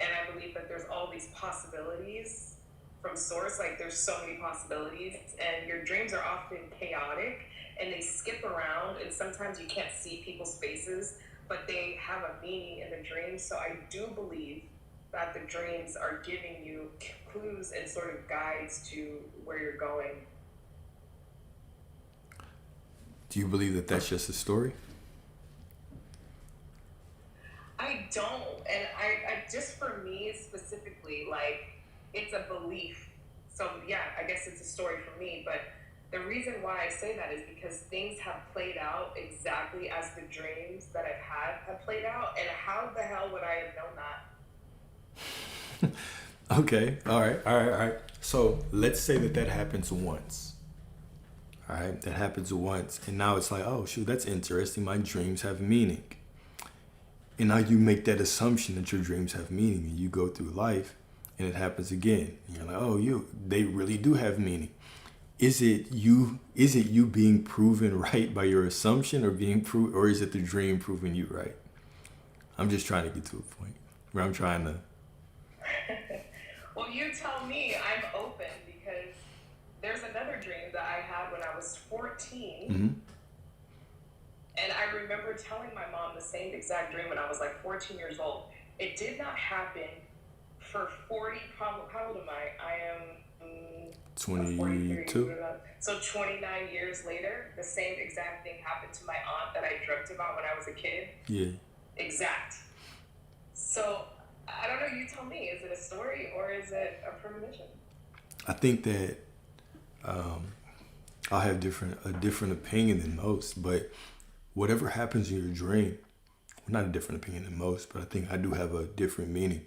And I believe that there's all these possibilities from source. Like there's so many possibilities, and your dreams are often chaotic and they skip around, and sometimes you can't see people's faces, but they have a meaning in the dream. So I do believe that the dreams are giving you clues and sort of guides to where you're going.
Do you believe that that's just a story?
I don't, and I just for me specifically, like it's a belief. So yeah, I guess it's a story for me. But the reason why I say that is because things have played out exactly as the dreams that I've had have played out. And how the hell would I have known that?
Okay. All right. So let's say that happens once. All right. That happens once. And now it's like, oh, shoot, that's interesting. My dreams have meaning. And now you make that assumption that your dreams have meaning, and you go through life and it happens again. And you're like, oh, they really do have meaning. Is it you being proven right by your assumption, or is it the dream proving you right? I'm just trying to get to a point where I'm trying to.
Well, you tell me. I'm open because there's another dream that I had when I was 14.
Mm-hmm.
And I remember telling my mom the same exact dream when I was like 14 years old. It did not happen for 40, how old am I? I am
22.
So 29 years later, the same exact thing happened to my aunt that I dreamt about when I was a kid.
Yeah.
Exact. So I don't know, you tell me, is it a story or is it a premonition?
I think that I'll have a different opinion than most, but whatever happens in your dream, well, not a different opinion than most, but I think I do have a different meaning.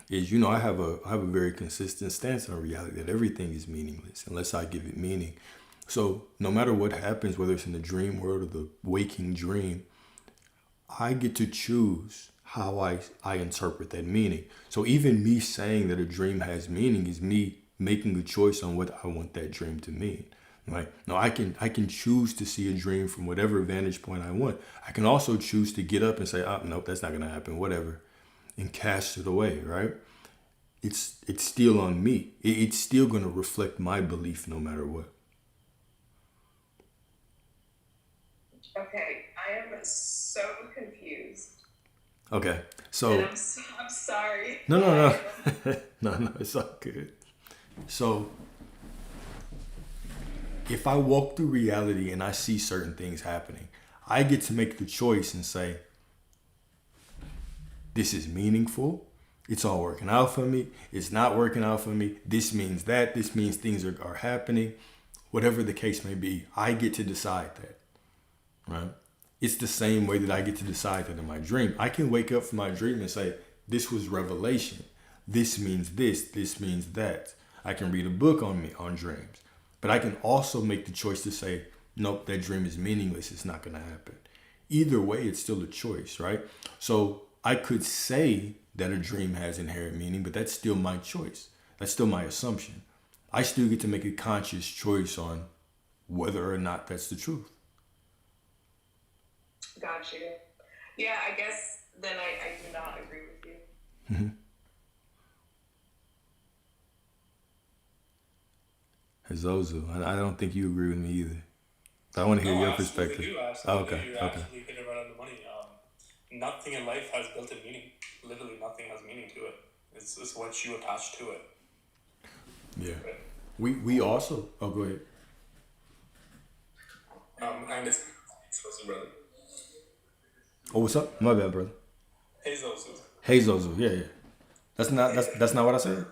Is, I have a very consistent stance on reality that everything is meaningless unless I give it meaning. So no matter what happens, whether it's in the dream world or the waking dream, I get to choose how I interpret that meaning. So even me saying that a dream has meaning is me making a choice on what I want that dream to mean. Right? Now I can choose to see a dream from whatever vantage point I want. I can also choose to get up and say, oh, nope, that's not going to happen, whatever, and cast it away, right? It's still on me. It's still going to reflect my belief no matter what.
Okay, I am so confused.
Okay, so
and I'm sorry.
No, no, it's all good. So if I walk through reality and I see certain things happening, I get to make the choice and say, this is meaningful. It's all working out for me. It's not working out for me. This means that. This means things are happening. Whatever the case may be, I get to decide that. Right? It's the same way that I get to decide that in my dream. I can wake up from my dream and say, this was revelation. This means this. This means that. I can read a book on dreams. But I can also make the choice to say, nope, that dream is meaningless. It's not going to happen. Either way, it's still a choice, right? So I could say that a dream has inherent meaning, but that's still my choice. That's still my assumption. I still get to make a conscious choice on whether or not that's the truth.
Got you. Yeah, I guess then I do not agree with you.
Mm-hmm. Zozu, I don't think you agree with me either. I want to hear your perspective.
Do,
okay.
You absolutely hit it right on the money. Nothing in life has built-in meaning. Literally nothing has meaning to it. It's what you attach to it.
Yeah. Right. We also... Oh, go ahead.
And it's brother.
Oh, what's up? My bad, brother.
Hey Zozu.
Hey Zozu, yeah. That's not what I said.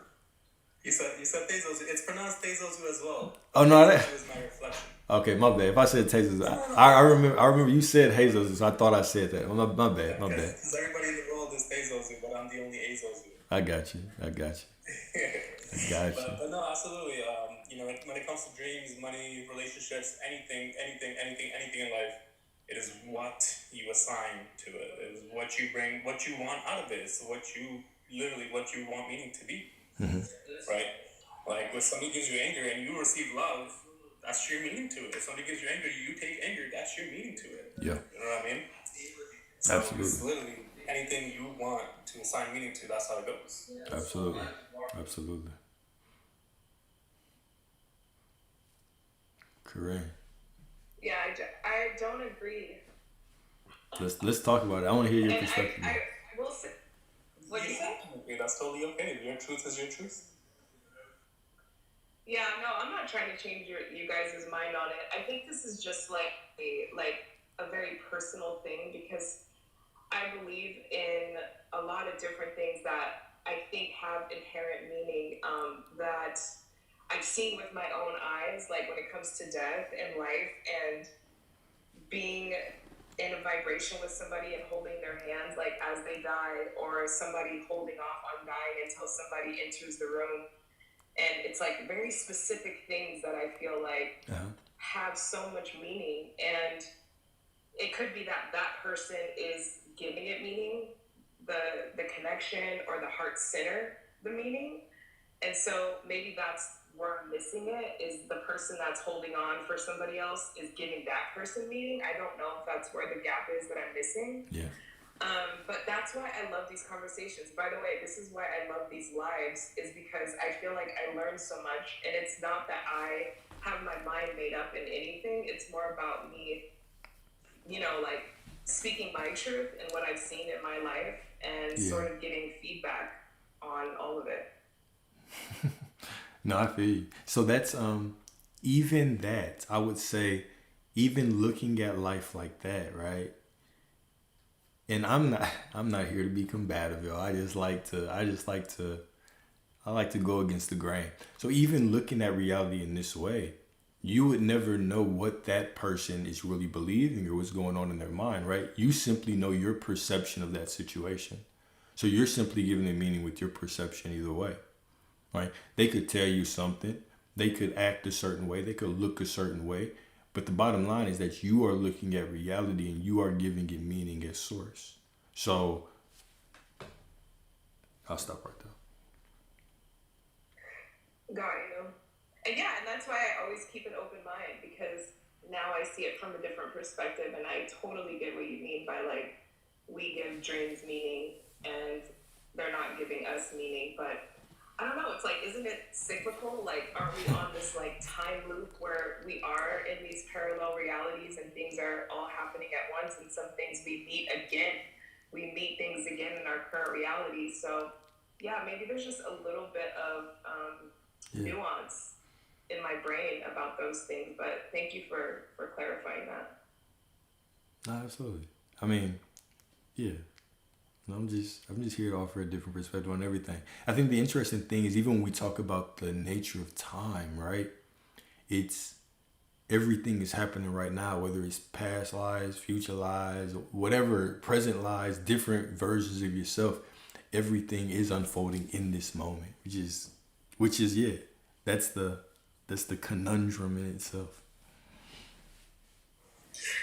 You said Tezozu. It's pronounced Tezozu as well.
Oh no, that
was my reflection.
Okay, my bad. If I said Tezozu, I remember you said Hazozu, so I thought I said that. My bad.
Because everybody in the world is Tezozu, but I'm the only Azozu.
I got you.
But no, absolutely. When it comes to dreams, money, relationships, anything in life, it is what you assign to it. It is what you bring, what you want out of it. It's what you want meaning to be. Mm-hmm. Right? Like when somebody gives you anger and you receive love, that's your meaning to it. If somebody gives you anger, you take anger. That's your meaning to it.
Yeah,
You know what I mean? So it's
absolutely,
literally anything you want to assign meaning to. That's how it goes.
absolutely, absolutely. Correct.
Yeah, I don't agree.
Let's talk about it. I want to hear your
And
perspective.
I will say, what you say?
Okay, that's totally okay. Your truth is your truth.
Yeah, no, I'm not trying to change you guys' mind on it. I think this is just like a very personal thing because I believe in a lot of different things that I think have inherent meaning that I've seen with my own eyes, like when it comes to death and life and being in a vibration with somebody and holding their hands like as they die, or somebody holding off on dying until somebody enters the room. And it's like very specific things that I feel like
Uh-huh.
have so much meaning. And it could be that that person is giving it meaning, the connection or the heart center, the meaning. And so maybe that's where I'm missing it, is the person that's holding on for somebody else is giving that person meaning. I don't know if that's where the gap is that I'm missing.
Yeah.
But that's why I love these conversations. By the way, this is why I love these lives, is because I feel like I learn so much. And it's not that I have my mind made up in anything. It's more about me, like speaking my truth and what I've seen in my life and
Yeah.
sort of getting feedback on all of it.
No, I feel you. So that's even that, I would say, even looking at life like that, right? And I'm not here to be combative, yo. I like to go against the grain. So even looking at reality in this way, you would never know what that person is really believing or what's going on in their mind, right? You simply know your perception of that situation. So you're simply giving it meaning with your perception either way, right? They could tell you something, they could act a certain way, they could look a certain way, but the bottom line is that you are looking at reality and you are giving it meaning as source. So I'll stop right there.
Got you. And yeah, and that's why I always keep an open mind, because now I see it from a different perspective, and I totally get what you mean by like we give dreams meaning and they're not giving us meaning. But I don't know, it's like, isn't it cyclical? Like, aren't we on this like time loop where we are in these parallel realities and things are all happening at once, and some things we meet things again in our current reality. So yeah, maybe there's just a little bit of nuance in my brain about those things, but thank you for clarifying that.
No, absolutely. I mean, yeah. No, I'm just here to offer a different perspective on everything. I think the interesting thing is, even when we talk about the nature of time, right? It's everything is happening right now, whether it's past lives, future lives, whatever, present lives, different versions of yourself. Everything is unfolding in this moment, which is yeah, that's the conundrum in itself.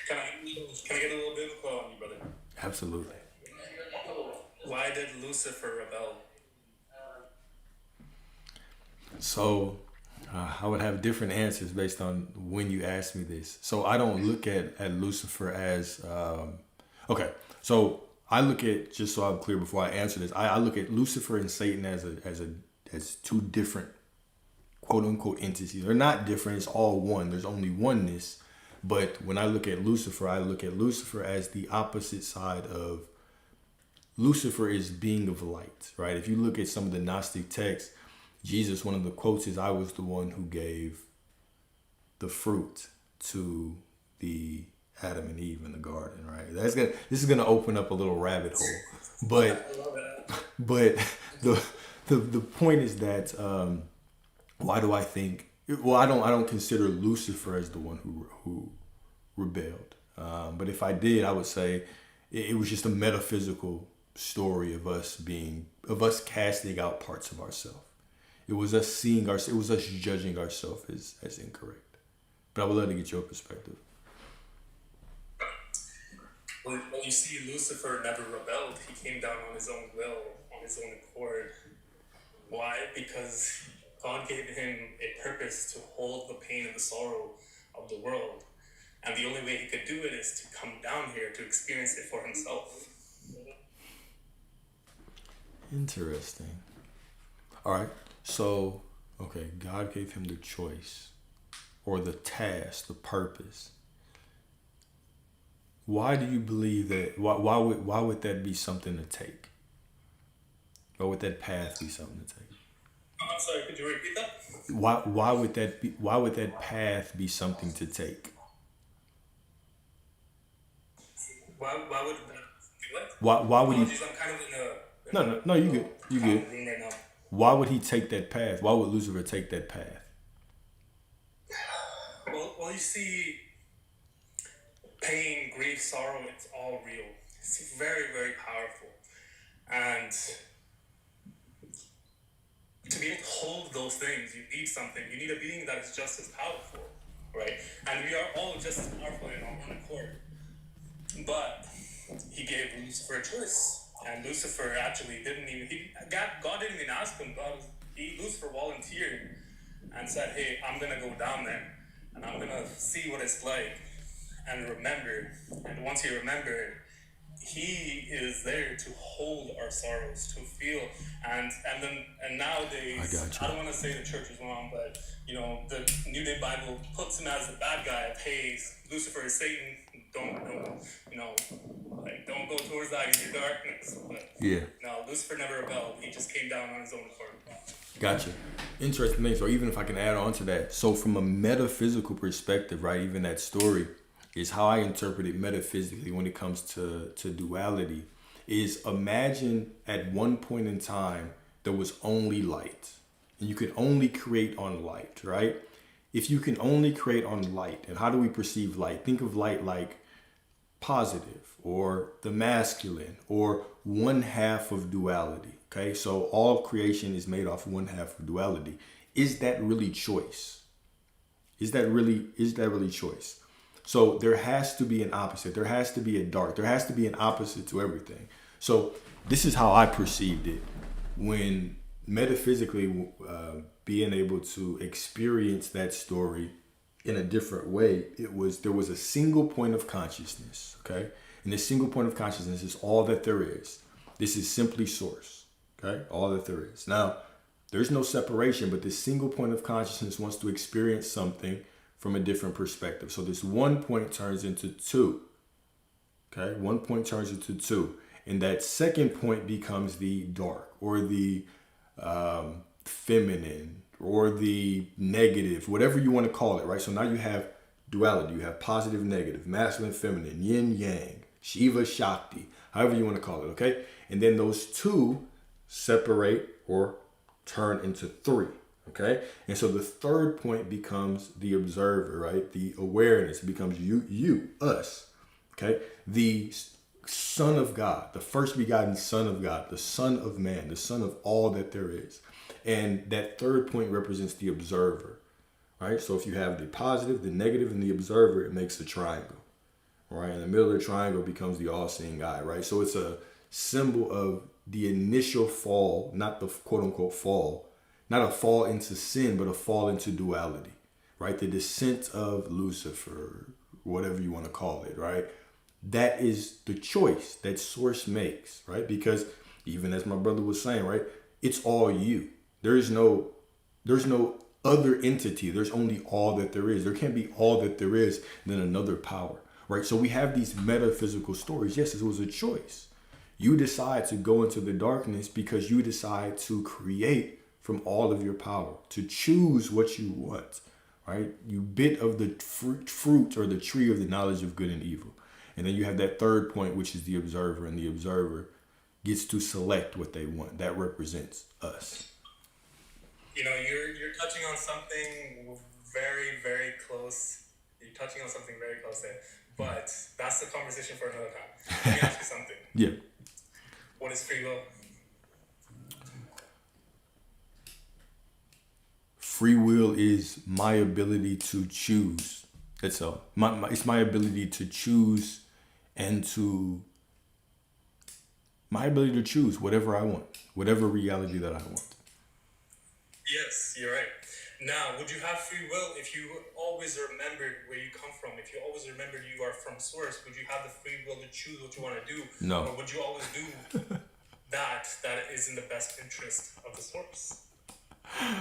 Can I get a little biblical on you, brother?
Absolutely.
Why did Lucifer rebel?
So I would have different answers based on when you ask me this. So I don't look at Lucifer as okay. So I look at, just so I'm clear before I answer this, I look at Lucifer and Satan as two different quote unquote entities. They're not different. It's all one. There's only oneness. But when I look at Lucifer as the opposite side of Lucifer is being of light, right? If you look at some of the Gnostic texts, Jesus, one of the quotes is, "I was the one who gave the fruit to the Adam and Eve in the garden," right? This is gonna open up a little rabbit hole, but the point is that why do I think? Well, I don't consider Lucifer as the one who rebelled, but if I did, I would say it was just a metaphysical story of us casting out parts of ourselves. It was us it was us judging ourselves as incorrect. But I would love to get your perspective.
When you see Lucifer never rebelled, he came down on his own will, on his own accord. Why? Because God gave him a purpose to hold the pain and the sorrow of the world. And the only way he could do it is to come down here to experience it for himself.
Interesting. All right. So, okay, God gave him the choice or the task, the purpose. Why do you believe that? Why would that be something to take? Or would that path be something to take?
I'm sorry, could you repeat that?
Why would that be? Why would that path be something to take?
Why would that do what?
Why would he?
Apologies, I'm kind of in
No, you good. You good.
room right now.
Why would he take that path? Why would Lucifer take that path?
Well, you see, pain, grief, sorrow, it's all real. It's very, very powerful. And to be able to hold those things, you need something. You need a being that is just as powerful, right? And we are all just as powerful in our own accord. But he gave Lucifer a choice. And Lucifer actually God didn't even ask him. Lucifer volunteered and said, hey, I'm going to go down there and I'm going to see what it's like and remember. And once he remembered, he is there to hold our sorrows, to feel. And nowadays,
I got you.
I don't want to say the church is wrong, but the New Day Bible puts him as the bad guy. Hey, Lucifer is Satan. Don't go towards that. He's your darkness. But
Yeah.
no, Lucifer never rebelled. He just came down on his own accord.
Gotcha. Interesting thing. So even if I can add on to that, so from a metaphysical perspective, right, even that story is how I interpret it metaphysically when it comes to duality, is imagine at one point in time there was only light and you could only create on light, right? If you can only create on light, and how do we perceive light? Think of light like positive or the masculine or one half of duality. Okay, so all of creation is made off one half of duality. Is that really choice? Is that really choice? So there has to be an opposite. There has to be a dark. There has to be an opposite to everything. So this is how I perceived it when metaphysically being able to experience that story in a different way. There was a single point of consciousness. Okay, and this single point of consciousness is all that there is. This is simply source. Okay, all that there is. Now, there's no separation, but this single point of consciousness wants to experience something from a different perspective. So this one point turns into two. Okay, one point turns into two. And that second point becomes the dark or the feminine or the negative, whatever you want to call it, right? So now you have duality. You have positive, negative, masculine, feminine, yin, yang, Shiva, Shakti, however you want to call it, okay? And then those two separate or turn into three, okay? And so the third point becomes the observer, right? The awareness becomes you, us, okay? The Son of God, the first begotten Son of God, the Son of Man, the Son of all that there is. And that third point represents the observer, right? So if you have the positive, the negative, and the observer, it makes a triangle, right? In the middle of the triangle becomes the all-seeing eye, right? So it's a symbol of the initial fall, not the quote-unquote fall, not a fall into sin, but a fall into duality, right? The descent of Lucifer, whatever you want to call it, right? That is the choice that source makes, right? Because even as my brother was saying, right, it's all you. There's no other entity. There's only all that there is. There can't be all that there is, then another power, right? So we have these metaphysical stories. Yes, it was a choice. You decide to go into the darkness because you decide to create from all of your power, to choose what you want, right? You bit of the fruit or the tree of the knowledge of good and evil. And then you have that third point, which is the observer, and the observer gets to select what they want. That represents us.
You're touching on something very, very close. You're touching on something very close there. But that's the conversation for another time. Let me ask you something.
Yeah.
What is free will?
Free will is my ability to choose. It's my ability to choose and my ability to choose whatever I want, whatever reality that I want.
Yes, you're right. Now, would you have free will if you always remembered where you come from? If you always remembered you are from source, would you have the free will to choose what you want to do?
No.
Or would you always do that is in the best interest of the source?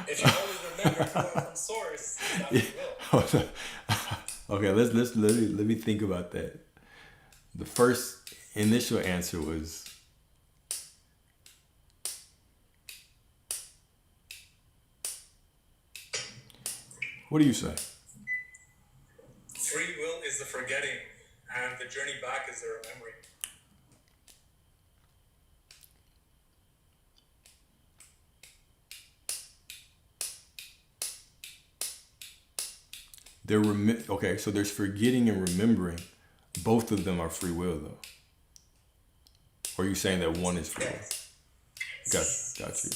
If you always remember you are from source, is that free will?
Okay, let me think about that. The first initial answer was what do you say?
Free will is the forgetting, and the journey back is the remembering.
Okay, so there's forgetting and remembering. Both of them are free will, though. Or are you saying that one is free will? Got you.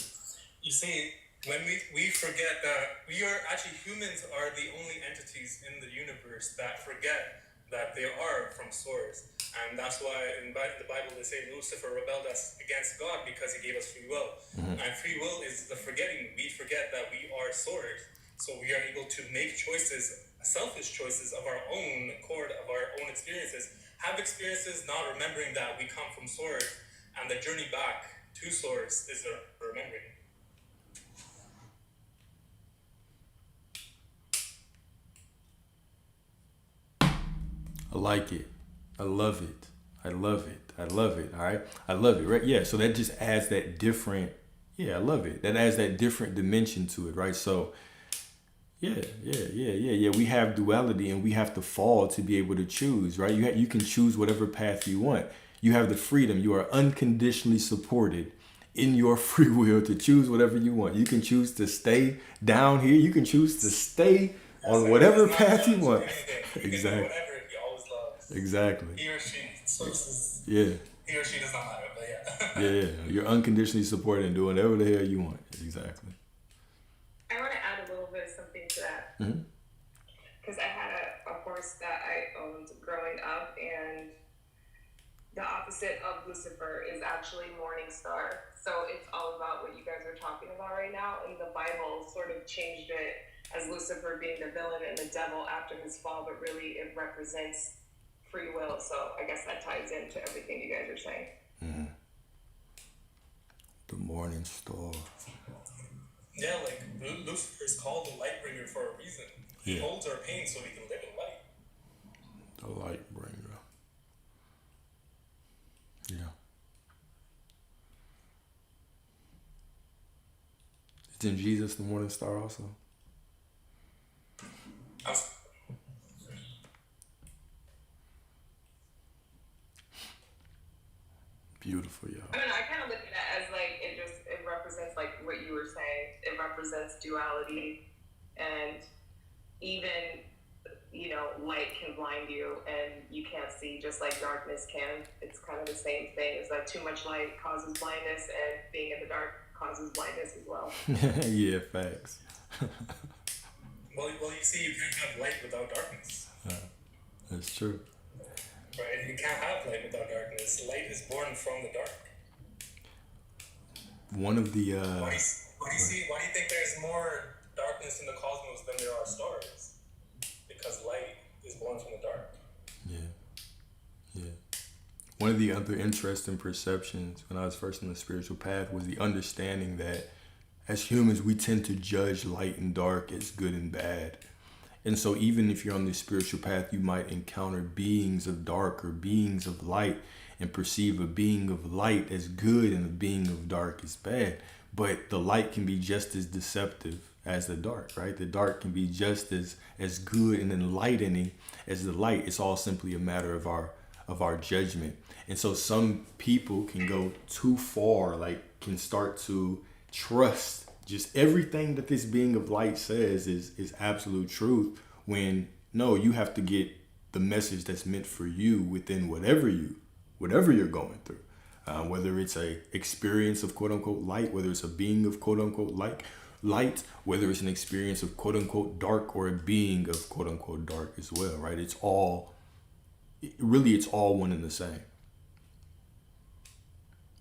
You see, when we forget that we are actually humans are the only entities in the universe that forget that they are from source. And that's why in the Bible they say Lucifer rebelled us against God because he gave us free will. And free will is the forgetting. We forget that we are source. So we are able to make choices, selfish choices of our own accord, of our own experiences, have experiences not remembering that we come from source, and the journey back to source is the remembering.
I like it. I love it. I love it. I love it. All right. I love it. Right. Yeah. So that just adds that different. Yeah. I love it. That adds that different dimension to it. Right. So yeah. We have duality and we have to fall to be able to choose. Right. You can choose whatever path you want. You have the freedom. You are unconditionally supported in your free will to choose whatever you want. You can choose to stay down here. You can choose to stay on whatever path you want. Exactly.
Whatever he always loves.
Exactly.
He or she. Sources.
Yeah.
He or she does not matter, but yeah.
Yeah. You're unconditionally supported and doing whatever the hell you want. Exactly.
I want to add a little bit of something to that. Because I had a horse that I owned growing up, and the opposite of Lucifer is actually Morning Star. So it's all about what you guys are talking about right now. And the Bible sort of changed it as Lucifer being the villain and the devil after his fall, but really it represents free will. So I guess that ties into everything you guys are saying.
The morning star.
Yeah, like Lucifer is called the light bringer for a reason. He holds our pain so we can live in light.
The light bringer. Yeah. Isn't Jesus the morning star also? Beautiful, y'all.
I don't know, I kind of look at it as like it represents like what you were saying. It represents duality, and even light can blind you and you can't see, just like darkness can. It's kind of the same thing. It's like too much light causes blindness, and being in the dark causes blindness as well.
Yeah, facts.
Well, you see, you can't have light without darkness.
That's true.
Right? You can't have light without darkness. Light is born from the dark.
One of the
Why do you think there's more darkness in the cosmos than there are stars? Because light is born from the dark.
Yeah. One of the other interesting perceptions when I was first on the spiritual path was the understanding that as humans, we tend to judge light and dark as good and bad. And so even if you're on the spiritual path, you might encounter beings of dark or beings of light and perceive a being of light as good and a being of dark as bad. But the light can be just as deceptive as the dark, right? The dark can be just as good and enlightening as the light. It's all simply a matter of our judgment. And so some people can go too far, like can start to trust just everything that this being of light says is absolute truth, when no, you have to get the message that's meant for you within whatever you're going through. Whether it's a experience of quote unquote light, whether it's a being of quote unquote light, whether it's an experience of quote unquote dark, or a being of quote unquote dark as well, right? It's all one and the same.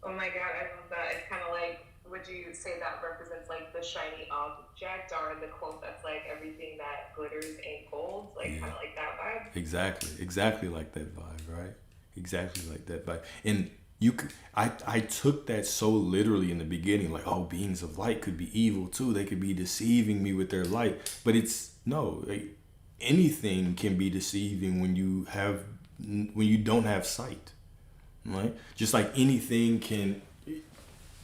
Oh my God, I love that. It's kind of like, would you say that represents like the shiny object, or the quote that's like everything that glitters ain't gold, like
Yeah.
kind of like that vibe?
Exactly like that vibe, right? Exactly like that vibe. And I took that so literally in the beginning, like, oh, beings of light could be evil too. They could be deceiving me with their light. But it's no, like, anything can be deceiving when you don't have sight, right? Just like anything can,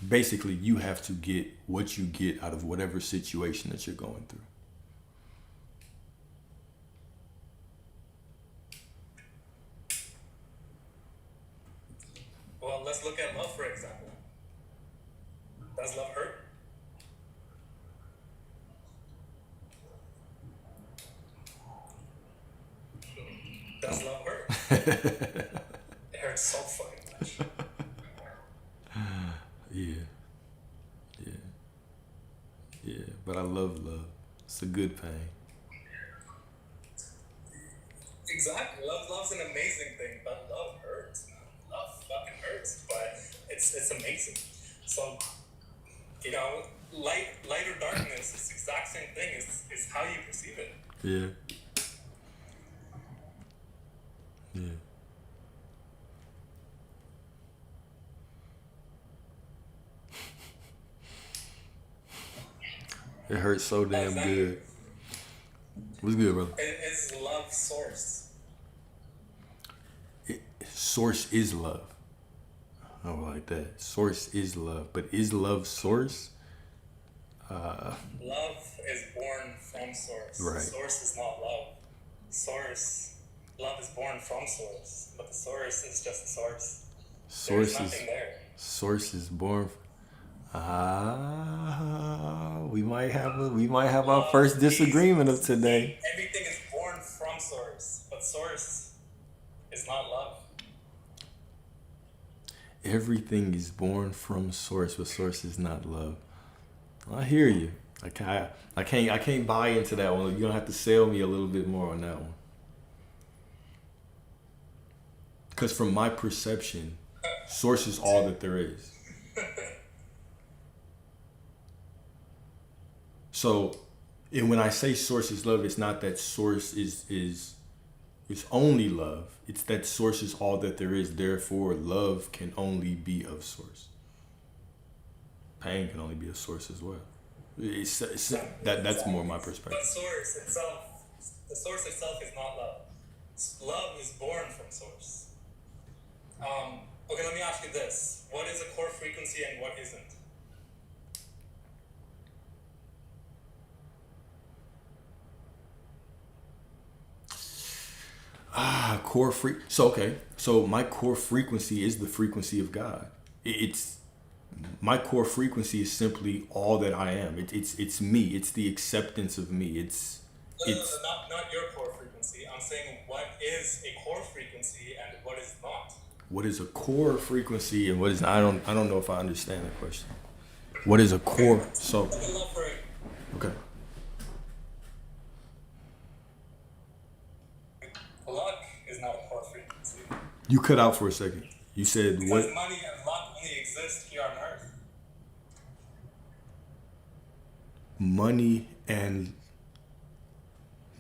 basically, you have to get what you get out of whatever situation that you're going through.
Well, let's look at love, for example. Does love hurt? Does love hurt? It hurts so fucking much.
Yeah, yeah, yeah. But I love love. It's a good pain.
Exactly. Love's an amazing thing, but love hurts, man. Love fucking hurts, but it's amazing. So, you know, light or darkness is the exact same thing. It's how you perceive it.
Yeah. Yeah. It hurts so damn
Exactly.
good. What's good, brother?
Is love source?
Source is love. I don't like that. Source is love. But is love source?
Love is born from source.
Right.
Source is not love. Love is born from source, but the source is just the source.
Source
There's
is
nothing there.
source is born. We might have our first disagreement of today.
Everything is born from source, but source is not love.
Everything is born from source, but source is not love. I hear you. I can't buy into that one. You're gonna have to sell me a little bit more on that one. Because from my perception, source is all that there is. So, and when I say source is love, it's not that source is only love. It's that source is all that there is. Therefore, love can only be of source. Pain can only be a source as well. That's more my
But
perspective.
the source itself is not love. Love is born from source. Okay, let me ask you this. What is a core frequency and what isn't?
So my core frequency is the frequency of God. It's my core frequency is simply all that I am. It's me. It's the acceptance of me. It's
Not your core frequency. I'm saying what is a core frequency and what is not.
what is a core frequency and what is I don't know if I understand the question. What is a core? So
Look at love for it.
okay.
Luck is not a core frequency.
You cut out for a second. You said
Because
what?
money and luck only exist here on earth.
Money and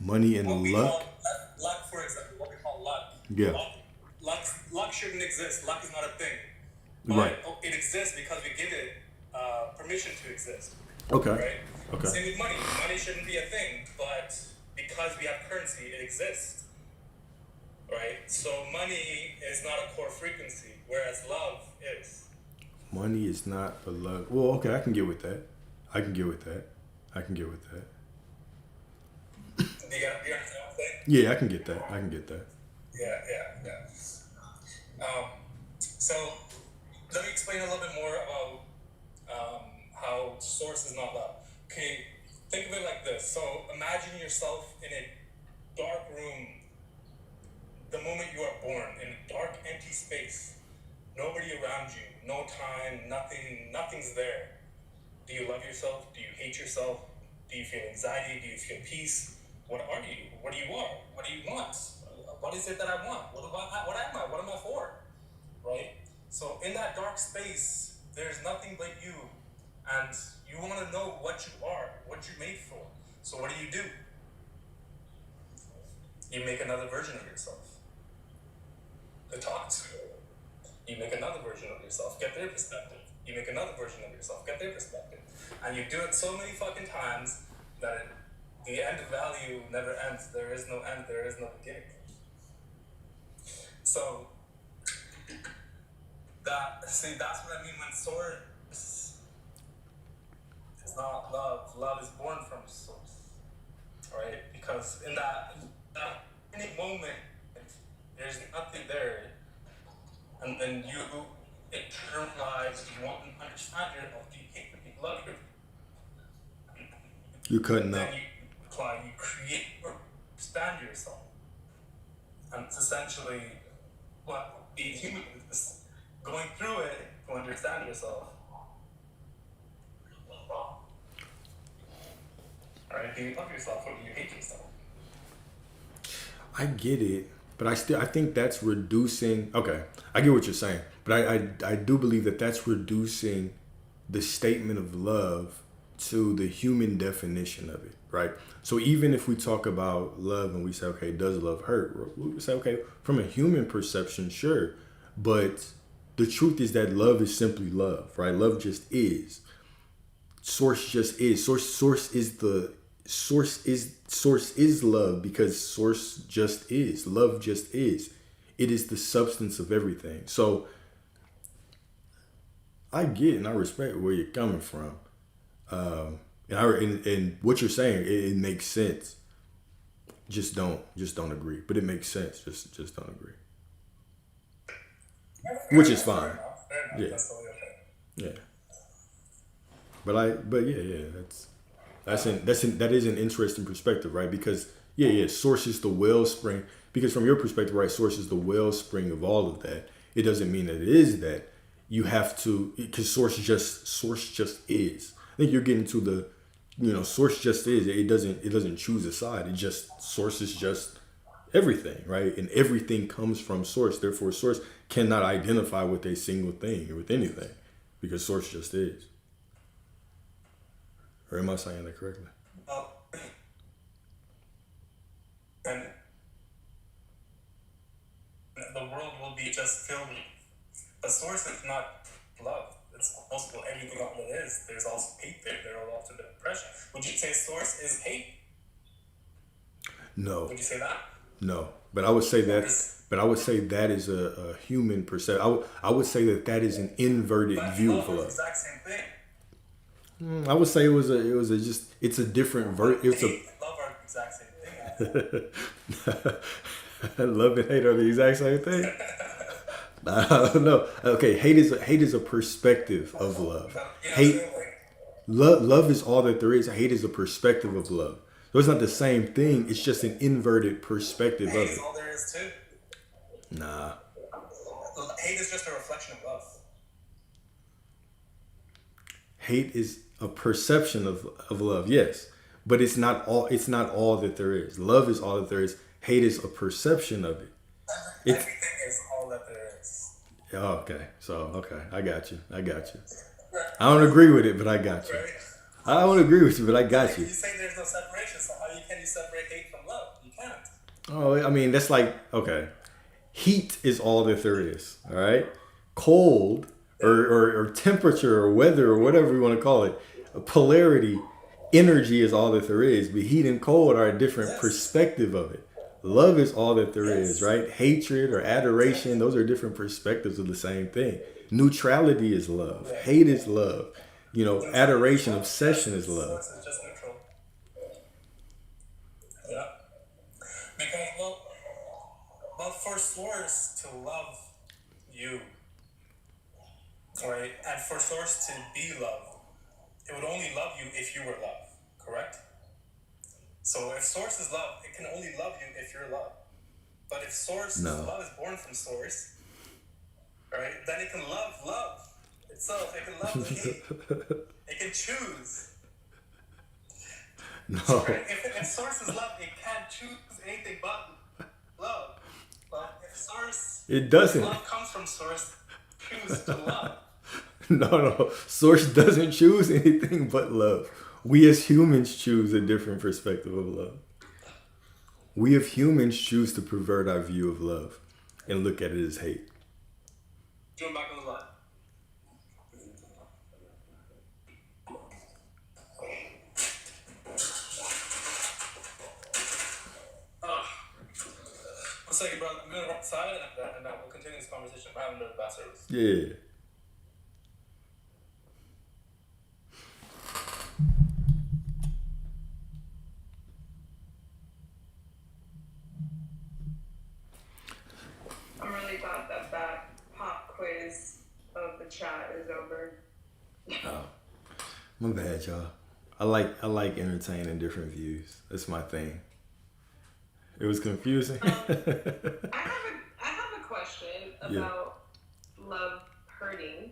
What we
luck.
call luck, for example, what we call luck.
Yeah.
Luck shouldn't exist. Luck is not a thing. But
Right.
it exists because we give it permission to exist.
Okay.
Right?
Okay.
Same with money. Money shouldn't be a thing, but because we have currency, it exists. Right? So money is not a core frequency, whereas love is.
Money is not for love. Well, okay, I can get with that. I can get with that.
Do you understand what I'm saying?
Yeah, I can get that.
Yeah. So let me explain a little bit more about how source is not love. Okay, think of it like this. So imagine yourself in a dark room the moment you are born, in a dark, empty space. Nobody around you, no time, nothing's there. Do you love yourself? Do you hate yourself? Do you feel anxiety? Do you feel peace? What are you? What do you want? What do you want? What is it that I want? What am I? What am I for? Right? So in that dark space, there's nothing but you and you want to know what you are, what you're made for. So what do? You make another version of yourself. It talks. You make another version of yourself, get their perspective. You make another version of yourself, get their perspective. And you do it so many fucking times that the end value never ends. There is no end, there is no beginning. So, that's what I mean when source is not love. Love is born from source, right? Because in that any moment, there's nothing there, and then you internalize, you want to understand yourself, you hate them, you love them.
You cutting
Then
out.
you apply, you create, or understand yourself. And it's essentially what being human is, going through it to understand yourself. Right? Do you love yourself or do you hate yourself?
I get it, but I think that's reducing. Okay, I get what you're saying, but I do believe that that's reducing the statement of love to the human definition of it, right? So even if we talk about love and we say, okay, does love hurt? We say, okay, from a human perception, sure, but the truth is that love is simply love, right? Love just is. Source just is. Source is love, because source just is. Love just is. It is the substance of everything. So I get and I respect where you're coming from. And what you're saying, it makes sense. Just don't agree. But it makes sense. Just don't agree. Which is fine.
Fair enough.
Yeah.
That's totally okay.
Yeah. But yeah, that is an interesting perspective, right? Because source is the wellspring. Because from your perspective, right, source is the wellspring of all of that. It doesn't mean that it is that. You have to, because source just is. I think you're getting to the, source just is. It doesn't choose a side. It just, source is just everything, right? And everything comes from source. Therefore, source cannot identify with a single thing or with anything, because source just is. Or am I saying that correctly?
Well, and the world will be just filled with. The source is not love. It's also everything all it is. There's also hate there. There are also depression. Would you say source is hate?
No.
Would you say that?
No. But I would say that is a human perception. I would say that is an inverted view of
love is the
love.
exact same thing.
I would say it's a different
Love and love are the exact same thing.
Love and hate are the exact same thing. I don't know. Okay, hate is a perspective of love. Hate, love is all that there is. Hate is a perspective of love. So it's not the same thing. It's just an inverted perspective
Hate
of
is
it.
all there is too.
Nah.
Hate is just a reflection of love.
Hate is a perception of love, yes, but it's not all that there is. Love is all that there is. Hate is a perception of it.
Everything is all that there is.
Oh, okay. So I got you. I don't agree with it, but I got you.
Right?
I don't agree with you, but I got you.
You say there's no separation, so how can you separate hate from love? You can't.
Oh, I mean, that's like, okay. Heat is all that there is, all right? Cold or temperature or weather or whatever you want to call it, polarity, energy is all that there is, but heat and cold are a different perspective of it. Love is all that there is, right? Hatred or adoration, those are different perspectives of the same thing. Neutrality is love. Hate is love. Adoration, obsession is love.
Source is just neutral. Yeah. Because, well, for source to love you, right, and for source to be loved, it would only love you if you were love, correct? So if source is love, it can only love you if you're love. But if love is born from source, right, then it can love itself. It can love the hate. It can choose.
No.
Right? If source is love, it can't choose anything but love. But if source
It doesn't.
love comes from source, choose to love.
No. Source doesn't choose anything but love. We as humans choose a different perspective of love. We as humans choose to pervert our view of love and look at it as hate.
Jump back on the line. One second, bro. I'm gonna walk outside and we'll continue this conversation. We're having a bad service.
Yeah.
I'm really glad that that pop quiz of the chat is over.
Oh, my bad, y'all. I like entertaining different views. That's my thing. It was confusing.
I have a question about love hurting.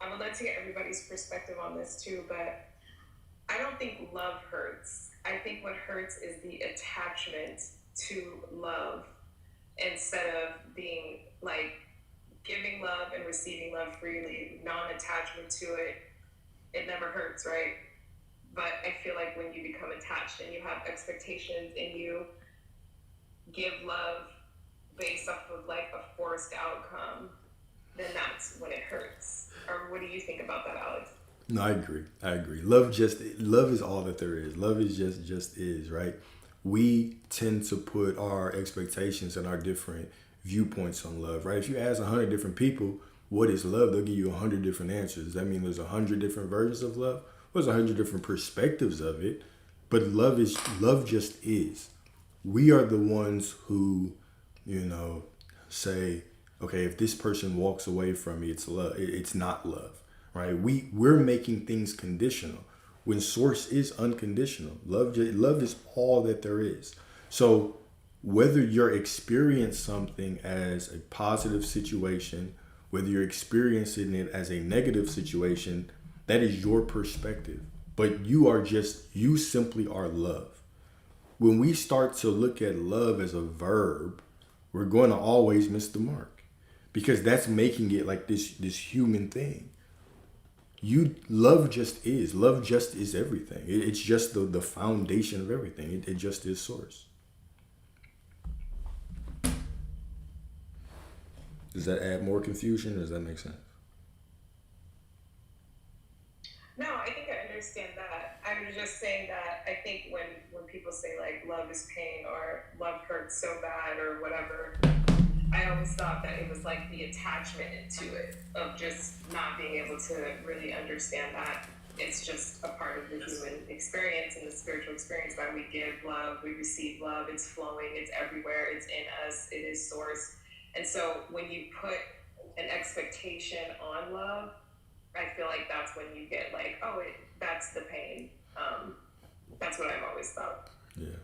I would like to get everybody's perspective on this too, but I don't think love hurts. I think what hurts is the attachment to love instead of being like giving love and receiving love freely, non-attachment to it. It never hurts, right? But I feel like when you become attached and you have expectations and you give love based off of like a forced outcome, then that's when it hurts. Or what do you think about that, Alex?
No, I agree. Love is all that there is. Love is just is, right? We tend to put our expectations and our different viewpoints on love, right? If you ask 100 different people what is love, they'll give you 100 different answers. Does that mean there's 100 different versions of love? There's 100 different perspectives of it, but love just is. We are the ones who, say, okay, if this person walks away from me, it's love. It's not love, right? We're making things conditional when source is unconditional. Love is all that there is. So whether you're experiencing something as a positive situation, whether you're experiencing it as a negative situation, that is your perspective. But you simply are love. When we start to look at love as a verb, we're going to always miss the mark, because that's making it like this human thing. Love just is. Love just is everything. It's just the foundation of everything. It just is source. Does that add more confusion, or does that make sense?
No, I think I understand that. I'm just saying that I think when people say like love is pain or love hurts so bad or whatever, I always thought that it was like the attachment to it of just not being able to really understand that it's just a part of the human experience and the spiritual experience that we give love, we receive love, it's flowing, it's everywhere, it's in us, it is source. And so when you put an expectation on love, I feel like that's when you get like, that's the pain. That's what I've always thought.
Yeah.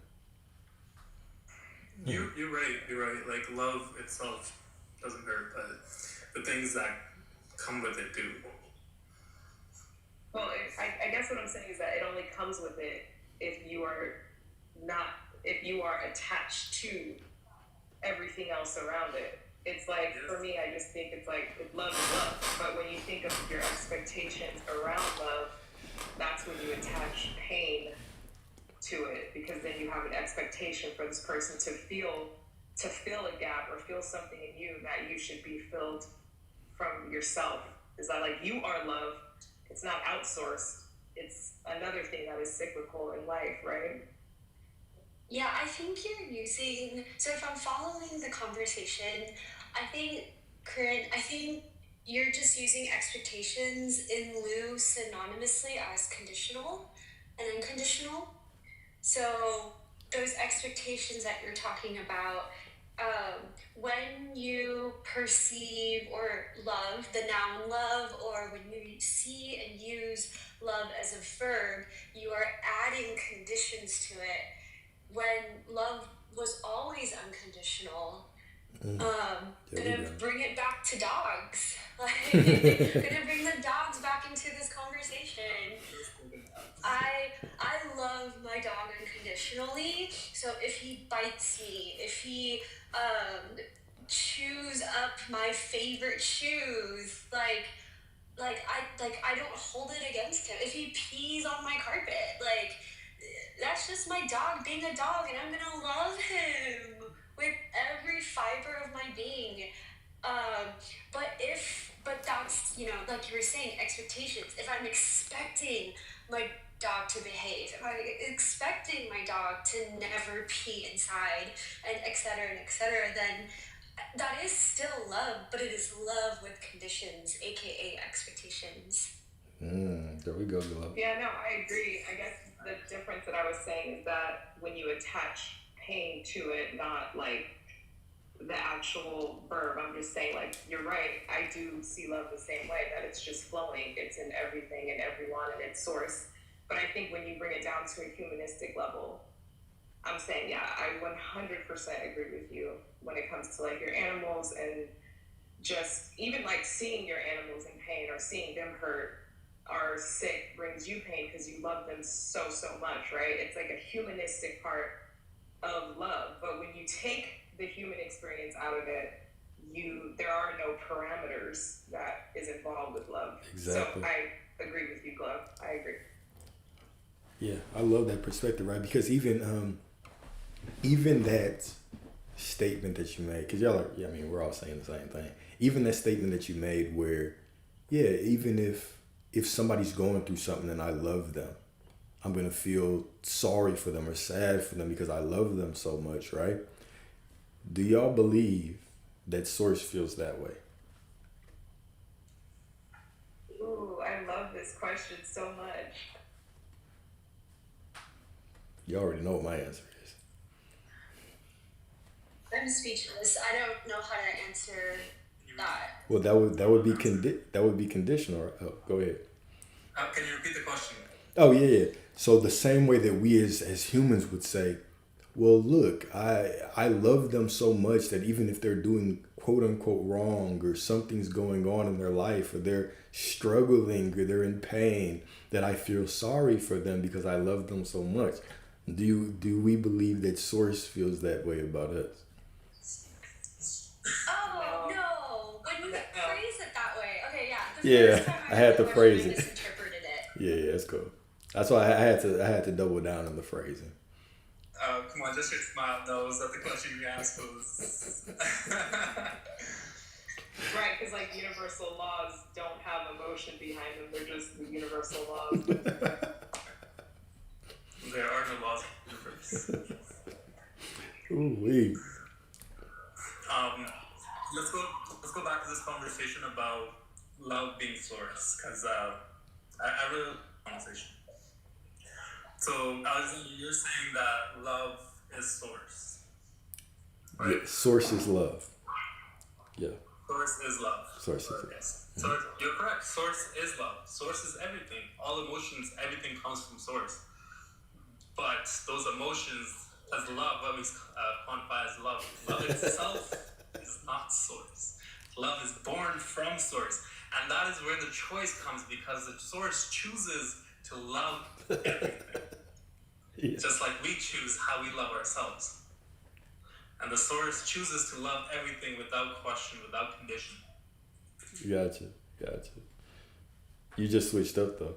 You're right. You're right. Like love itself doesn't hurt, but the things that come with it do.
Well, I guess what I'm saying is that it only comes with it if you are attached to everything else around it. It's like, for me, I just think it's like, love is love. But when you think of your expectations around love, that's when you attach pain to it, because then you have an expectation for this person to fill a gap or feel something in you that you should be filled from yourself. Is that like, you are love? It's not outsourced. It's another thing that is cyclical in life, right?
Yeah, I think you're using, so if I'm following the conversation, I think, Corinne, you're just using expectations in lieu synonymously as conditional and unconditional. So those expectations that you're talking about, when you perceive or love, the noun love, or when you see and use love as a verb, you are adding conditions to it. When love was always unconditional, gonna bring it back to dogs. Like, gonna bring the dogs back into this conversation. I love my dog unconditionally. So if he bites me, if he chews up my favorite shoes, like I don't hold it against him if he pees on my carpet. Like, that's just my dog being a dog, and I'm gonna love him with every fiber of my being. Um, but that's, like you were saying, expectations. If I'm expecting my dog to behave, if I'm expecting my dog to never pee inside, and et cetera, then that is still love, but it is love with conditions, aka expectations.
There we go, love.
Yeah, no, I agree. I guess the difference that I was saying is that when you attach pain to it, not like the actual verb, I'm just saying, like, you're right. I do see love the same way, that it's just flowing, it's in everything and everyone and its source. But I think when you bring it down to a humanistic level, I'm saying, yeah, I 100% agree with you when it comes to like your animals, and just even like seeing your animals in pain or seeing them hurt or sick brings you pain because you love them so much, right? It's like a humanistic part of love. But when you take the human experience out of it, there are no parameters that is involved with love.
Exactly.
So I agree with you, Glove. I agree.
Yeah, I love that perspective, right? Because even that statement that you made, because y'all are, I mean, we're all saying the same thing. Even that statement that you made where, yeah, even if somebody's going through something and I love them, I'm going to feel sorry for them or sad for them because I love them so much, right? Do y'all believe that Source feels that way?
Ooh, I love this question so much.
You already know what my answer is.
I'm speechless. I don't know how to answer that.
Well, that would be conditional. Oh, go ahead.
Can you repeat the question?
Oh yeah. So the same way that we as humans would say, well, look, I love them so much that even if they're doing quote unquote wrong or something's going on in their life or they're struggling or they're in pain, that I feel sorry for them because I love them so much. Do we believe that Source feels that way about us?
Oh no! When you phrase it that way, okay, yeah.
Yeah,
First time
I had to
heard the
phrase
question, I
it.
misinterpreted it.
Yeah, that's cool. That's why I had to double down on the phrasing.
Come on, just your smile knows that the question you asked was.
Right, because like universal laws don't have emotion behind them, they're just the universal laws.
There are no laws of the universe.
Ooh-wee.
Let's go back to this conversation about love being source, because I really love the conversation. So Alexander, you're saying that love is source, right?
Yeah, Source is love. Yeah.
Source is love.
Source is love.
Yes. Source, you're correct. Source is love. Source is everything. All emotions, everything comes from source. But those emotions, as love, what we quantify as love, love itself is not source. Love is born from source. And that is where the choice comes, because the source chooses to love everything.
Yeah.
Just like we choose how we love ourselves. And the source chooses to love everything without question, without condition.
Gotcha. You just switched up though.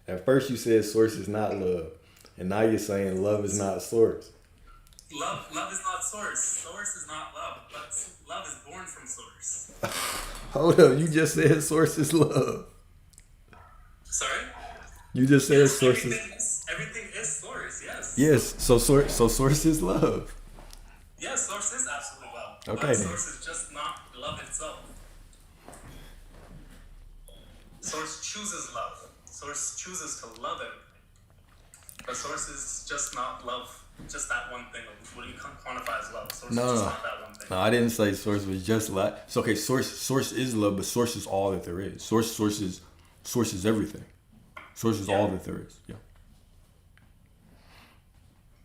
At first you said Source is not love. And now you're saying love is not source.
Love is not source. Source is not love, but love is born from source.
Hold up, you just said source is love.
Sorry?
You just said
Yes,
source is.
everything is source, yes.
Yes, so source is love.
Yes, source is absolutely love.
Okay,
But
then.
source is just not love itself. Source chooses love. Source chooses to love it. But source is just not love, just that one thing. What do you quantify as love? Source is just not that one thing.
No, I didn't say source was just love. It's okay. Source is love, but source is all that there is. Source is everything. Source is all that there is. Yeah.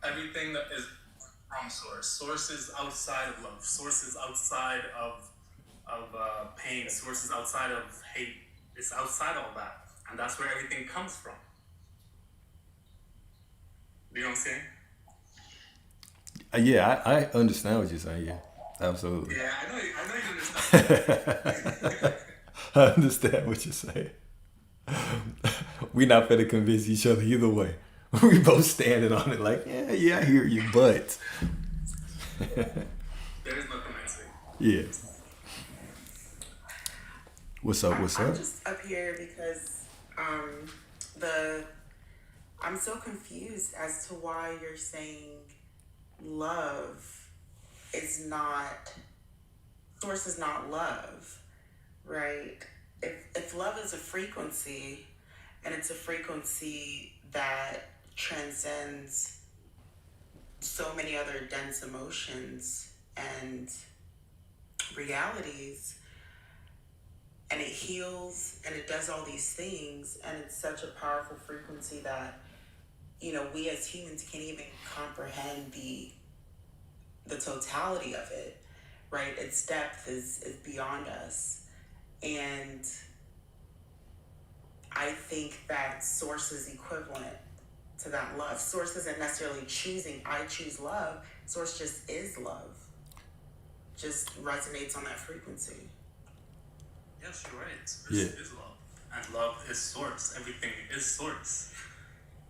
Everything that is from source. Source is outside of love. Source is outside of pain. Source is outside of hate. It's outside all that, and that's where everything comes from. You know what I'm saying?
Yeah, I understand what you're saying. Yeah, absolutely.
Yeah, I know you understand.
I understand what you're saying. We not finna convince each other either way. We both standing on it like, yeah, I hear you, but
There is no convincing.
yeah. What's up?
I'm just up here because I'm so confused as to why you're saying love is not source is not love, right? If love is a frequency and it's a frequency that transcends so many other dense emotions and realities, and it heals and it does all these things, and it's such a powerful frequency that we as humans can't even comprehend the totality of it, right? Its depth is beyond us. And I think that source is equivalent to that love. Source isn't necessarily choosing, I choose love. Source just is love, just resonates on that frequency.
Yes, you're right. Source
Yeah.
is love. And love is source. Everything is source.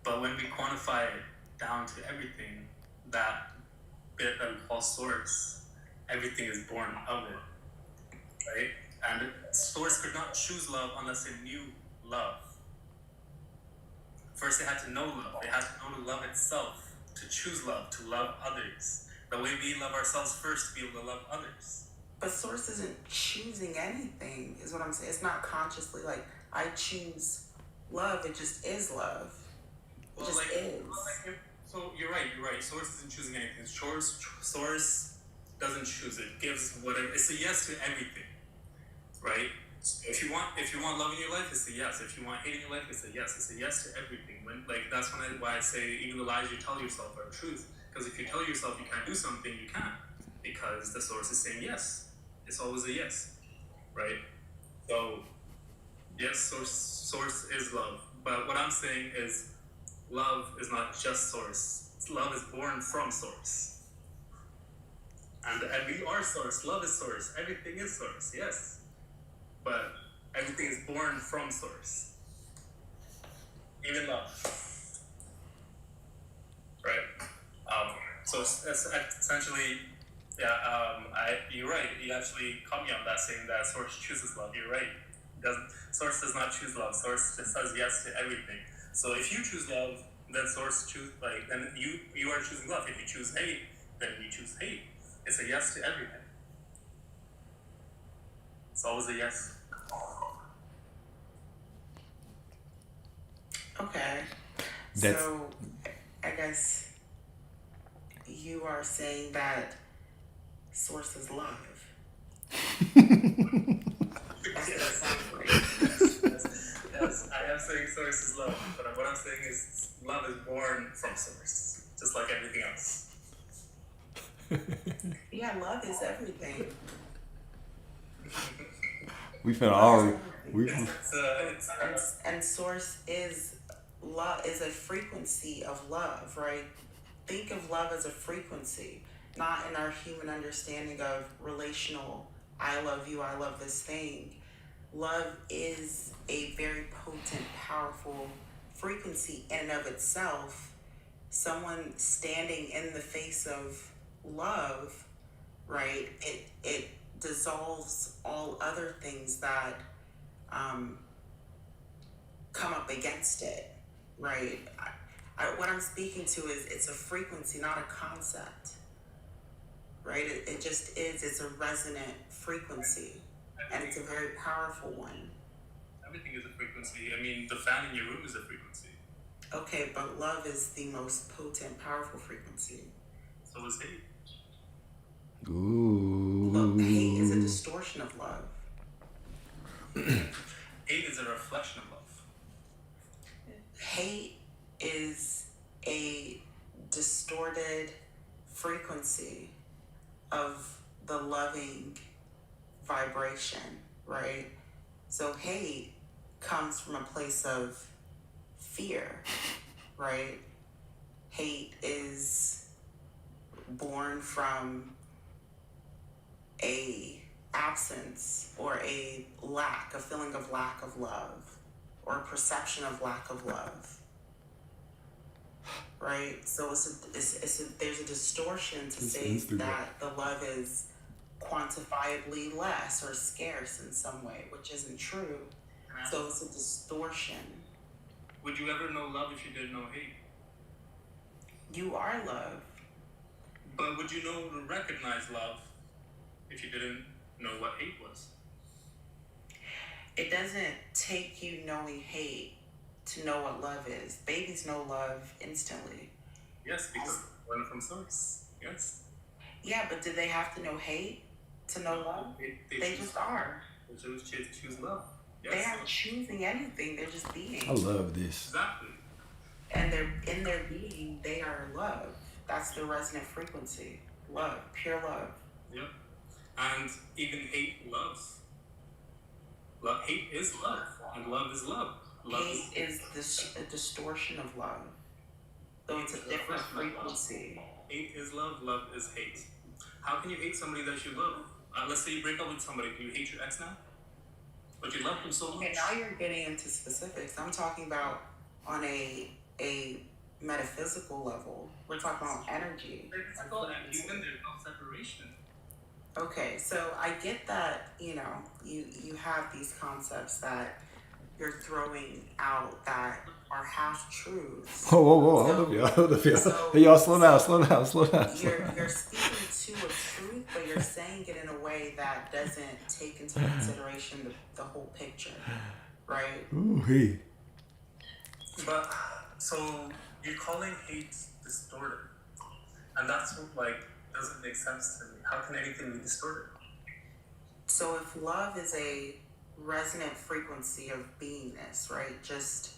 But when we quantify it down to everything, that bit that we call source, everything is born of it. Right? And source could not choose love unless it knew love. First, it had to know love. It had to know to love itself, to choose love, to love others. The way we love ourselves first to be able to love others.
But source isn't choosing anything, is what I'm saying. It's not consciously like, I choose love. It just is love. It just is.
So you're right. Source isn't choosing anything. Source doesn't choose it. Gives whatever. It's a yes to everything, right? If you want love in your life, it's a yes. If you want hate in your life, it's a yes. It's a yes to everything. That's why I say even the lies you tell yourself are truth. Because if you tell yourself you can't do something, you can't. Because the source is saying yes. It's always a yes, right? So yes, source is love. But what I'm saying is, love is not just source. Love is born from source. And we are source. Love is source. Everything is source, yes. But everything is born from source. Even love. Right? So that's essentially, you're right. You actually caught me on that, saying that source chooses love. You're right. Source does not choose love. Source just says yes to everything. So if you choose love, then source then you are choosing love. If you choose hate, then you choose hate. It's a yes to everything. It's always a yes.
Okay. So I guess you are saying that source is love. That's what it sounds like.
Yes, I am saying source is love, but what I'm saying is love is born from source, just like everything else.
Yeah, love is everything.
We finna all
And source is love, is a frequency of love, right? Think of love as a frequency, not in our human understanding of relational, I love you, I love this thing. Love is a very potent, powerful frequency in and of itself. Someone standing in the face of love, right? It dissolves all other things that come up against it, right? What I'm speaking to is it's a frequency, not a concept, right? It just is. It's a resonant frequency, and it's a very powerful one.
Everything is a frequency. I mean, the fan in your room is a frequency.
Okay, but love is the most potent, powerful frequency.
So is hate.
Ooh.
Look, hate is a distortion of love.
Hate is a reflection of love.
Hate is a distorted frequency of the loving vibration, right? So hate comes from a place of fear, right? Hate is born from a absence or a feeling of lack of love, or a perception of lack of love, right? So there's a distortion to
It's
say
Instagram.
that the love is quantifiably less or scarce in some way, which isn't true. So it's a distortion.
Would you ever know love if you didn't know hate?
You are love.
But would you know to recognize love if you didn't know what hate was?
It doesn't take you knowing hate to know what love is. Babies know love instantly.
Yes, because we learn from source. Yes.
Yeah, but do they have to know hate to know love? They
choose,
just are.
They choose love. Yes.
They aren't choosing anything. They're just being.
I love this.
Exactly.
And they're in their being. They are love. That's the resonant frequency. Love, pure love.
Yep. And even hate loves. Hate is love, and love is love.
Hate is a distortion of love. So it's a different frequency.
Hate is love. Love is hate. How can you hate somebody that you love? Let's say you break up with somebody. Do you hate your ex now? But you love them so much.
Okay, now you're getting into specifics. I'm talking about on a metaphysical level. We're talking about energy.
Physical, and even there's no separation.
Okay, so I get that, you have these concepts that you're throwing out that are half truths.
Whoa, hold up, y'all. Hey, y'all, slow down.
You're speaking to a truth, but you're saying it in a way that doesn't take into consideration the whole picture, right?
Ooh, hey.
But, so, you're calling hate distorted. And that's what, doesn't make sense to me. How can anything be distorted?
So if love is a resonant frequency of beingness, right? Just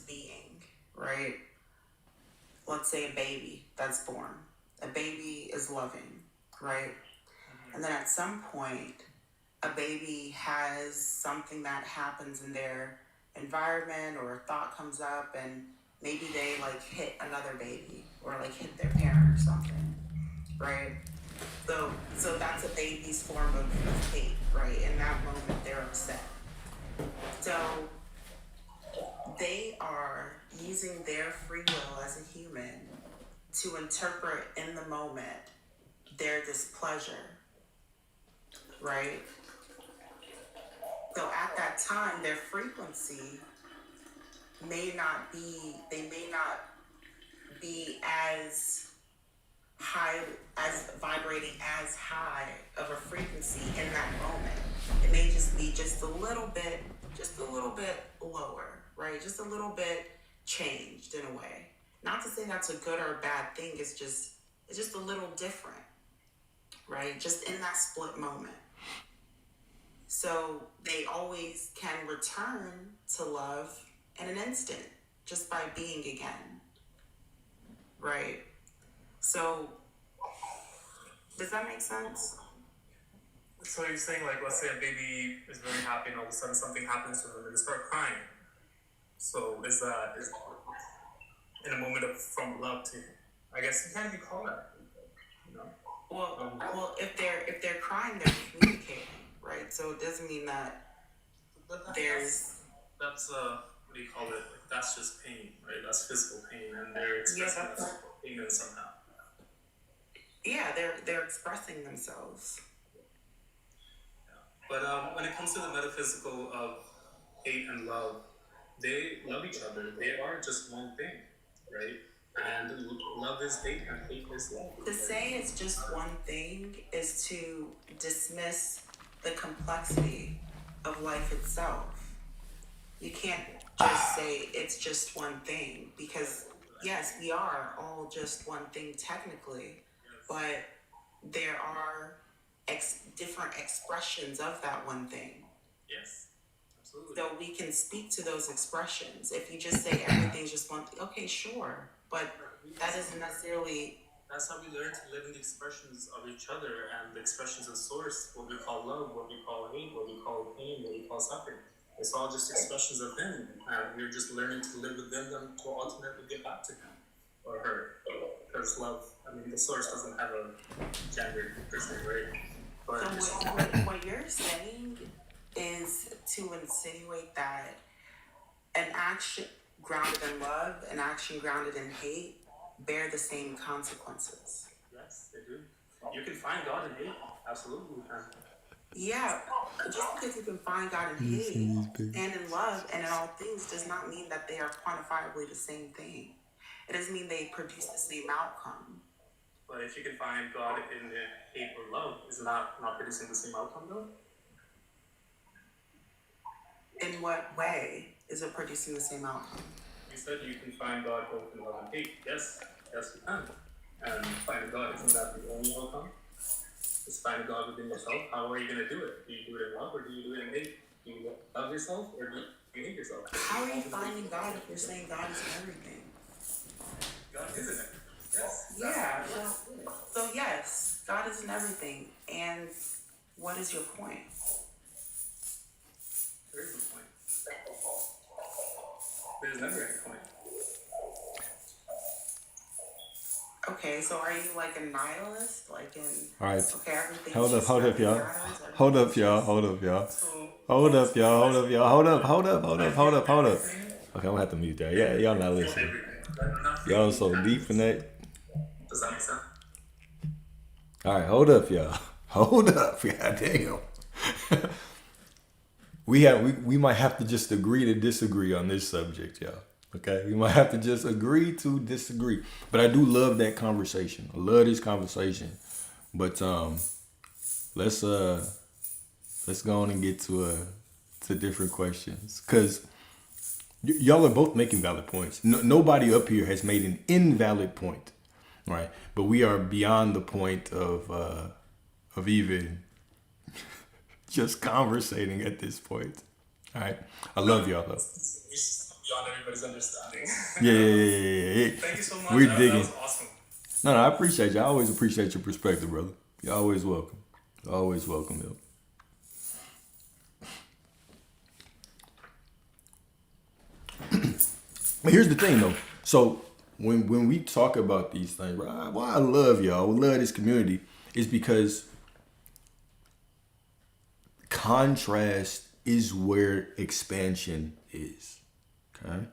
being, right? Let's say a baby that's born. A baby is loving, right? And then at some point, a baby has something that happens in their environment, or a thought comes up, and maybe they hit another baby, or hit their parent or something, right? So that's a baby's form of hate, right? In that moment, they're upset. So they are using their free will as a human to interpret in the moment their displeasure, right? So at that time, their frequency may not be as high, as vibrating as high of a frequency in that moment. It may just be just a little bit lower, right? Just a little bit changed in a way. Not to say that's a good or a bad thing, it's just a little different, right? Just in that split moment. So they always can return to love in an instant, just by being again, right? So, does that make sense?
So you're saying, let's say a baby is very happy and all of a sudden something happens to them and they start crying. So is in a moment from love to, I guess you can't even call that,
Well, if they're crying, they're communicating, right? So it doesn't mean that there's...
That's, what do you call it? That's just pain, right? That's physical pain, and they're expressing that pain somehow.
Yeah, they're expressing themselves.
But when it comes to the metaphysical of hate and love, they love each other. They are just one thing, right? And love is hate and hate is love.
To say it's just one thing is to dismiss the complexity of life itself. You can't just say it's just one thing, because yes, we are all just one thing technically, but there are different expressions of that one thing.
Yes, absolutely.
So we can speak to those expressions. If you just say everything's just one thing, okay, sure, but that isn't necessarily...
That's how we learn to live in the expressions of each other and the expressions of source, what we call love, what we call hate, what we call pain, what we call suffering. It's all just expressions of him, and we're just learning to live within them to ultimately get back to him or her. Because love, the source doesn't have a gender per se, right? But
So
just
what you're saying is to insinuate that an action grounded in love, an action grounded in hate, bear the same consequences.
yes, they do. You can find God in hate. Absolutely, you can.
Yeah, just because you can find God in
You
hate
see these pics?
and in love and in all things does not mean that they are quantifiably the same thing. It doesn't mean they produce the same outcome.
But if you can find God in the hate or love, is not producing the same outcome though?
In what way is it producing the same outcome?
You said you can find God both in love and hate. Yes, yes, you can. And finding God isn't that the only outcome? It's finding God within yourself. How are you going to do it? Do you do it in love or do you do it in hate? Do you love yourself or do you hate yourself?
How are you finding God if you're saying God is everything?
God isn't it? Yes.
Yeah, so yes, God is in everything. And what is your point?
There is a point. There's never any point.
Okay, so are you like a nihilist? Like in
All right.
okay, everything.
Hold up, y'all.
matters,
Hold up,
everything
y'all.
just-
Hold up, y'all.
So,
Hold up, y'all. Hold up, y'all. Hold up. Okay, I'm gonna have to mute that. Yeah, y'all not listening.
Everything.
Y'all so deep in that.
Does that make sense?
All right, hold up, y'all. Hold up, god damn. we might have to just agree to disagree on this subject, y'all. Okay, we might have to just agree to disagree. But I do love that conversation. I love this conversation. But let's go on and get to different questions, because y'all are both making valid points. Nobody up here has made an invalid point, right? But we are beyond the point of even just conversating at this point. All right, I love y'all though.
It's beyond everybody's understanding.
Yeah.
Thank you so much.
We're
That
digging.
was awesome.
No, I appreciate you. I always appreciate your perspective, brother. You're always welcome. Always welcome, yo. But here's the thing, though. So when we talk about these things, right, why I love y'all, we love this community, is because contrast is where expansion is. Okay?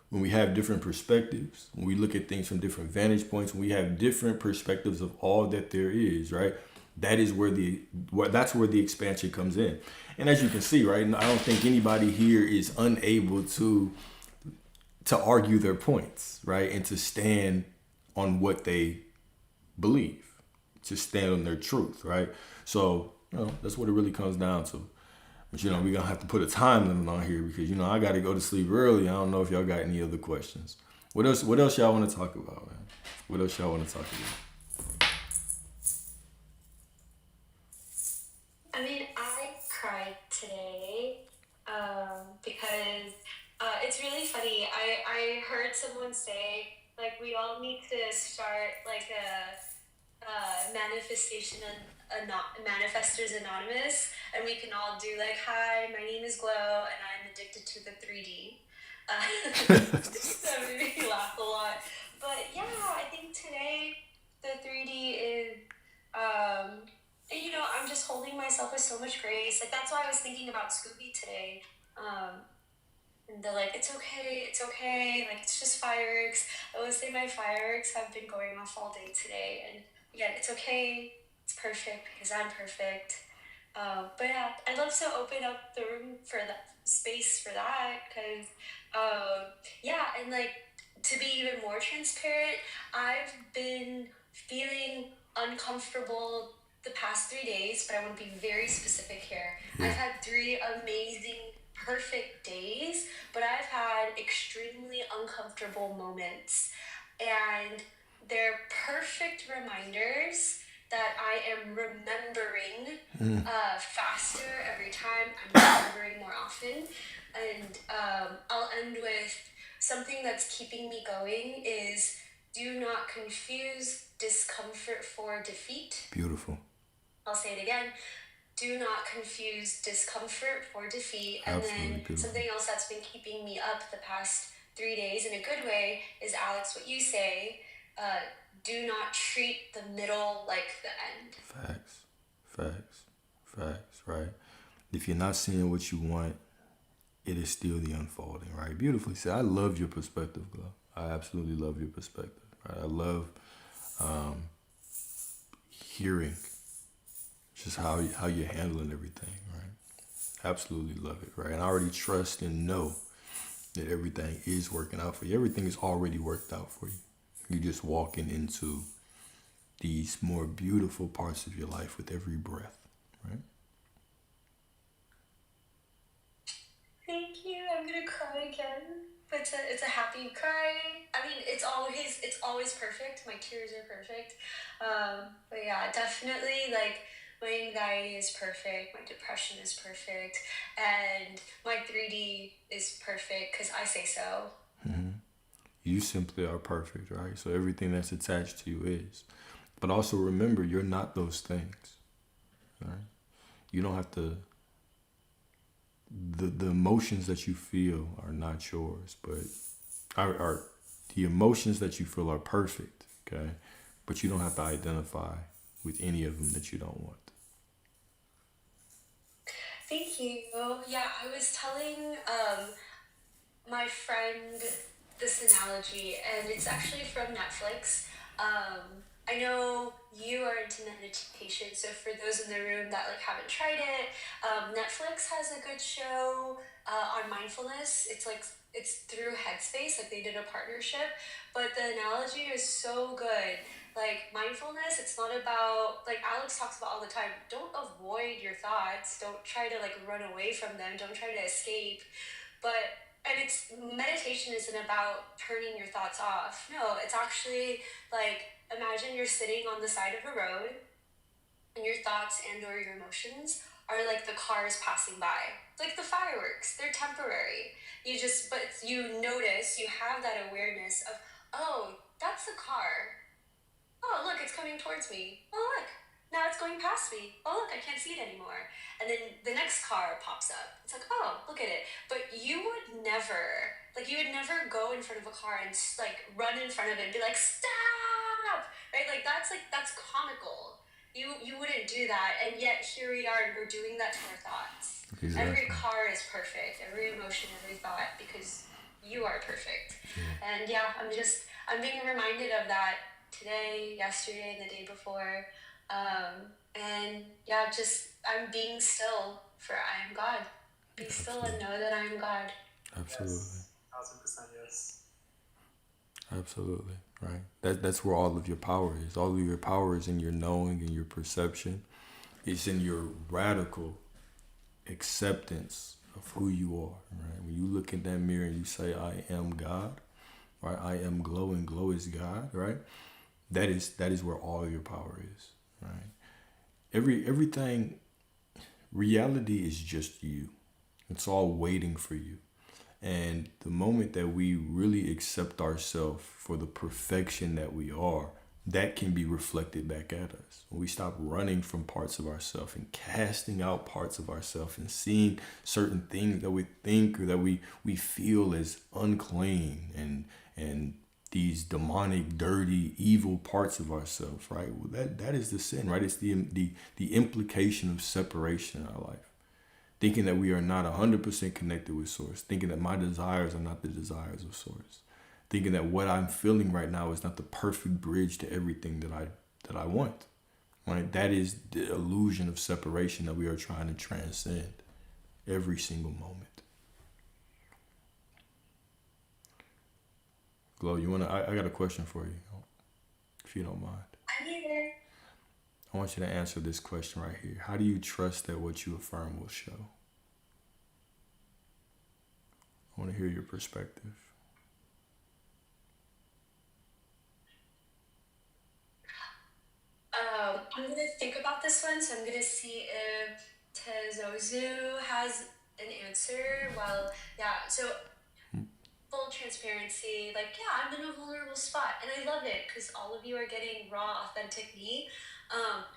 When we have different perspectives, when we look at things from different vantage points, when we have different perspectives of all that there is, right? That's where the expansion comes in. And as you can see, right, I don't think anybody here is unable to argue their points, right? And to stand on what they believe, to stand on their truth, right? So, that's what it really comes down to. But, we're going to have to put a time limit on here because, I got to go to sleep early. I don't know if y'all got any other questions. What else y'all want to talk about, man? What else y'all want to talk about?
I mean, I cried today because it's really funny. I heard someone say, like, we all need to start, like, a manifestation Manifestors Anonymous, and we can all do, like, hi, my name is Glow, and I'm addicted to the 3D. That made me laugh a lot. But, yeah, I think today the 3D is... I'm just holding myself with so much grace. Like, that's why I was thinking about Scooby today. And they're like, it's okay. Like, it's just fireworks. I would say my fireworks have been going off all day today. And again, it's okay. It's perfect because I'm perfect. But yeah, I'd love to open up the room for that space for that. Because, and like, to be even more transparent, I've been feeling uncomfortable the past 3 days, but I want to be very specific here. Yeah. I've had 3 amazing, perfect days, but I've had extremely uncomfortable moments. And they're perfect reminders that I am remembering faster every time. I'm remembering more often. And I'll end with something that's keeping me going is do not confuse discomfort for defeat.
Beautiful.
I'll say it again. Do not confuse discomfort for defeat.
Absolutely.
And then
beautiful.
Something else that's been keeping me up the past 3 days in a good way is, Alex, what you say, do not treat the middle like the end.
Facts. Facts, right? If you're not seeing what you want, it is still the unfolding, right? Beautifully said. I love your perspective, Glow. I absolutely love your perspective. Right? I love hearing just how you're handling everything, right? Absolutely love it, right? And I already trust and know that everything is working out for you. Everything is already worked out for you. You're just walking into these more beautiful parts of your life with every breath, right?
Thank you. I'm gonna cry again. But it's a happy cry. I mean, it's always perfect. My tears are perfect. But yeah, definitely like my anxiety is perfect. My depression is perfect, and my 3D is perfect because I say so.
You simply are perfect, right? So everything that's attached to you is. But also remember, you're not those things, right? You don't have to. The emotions that you feel are not yours, but are the emotions that you feel are perfect, okay? But you don't have to identify with any of them that you don't want.
Thank you. Yeah, I was telling my friend this analogy, and it's actually from Netflix. I know you are into meditation, so for those in the room that like haven't tried it, Netflix has a good show on mindfulness. It's through Headspace, like they did a partnership, but the analogy is so good. Like mindfulness, it's not about like Alex talks about all the time. Don't avoid your thoughts. Don't try to like run away from them. Don't try to escape. But and it's meditation isn't about turning your thoughts off. No, it's actually like imagine you're sitting on the side of a road and your thoughts and or your emotions are like the cars passing by. Like the fireworks, they're temporary. But you notice, you have that awareness of, oh, that's the car. Oh, look, it's coming towards me. Oh, look, now it's going past me. Oh, look, I can't see it anymore. And then the next car pops up. It's like, oh, look at it. But you would never go in front of a car and like run in front of it and be like, stop, right? That's comical. You wouldn't do that, and yet here we are, and we're doing that to our thoughts.
Exactly.
Every car is perfect, every emotion, every thought, because you are perfect. And yeah, I'm being reminded of that today, yesterday, and the day before. And yeah, I'm being still, for I am God. Be still and know that I am God.
Absolutely.
Yes. 1000% yes.
Absolutely, right? That's where all of your power is. All of your power is in your knowing and your perception. It's in your radical acceptance of who you are, right? When you look in that mirror and you say, I am God, right? I am Glow and Glow is God, right? That is where all your power is, right? Everything, reality is just you. It's all waiting for you. And the moment that we really accept ourselves for the perfection that we are, that can be reflected back at us. When we stop running from parts of ourselves and casting out parts of ourselves and seeing certain things that we think or that we feel as unclean and these demonic, dirty, evil parts of ourselves, right? Well, that is the sin, right? It's the implication of separation in our life. Thinking that we are not 100% connected with Source. Thinking that my desires are not the desires of Source. Thinking that what I'm feeling right now is not the perfect bridge to everything that I want. Right? That is the illusion of separation that we are trying to transcend every single moment. Glow, I got a question for you, if you don't mind.
I'm here.
I want you to answer this question right here. How do you trust that what you affirm will show? I want to hear your perspective.
I'm gonna think about this one, so I'm gonna see if Tezozu has an answer. Well, yeah, so full transparency, like, yeah, I'm in a vulnerable spot, and I love it because all of you are getting raw, authentic me.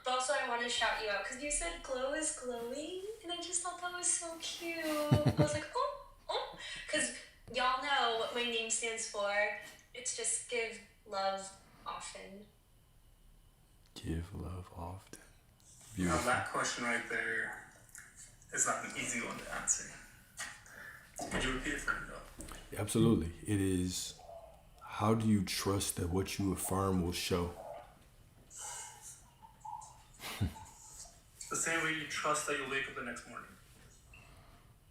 But also, I want to shout you out because you said Glow is glowing, and I just thought that was so cute. I was like, oh, because y'all know what my name stands for. It's just give love often.
Give love often.
Now
Beautiful.
that question right there is not an easy one to answer. Would you repeat it for me though?
Absolutely. It is, how do you trust that what you affirm will show?
The same way you trust that you'll wake up the next morning.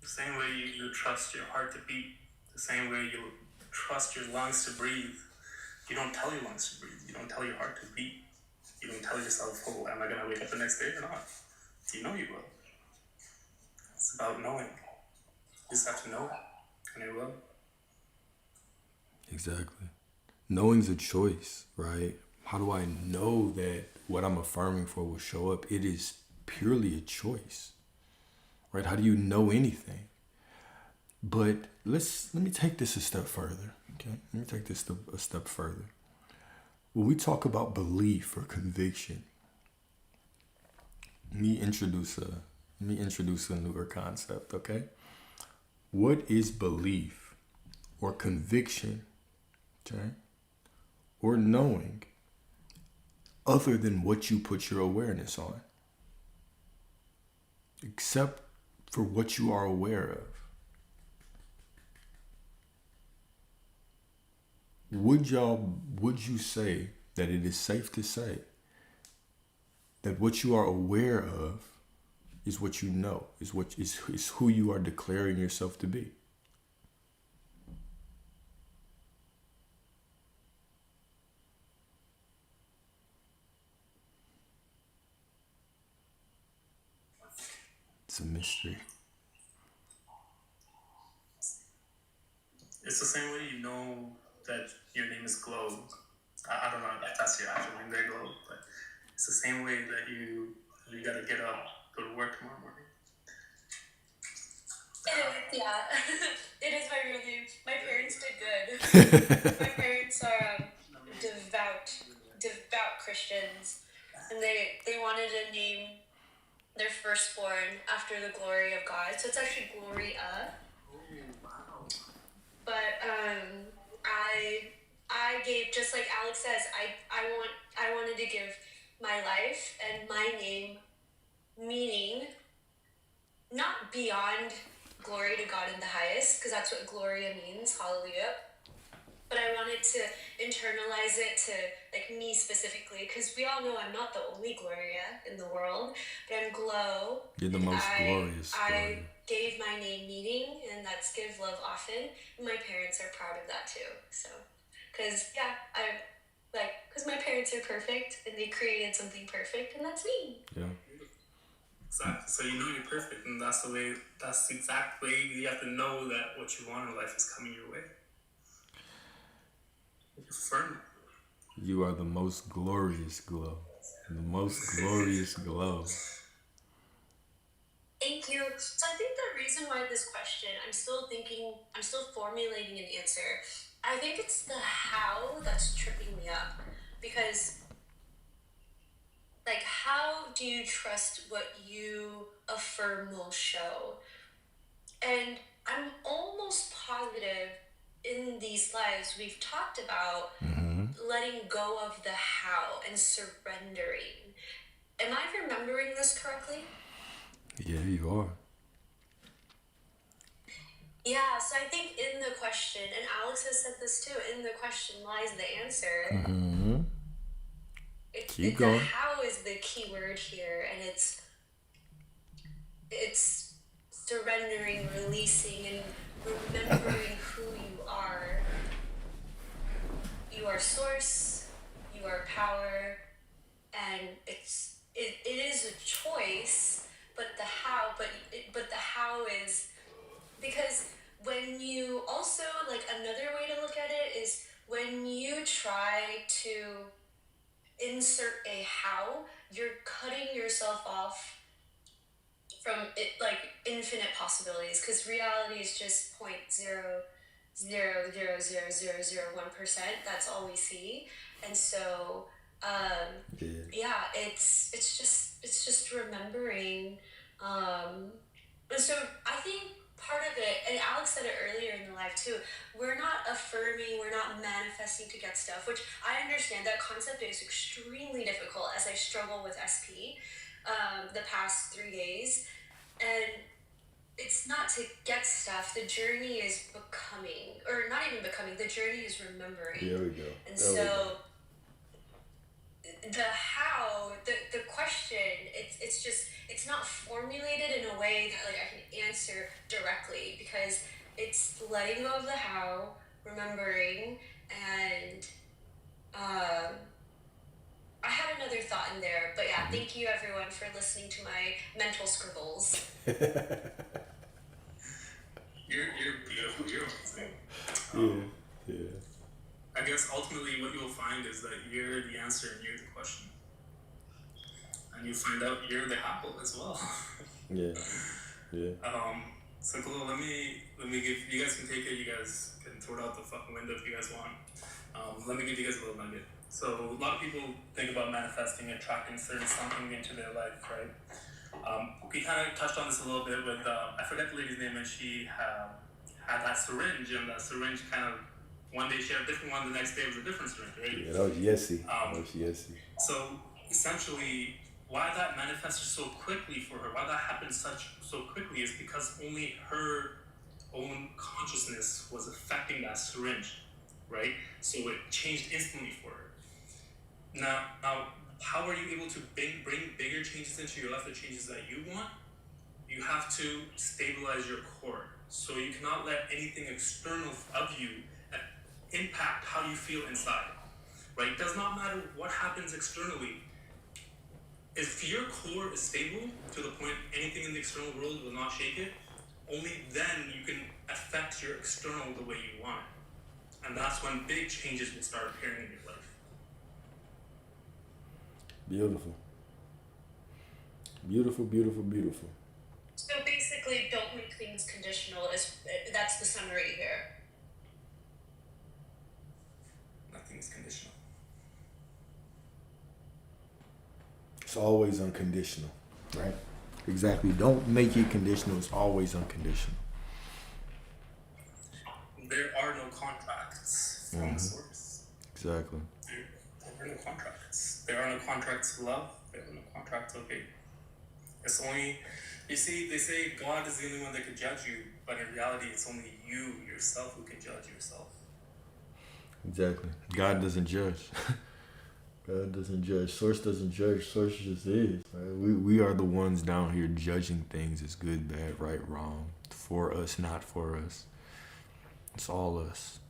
The same way you trust your heart to beat. The same way you trust your lungs to breathe. You don't tell your lungs to breathe. You don't tell your heart to beat. You don't tell yourself, oh, am I going to wake up the next day or not? You know you will. It's about knowing. You just have to know it, and it will.
Exactly. Knowing's a choice, right? How do I know that what I'm affirming for will show up? It is purely a choice, right? How do you know anything? But let me take this a step further, okay? Let me take this a step further. When we talk about belief or conviction, let me introduce a newer concept, okay? What is belief or conviction, okay? Or knowing other than what you put your awareness on? Except for what you are aware of. Would you say that it is safe to say that what you are aware of is what you know, is who you are declaring yourself to be? It's a mystery.
It's the same way you know that your name is Globe. I don't know if that's your actual name there, Globe, but it's the same way that you gotta get up, go to work tomorrow morning.
It is, yeah. It is my real name. My parents did good. My parents are devout Christians, and they wanted to name their firstborn after the glory of God. So it's actually Gloria. But I gave, just like Alex says, I wanted to give my life and my name meaning, not beyond glory to God in the highest, because that's what Gloria means, hallelujah. But I wanted to internalize it to like me specifically, because we all know I'm not the only Gloria in the world, but I'm Glow.
You're the most glorious.
I gave my name meaning, and that's give love often. And my parents are proud of that too. So, because my parents are perfect, and they created something perfect, and that's me.
Yeah.
Exactly. So you know you're perfect, and that's the exact way you have to know that what you want in life is coming your way. Affirm it.
You are the most glorious Glow. The most glorious Glow.
Thank you. So I think the reason why this question, I'm still formulating an answer. I think it's the how that's tripping me up. Because, like, how do you trust what you affirm will show? And I'm almost positive in these lives we've talked about letting go of the how and surrendering. Am I remembering this correctly?
Yeah, you are.
Yeah, so I think in the question, and Alex has said this too, in the question lies the answer.
Keep going.
The how is the key word here, and it's surrendering, releasing, and remembering who you are. You are source, you are power, and it is a choice, but the how is because when you also, like, another way to look at it is when you try to insert a how, you're cutting yourself off from it, like, infinite possibilities, because reality is just 0.0000001%. That's all we see. And so it's just remembering. And so I think part of it, and Alex said it earlier in the live too, we're not affirming, we're not manifesting to get stuff, which I understand that concept is extremely difficult as I struggle with SP. the past 3 days. And it's not to get stuff. The journey is becoming, or not even becoming, the journey is remembering.
There we go.
And
There we go.
so the how, the question, it's just, it's not formulated in a way that like I can answer directly, because it's letting go of the how, remembering, and I had another thought in there, but yeah, thank you everyone for listening to my mental scribbles.
You're beautiful. You're amazing.
Yeah.
I guess ultimately what you'll find is that you're the answer and you're the question, and you find out you're the how as well.
Yeah. Yeah.
So cool. Let me give you guys can take it. You guys can throw it out the fucking window if you guys want. Let me give you guys a little nugget. So a lot of people think about manifesting, attracting certain something into their life, right? We kind of touched on this a little bit with I forget the lady's name, and she had that syringe, and that syringe kind of one day she had a different one, the next day it was a different syringe, right?
Yeah, that was Yessie.
So essentially, why that manifested so quickly for her, why that happened so quickly, is because only her own consciousness was affecting that syringe, right? So it changed instantly for her. Now, how are you able to bring bigger changes into your life, the changes that you want? You have to stabilize your core. So you cannot let anything external of you impact how you feel inside, right? It does not matter what happens externally. If your core is stable to the point anything in the external world will not shake it, only then you can affect your external the way you want it. And that's when big changes will start appearing in your life.
Beautiful. Beautiful, beautiful, beautiful.
So basically, don't make things conditional. That's the summary here.
Nothing is conditional.
It's always unconditional, right? Exactly. Don't make it conditional. It's always unconditional.
There are no contracts from the source.
Exactly.
There are no contracts. There are no contracts to love. There are no contracts of hate. It's only, you see, they say God is the only one that can judge you, but in reality, it's only you yourself who can judge yourself.
Exactly. God doesn't judge. God doesn't judge. Source doesn't judge. Source just is. Right? We are the ones down here judging things as good, bad, right, wrong. For us, not for us. It's all us.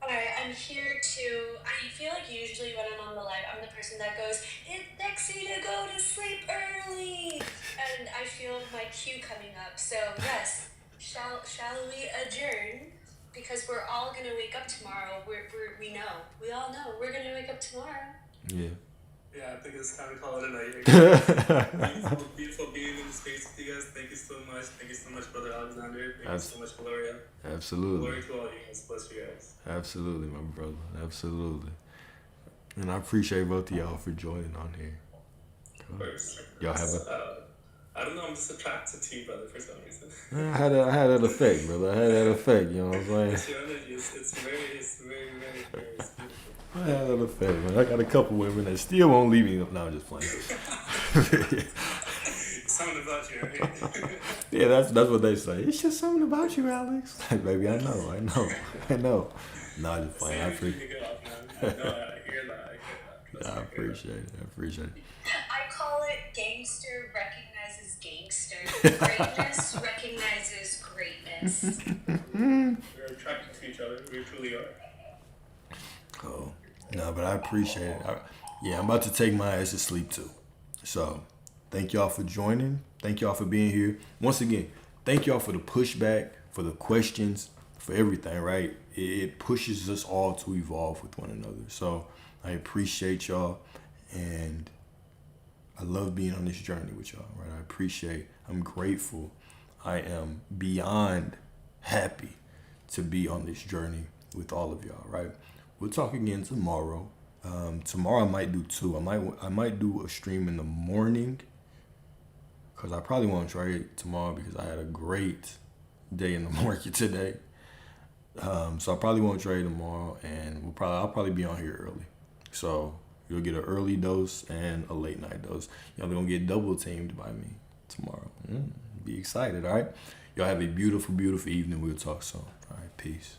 Alright, I'm here to. I feel like usually when I'm on the live, I'm the person that goes, "It's sexy to go to sleep early," and I feel my cue coming up. So yes, shall we adjourn? Because we're all gonna wake up tomorrow. We all know we're gonna wake up tomorrow.
Yeah.
Yeah, I think it's time to call it a night. Beautiful being in the space with you guys. Thank you so much. Thank you so much, Brother Alexander. Thank you so much, Gloria.
Absolutely.
Glory to all you guys. Bless you guys.
Absolutely, my brother. Absolutely. And I appreciate both of y'all for joining on here.
Of course.
Y'all have a...
I don't know, I'm just attracted to you, brother, for some reason.
I had that effect, brother. I had that effect, you know what I'm saying?
It's your energy. It's very, it's beautiful.
I had that effect, man. I got a couple women that still won't leave me. No, I'm just playing.
Something about you, right?
Yeah, that's what they say. It's just something about you, Alex. Like, baby, I know. No, I'm just playing. I appreciate it.
I hear that.
I appreciate it.
I call it gangster recognizes gangster. Greatness recognizes greatness.
We're attracted to each other. We truly are.
Oh, no, but I appreciate it. I'm about to take my ass to sleep too. So, thank y'all for joining. Thank y'all for being here. Once again, thank y'all for the pushback, for the questions, for everything, right? It pushes us all to evolve with one another. So, I appreciate y'all, and I love being on this journey with y'all, right? I'm grateful. I am beyond happy to be on this journey with all of y'all, right? We'll talk again tomorrow. Tomorrow I might do two. I might do a stream in the morning, because I probably want to try it tomorrow because I had a great day in the market today. So I probably won't trade tomorrow, and I'll probably be on here early. So you'll get an early dose and a late night dose. Y'all gonna get double teamed by me tomorrow. Be excited, all right? Y'all have a beautiful, beautiful evening. We'll talk soon. All right, peace.